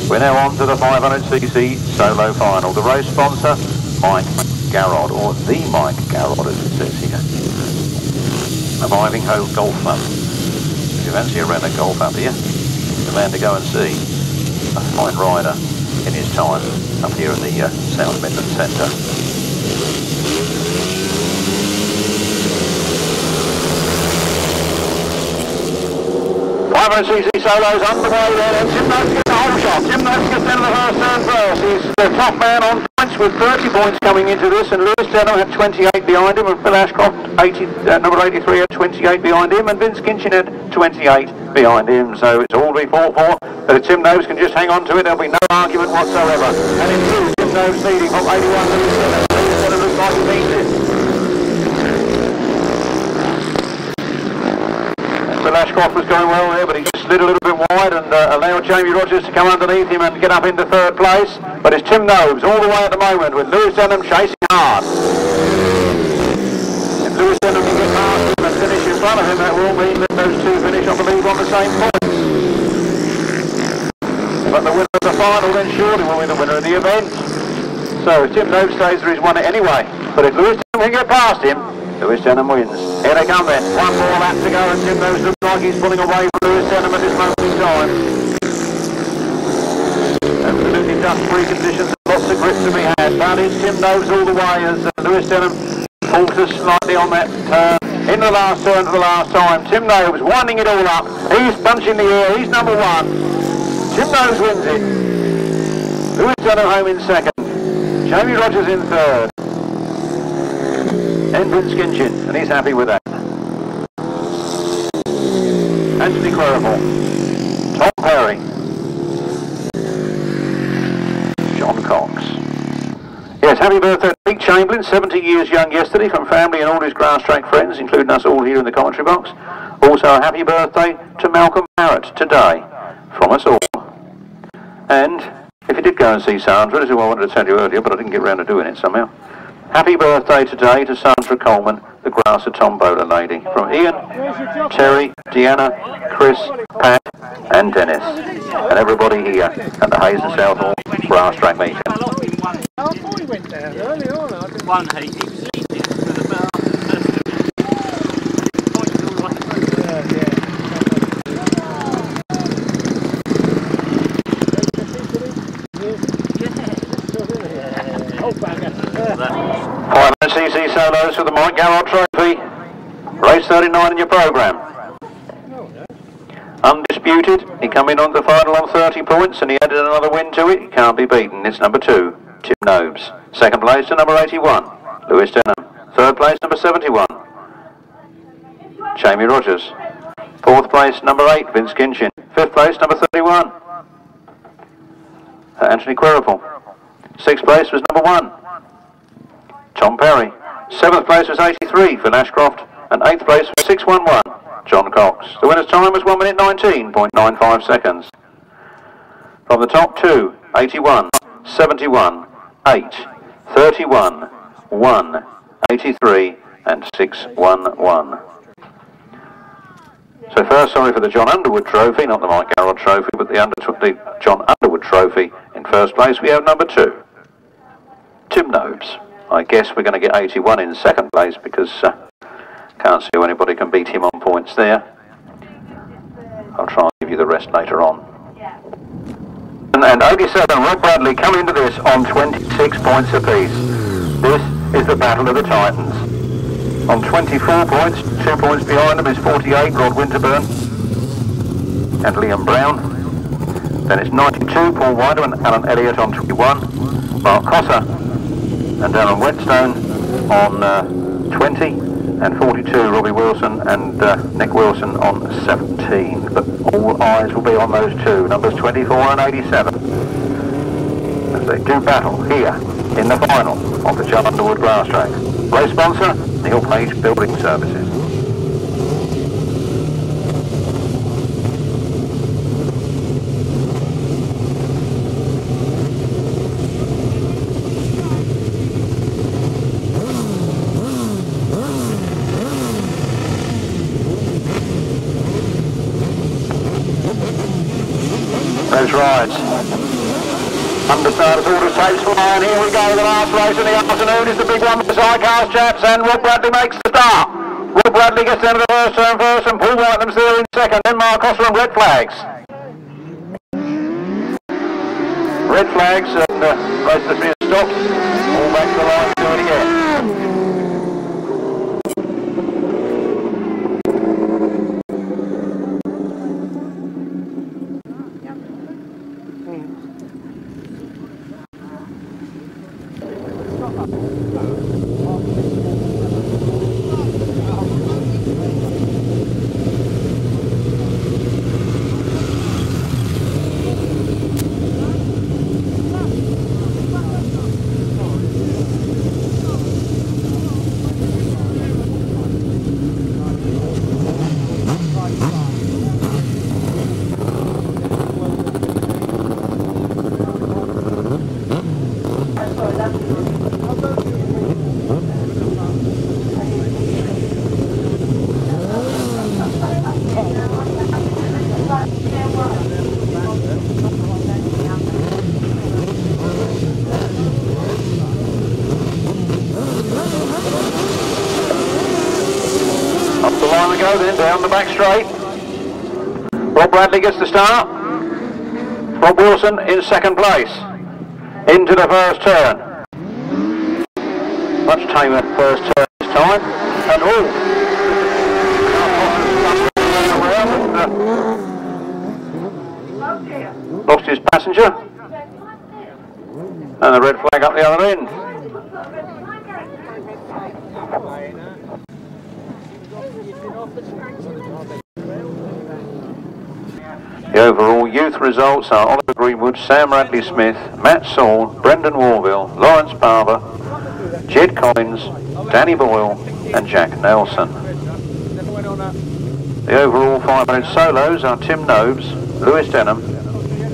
We're now on to the 500cc solo final. The race sponsor, Mike Garrod, or the Mike Garrod as it says here. Of Ivanhoe Golf Club. If you fancy a round of golf up here, the man to go and see. A fine rider in his time up here in the South Midland Centre. cc solos underway there, and Tim Nobes gets a whole shot. Tim Nobes gets down to the first turn first. He's the top man on points with 30 points coming into this, and Lewis Denham had 28 behind him, and Phil Ashcroft, number 83, had 28 behind him, and Vince Kinchin had 28 behind him. So it's all to be fought for, but if Tim Nobes can just hang on to it, there'll be no argument whatsoever. And in two, Tim Nobes leading from 81 to 7. That's what it looks like he means it. Phil Ashcroft was going well there, but he just slid a little bit wide and allowed Jamie Rodgers to come underneath him and get up into third place. But it's Tim Nobes all the way at the moment, with Lewis Denham chasing hard. If Lewis Denham can get past him and finish in front of him, that will mean that those two finish, I believe, on the same points. But the winner of the the final, then surely will be the winner of the event. So Tim Nobes stays there, he's won it anyway. But if Lewis Denham can get past him, Lewis Denham wins. Here they come then. One more lap to go, and Tim Nobes looks like he's pulling away from Lewis Denham at this moment in time. Absolutely dust-free conditions, lots of grip to be had. But it's Tim Nobes all the way as Lewis Denham falters slightly on that turn. In the last turn for the last time. Tim Nobes winding it all up. He's punching the air. He's number one. Tim Nobes wins it. Lewis Denham home in second. Jamie Rodgers in third. And Kinchin, and he's happy with that. Anthony Queripel. Tom Perry. John Cox. Yes, happy birthday to Pete Chamberlain, 70 years young yesterday, from family and all his Grasstrack friends, including us all here in the commentary box. Also a happy birthday to Malcolm Barrett today, from us all. And if you did go and see Sandra, as I wanted to tell you earlier, but I didn't get round to doing it somehow. Happy birthday today to Sandra Coleman, the Grasser Tombola lady, from Ian, Terry, Deanna, Chris, Pat and Dennis, and everybody here at the Hayes Southall Grasstrack meeting. I thought he went down early on. One heat, he was leading with about Five MCC solos for the Mike Garrod Trophy. Race 39 in your programme. Undisputed, he come in on the final on 30 points and he added another win to it. He can't be beaten. It's number 2, Tim Nobes. Second place to number 81, Lewis Denham. Third place, number 71, Jamie Rodgers. Fourth place, number 8, Vince Kinchin. Fifth place, number 31, Anthony Queripel. Sixth place was number 1, Tom Perry. Seventh place was 83, Phil Ashcroft. And eighth place was 611, John Cox. The winner's time was 1 minute 19.95 seconds. From the top 2, 81, 71, 8, 31, 1, 83 and 611. So first, sorry for the Jon Underwood Trophy, not the Mike Garrod Trophy, but the Jon Underwood Trophy. In first place we have number 2, Tim Nobes. I guess we're going to get 81 in second place because can't see how anybody can beat him on points there. I'll try and give you the rest later on. And 87, Rob Bradley come into this on 26 points apiece. This is the Battle of the Titans. On 24 points, 2 points behind them is 48, Rod Winterburn and Liam Brown. Then it's 92, Paul Wider and Alan Elliott on 21, Mark Cossa and Darren Whetstone on 20. And 42, Robbie Wilson and Nick Wilson on 17. But all eyes will be on those two, numbers 24 and 87. As they do battle here in the final of the Jon Underwood Grasstrack. Race sponsor, Neil Page Building Services. Those rides. Understarters orders takes flying. Here we go, the last race in the afternoon is the big one with the sidecars, chaps, and Rob Bradley makes the start. Rob Bradley gets down to the first turn first, and Paul Whiteham's there in second, then Mark Costa and red flags. Red flags, and race has been stopped. All back to the line to do it again. go then down the back straight. Rob Bradley gets the start. Rob Wilson in second place. Into the first turn. Much tamer first turn this time. And lost his passenger. And the red flag up the other end. The overall youth results are Oliver Greenwood, Sam Radley-Smith, Matt Saul, Brendan Warville, Lawrence Barber, Jed Collins, Danny Boyle and Jack Nelson. The overall 500 solos are Tim Nobes, Lewis Denham,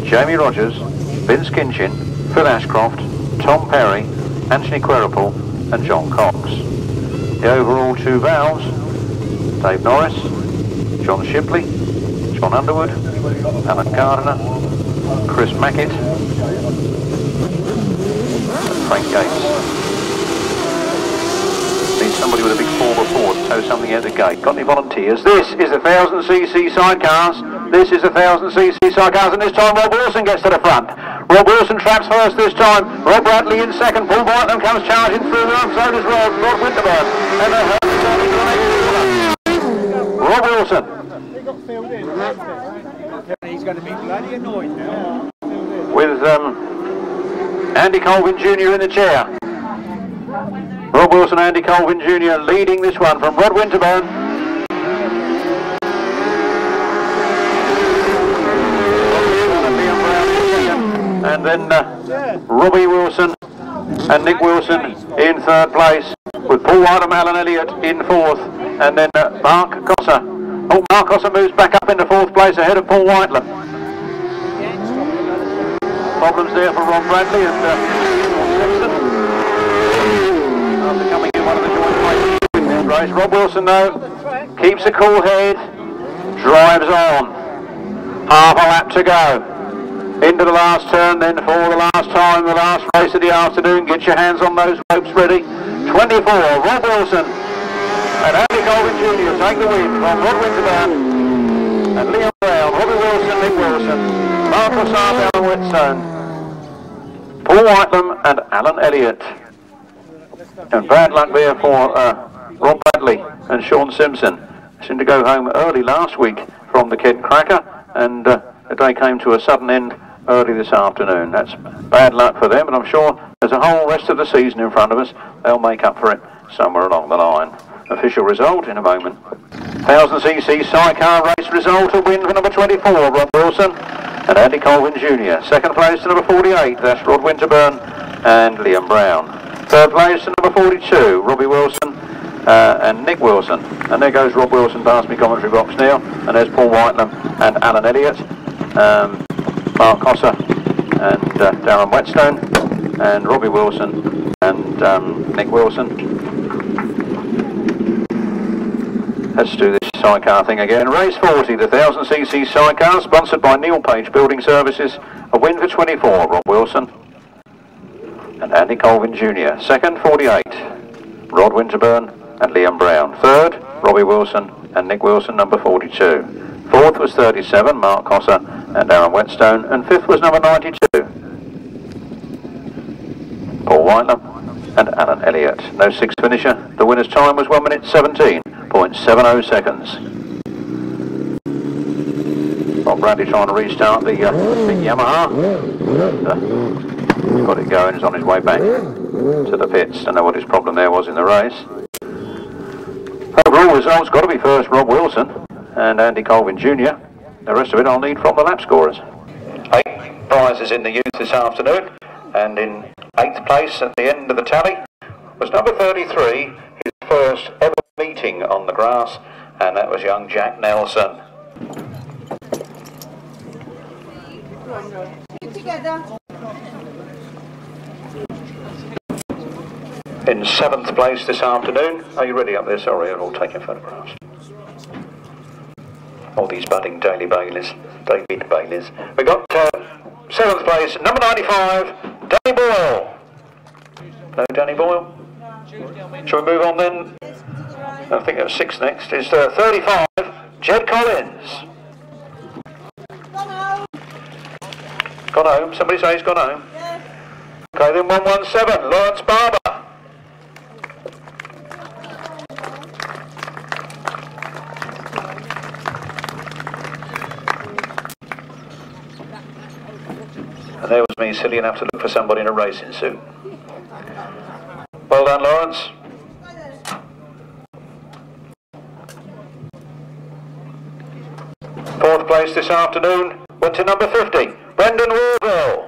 Jamie Rodgers, Vince Kinchin, Phil Ashcroft, Tom Perry, Anthony Queripel and John Cox. The overall 2 valves, Dave Norris, John Shipley, Jon Underwood, Alan Gardiner, Chris Mackett, and Frank Gates. Need somebody with a big 4x4 to tow something out the gate. Got any volunteers? This is 1000cc sidecars. This is 1000cc sidecars, and this time Rob Wilson gets to the front. Rob Wilson traps first this time. Rob Bradley in second. Paul Whitelam comes charging through the arm. So does Rod Winterburn. And they're turning to the next corner. Rob Wilson. He's going to be bloody annoyed now. With Andy Colvin Jr. in the chair. Rob Wilson, Andy Colvin Jr. leading this one from Rod Winterburn. And then Robbie Wilson and Nick Wilson in third place, with Paul White and Alan Elliott in fourth, and then Mark Cosser. Oh, Mark Cosser moves back up into fourth place ahead of Paul Whitelam. Problems there for Ron Bradley and Simpson. After coming in one of the joint places in this race. Rob Wilson though keeps a cool head, drives on. Half a lap to go. Into the last turn then for the last time, the last race of the afternoon. Get your hands on those ropes ready. 24, Rob Wilson and Andy Colvin Jr. take the win from Rod Winterburn and Liam Brown, Robbie Wilson, Nick Wilson, Marcus Arp, Alan Whitstone, Paul Whitelam and Alan Elliott. And bad luck there for Ron Bradley and Sean Simpson. They seemed to go home early last week from the Kent Cracker, and the day came to a sudden end early this afternoone. That's bad luck for them, but I'm sure there's a whole rest of the season in front of us. They'll make up for it somewhere along the line. Official result in a moment. 1000cc sidecar race result, a win for number 24, Rob Wilson and Andy Colvin Jr. Second place to number 48, that's Rod Winterburn and Liam Brown. Third place to number 42, Robbie Wilson and Nick Wilson. And there goes Rob Wilson past me commentary box now, and there's Paul Whitelam and Alan Elliott, Mark Cosser and Darren Whetstone, and Robbie Wilson and Nick Wilson. Let's do this sidecar thing again. Race 40, the 1000cc sidecar, sponsored by Neil Page Building Services. A win for 24, Rob Wilson and Andy Colvin Jr. Second, 48, Rod Winterburn and Liam Brown. Third, Robbie Wilson and Nick Wilson, number 42. Fourth was 37, Mark Cosser and Darren Whetstone. And fifth was number 92, Paul Whitelam and Alan Elliott. No sixth finisher. The winner's time was 1 minute 17.70 seconds. Bob Bradley trying to restart the Yamaha. And, got it going, he's on his way back to the pits. Don't know what his problem there was in the race. Overall results got to be first Rob Wilson and Andy Colvin Jr. The rest of it I'll need from the lap scorers. 8 prizes in the youth this afternoon, and in 8th place at the end of the tally was number 33, his first ever meeting on the grass, and that was young Jack Nelson. Together. In 7th place this afternoon, are you ready up there? Sorry, I'm all taking photographs. All these budding David Baileys. We got 7th place, number 95, Danny Boyle. No Danny Boyle? Shall we move on then? I think that's 6 next, is 35, Jed Collins. Gone home, somebody say he's gone home. Yes. Okay, then 117, Lawrence Barber. And there was me, silly enough to look for somebody in a racing suit. Well done, Lawrence. Fourth place this afternoon went to number 50, Brendan Warville.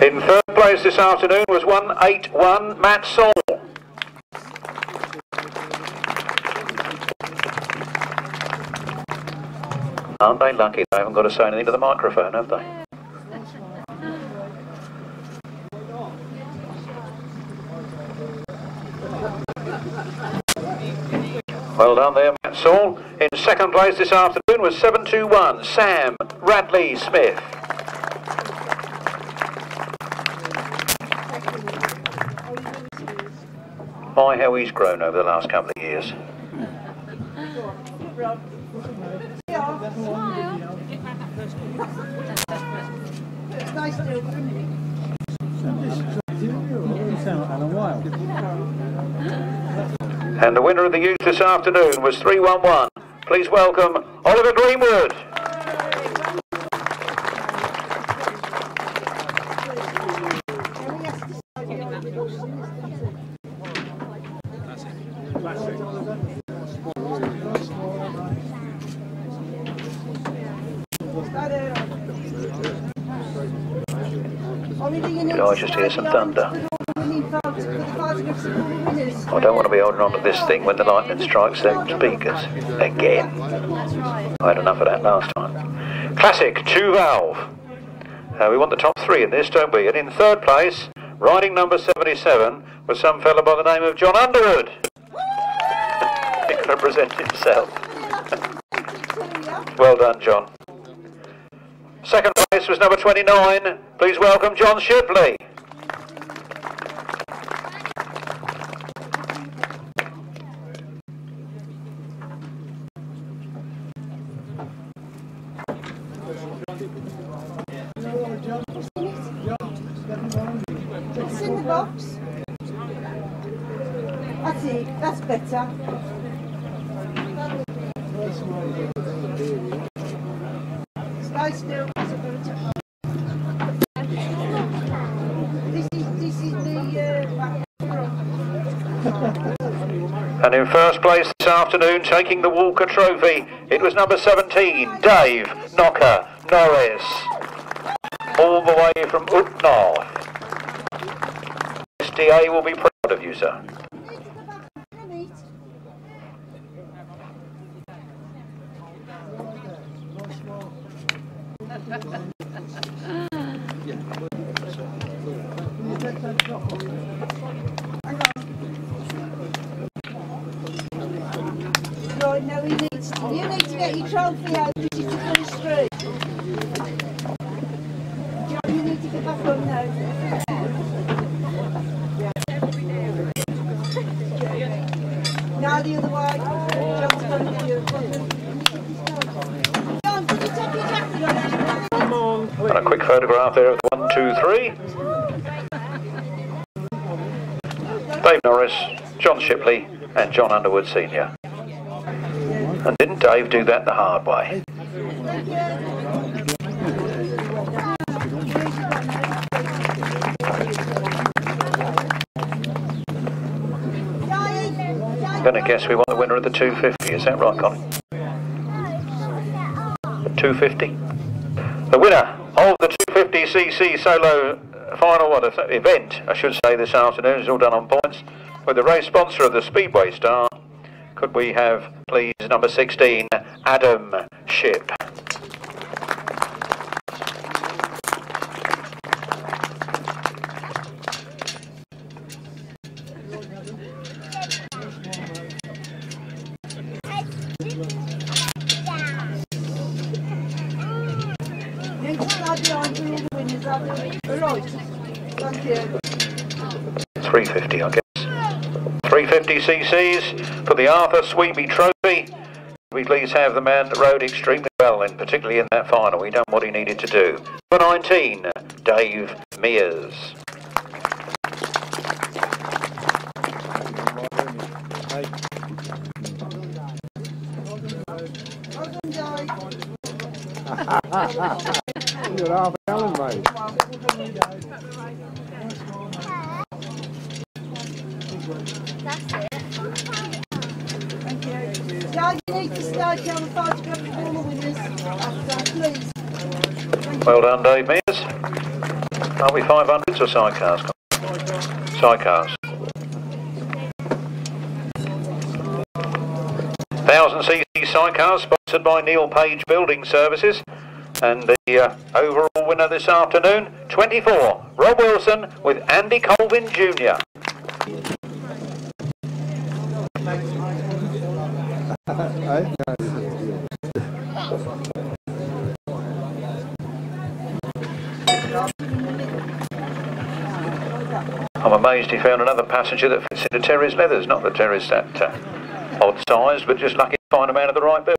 In third place this afternoon was 181 Matt Saul. Aren't they lucky they haven't got to say anything to the microphone, have they? Well done there, Matt Saul. In second place this afternoon was 721 Sam Radley-Smith. My, how he's grown over the last couple of years. And the winner of the youth this afternoon was 311. Please welcome Oliver Greenwood. Did I just hear some thunder? I don't want to be holding on to this thing when the lightning strikes the speakers again. I had enough of that last time. Classic 2-valve. We want the top 3 in this, don't we? And in third place, riding number 77, was some fellow by the name of Jon Underwood. He can represent himself. Well done, John. Second place was number 29. Please welcome John Shipley. It's in the box. That's it, that's better. Stay still. This is the And in first place this afternoon, taking the Walker Trophy, it was number 17, Dave Knocker Norris, all the way from up north. SDA will be proud of you, sir. Right, now you need to get your trophy out because it's a full street. John, you need to get back on now. Now the other way. John's going to you. John, can you take your jacket off? Come on. And a quick photograph there of 1, 2, 3. Dave Norris, John Shipley and Jon Underwood Senior. And didn't Dave do that the hard way? I'm going to guess we want the winner of the 250, is that right, Colin? 250. The winner of the 250cc solo final event, I should say, this afternoon, is all done on points, with the race sponsor of the Speedway Star. Could we have, please, number 16, Adam Shipp. Right. Thank you. 350, I guess. 350 cc's for the Arthur Sweeby Trophy. We please have the man that rode extremely well, and particularly in that final. He done what he needed to do. Number 19, Dave Mears. You're half a gallon, mate. That's it. Thank you. Yeah, you need to start on the photograph of all the winners after, please. Well done, Dave Mears. Are we 500s or sidecars? Sidecars. 1000cc sidecars sponsored by Neil Page Building Services. And the overall winner this afternoon, 24, Rob Wilson with Andy Colvin Jr. I'm amazed he found another passenger that fits into Terry's leathers. Not that Terry's that odd sized, but just lucky to find a man of the right build.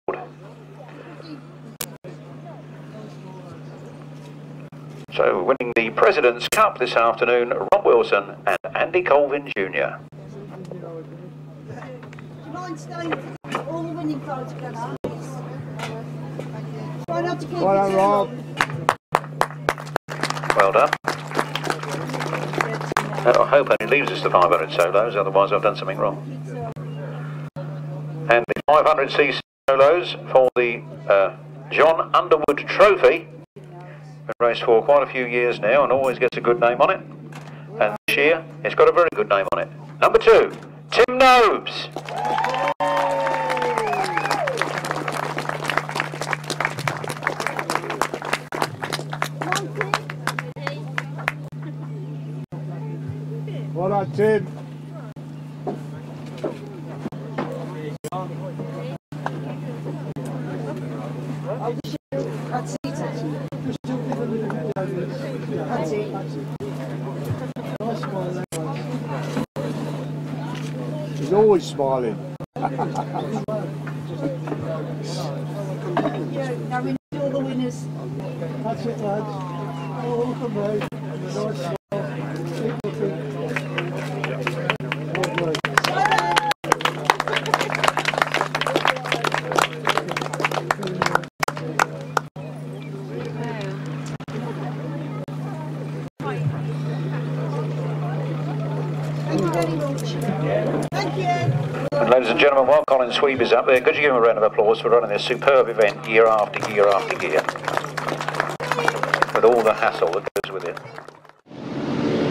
So winning the President's Cup this afternoon, Rob Wilson and Andy Colvin Jr. Mind staying for all the winning photographs, please. Thank you. Try not to keep Well done, Rob. Well done. I hope only leaves us the 500 solos, otherwise I've done something wrong. And the 500cc solos for the Jon Underwood Trophy. Been raced for quite a few years now and always gets a good name on it. And this year it's got a very good name on it. Number 2, Tim Nobes. Well done, Tim. That's it. That's it. He's always smiling. Yeah, now we need all the winners. That's it, lads. Oh, look at me. Nice smile. Ladies and gentlemen, while Colin Sweeb is up there, could you give him a round of applause for running this superb event year after year after year, with all the hassle that goes with it.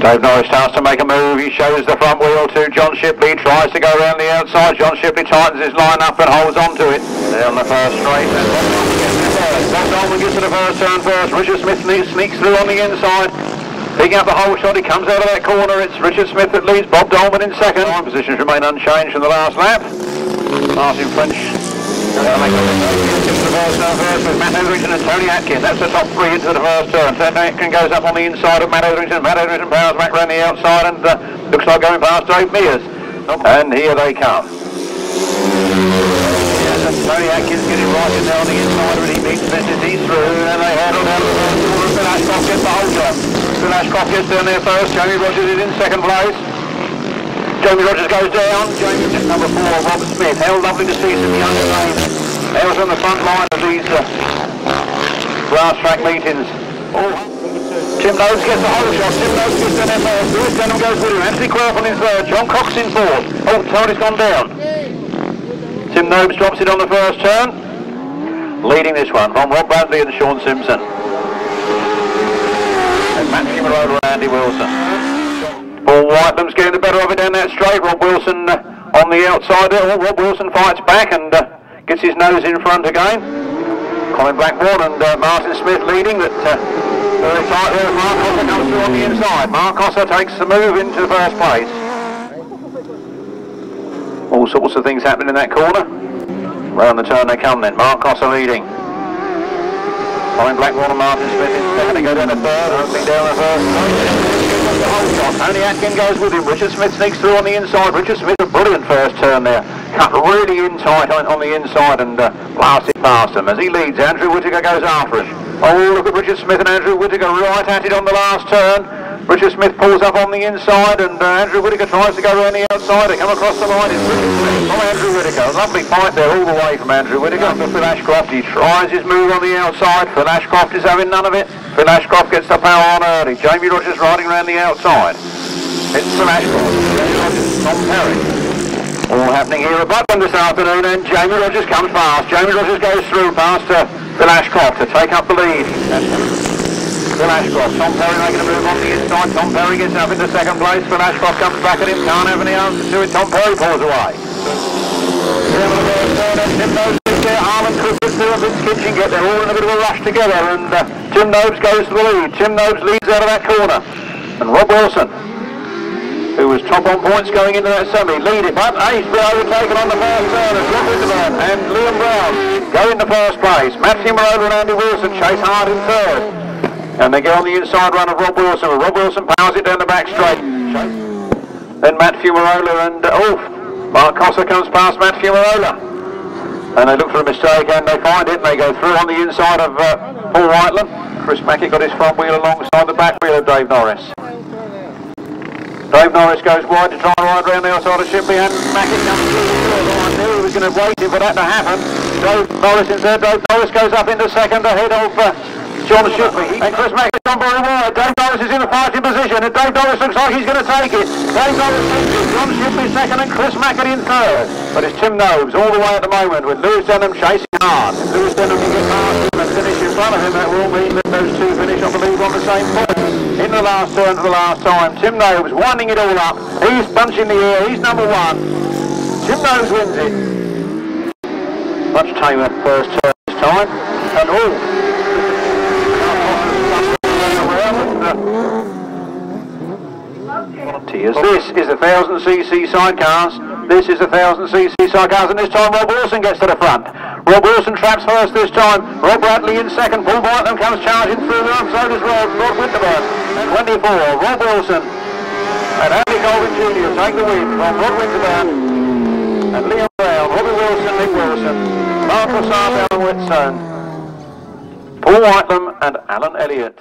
Dave Norris starts to make a move. He shows the front wheel to John Shipley, tries to go around the outside. John Shipley tightens his line up and holds on to it. There on the first straight. Dolman gets to the first turn first. Richard Smith sneaks through on the inside. Picking up the whole shot, he comes out of that corner. It's Richard Smith that leads, Bob Dolman in second. Positions remain unchanged from the last lap. Martin French to the first turn first with Matt Etherington and Tony Atkin. That's the top three into the first turn. Tony Atkin goes up on the inside of Matt Etherington. Matt Etherington powers back round the outside and looks like going past Dave Mears. And here they come. Tony Atkins getting right in there on the inside and he beats Mrs. He's through and they handle down the first corner and Phil Ashcroft gets the whole job. Phil Ashcroft gets down there first, Jamie Rodgers is in second place. Jamie Rodgers goes down, Jamie number 4, Robert Smith. How lovely to see some younger names. They was on the front line of these grass track meetings. Tim Nobes gets the whole shot, Tim Nobes gets down there first, Lewis Denham goes with him, Anthony Queripel in third, John Cox in fourth. Oh, Tony's gone down. Tim Nobes drops it on the first turn, leading this one from Rob Bradley and Sean Simpson. And matching him over Andy Wilson. Paul Whitelam's getting the better of it down that straight. Rob Wilson on the outside there. Rob Wilson fights back and gets his nose in front again. Colin Blackburn and Martin Smith leading. That very tight there. Mark Osser comes through on the inside. Mark Osser takes the move into first place. All sorts of things happening in that corner. Round the turn they come then. Mark Osser leading. Colin Blackwell and Martin Smith in second. They go down the third, opening down the first. Only Atkin goes with him. Richard Smith sneaks through on the inside. Richard Smith, a brilliant first turn there. Cut really in tight on the inside and blasted past him. As he leads, Andrew Whittaker goes after him. Oh, look at Richard Smith and Andrew Whittaker right at it on the last turn. Richard Smith pulls up on the inside and Andrew Whittaker tries to go around the outside. They come across the line. It's Richard Smith. Oh, Andrew Whittaker. A lovely fight there all the way from Andrew Whittaker. For Phil Ashcroft, he tries his move on the outside. Phil Ashcroft is having none of it. Phil Ashcroft gets the power on early. Jamie Rodgers riding around the outside. It's Phil Ashcroft. Jamie Rodgers, Tom Perry. All happening here at Buckland this afternoon, and Jamie Rodgers comes past. Jamie Rodgers goes through past Phil Ashcroft to take up the lead. Phil Ashcroft, Tom Perry making a move on the inside. Tom Perry gets up into second place. Phil Ashcroft comes back at him, can't have any answer to it. Tom Perry pulls away. Harland, Kinchin get there, all in a bit of a rush together, and Tim Nobes goes to the lead. Tim Nobes leads out of that corner, and Rob Wilson, who was top on points going into that semi, lead it, but Hayes overtaken on the first turn as Rob Wilson and Liam Brown go into first place. Matthew Marola and Andy Wilson chase hard in third, and they go on the inside run of Rob Wilson. Rob Wilson powers it down the back straight. Then Matthew Marola and Mark Cossa comes past Matthew Marola, and they look for a mistake and they find it, and they go through on the inside of Paul Whiteland. Chris Mackey got his front wheel alongside the back wheel of Dave Norris. Dave Norris goes wide to try and ride around the outside of Shipp, and Mackey comes through the third line. Knew he was going to wait for that to happen. Dave Norris in third. Dave Norris goes up into second ahead of Jon Shipley, and Chris Mackey's on very wide. Dave Norris is in a fighting position, and Dave Norris looks like he's going to take it. Dave Norris takes it, Jon Shipley second, and Chris Mackey in third. But it's Tim Nobes all the way at the moment, with Lewis Denham chasing hard. If Lewis Denham can get past him and finish in front of him, that will mean that those two finish, I believe, on the same point. In the last turn for the last time, Tim Nobes winding it all up. He's punching the air, he's number one. Tim Nobes wins it. Much tamer first turn this time, and volunteers. This is 1000cc sidecars. This is 1000cc sidecars, and this time Rob Wilson gets to the front. Rob Wilson traps first this time. Rob Radley in second. Paul Whiteland comes charging through them. So does Rod Winterburn. At 24, Rob Wilson and Andy Colvin Jr. take the win from Rod Winterburn and Liam Brown, Robbie Wilson, Nick Wilson, Mark Rossard, Alan Whitstone, Paul Whiteland and Alan Elliott.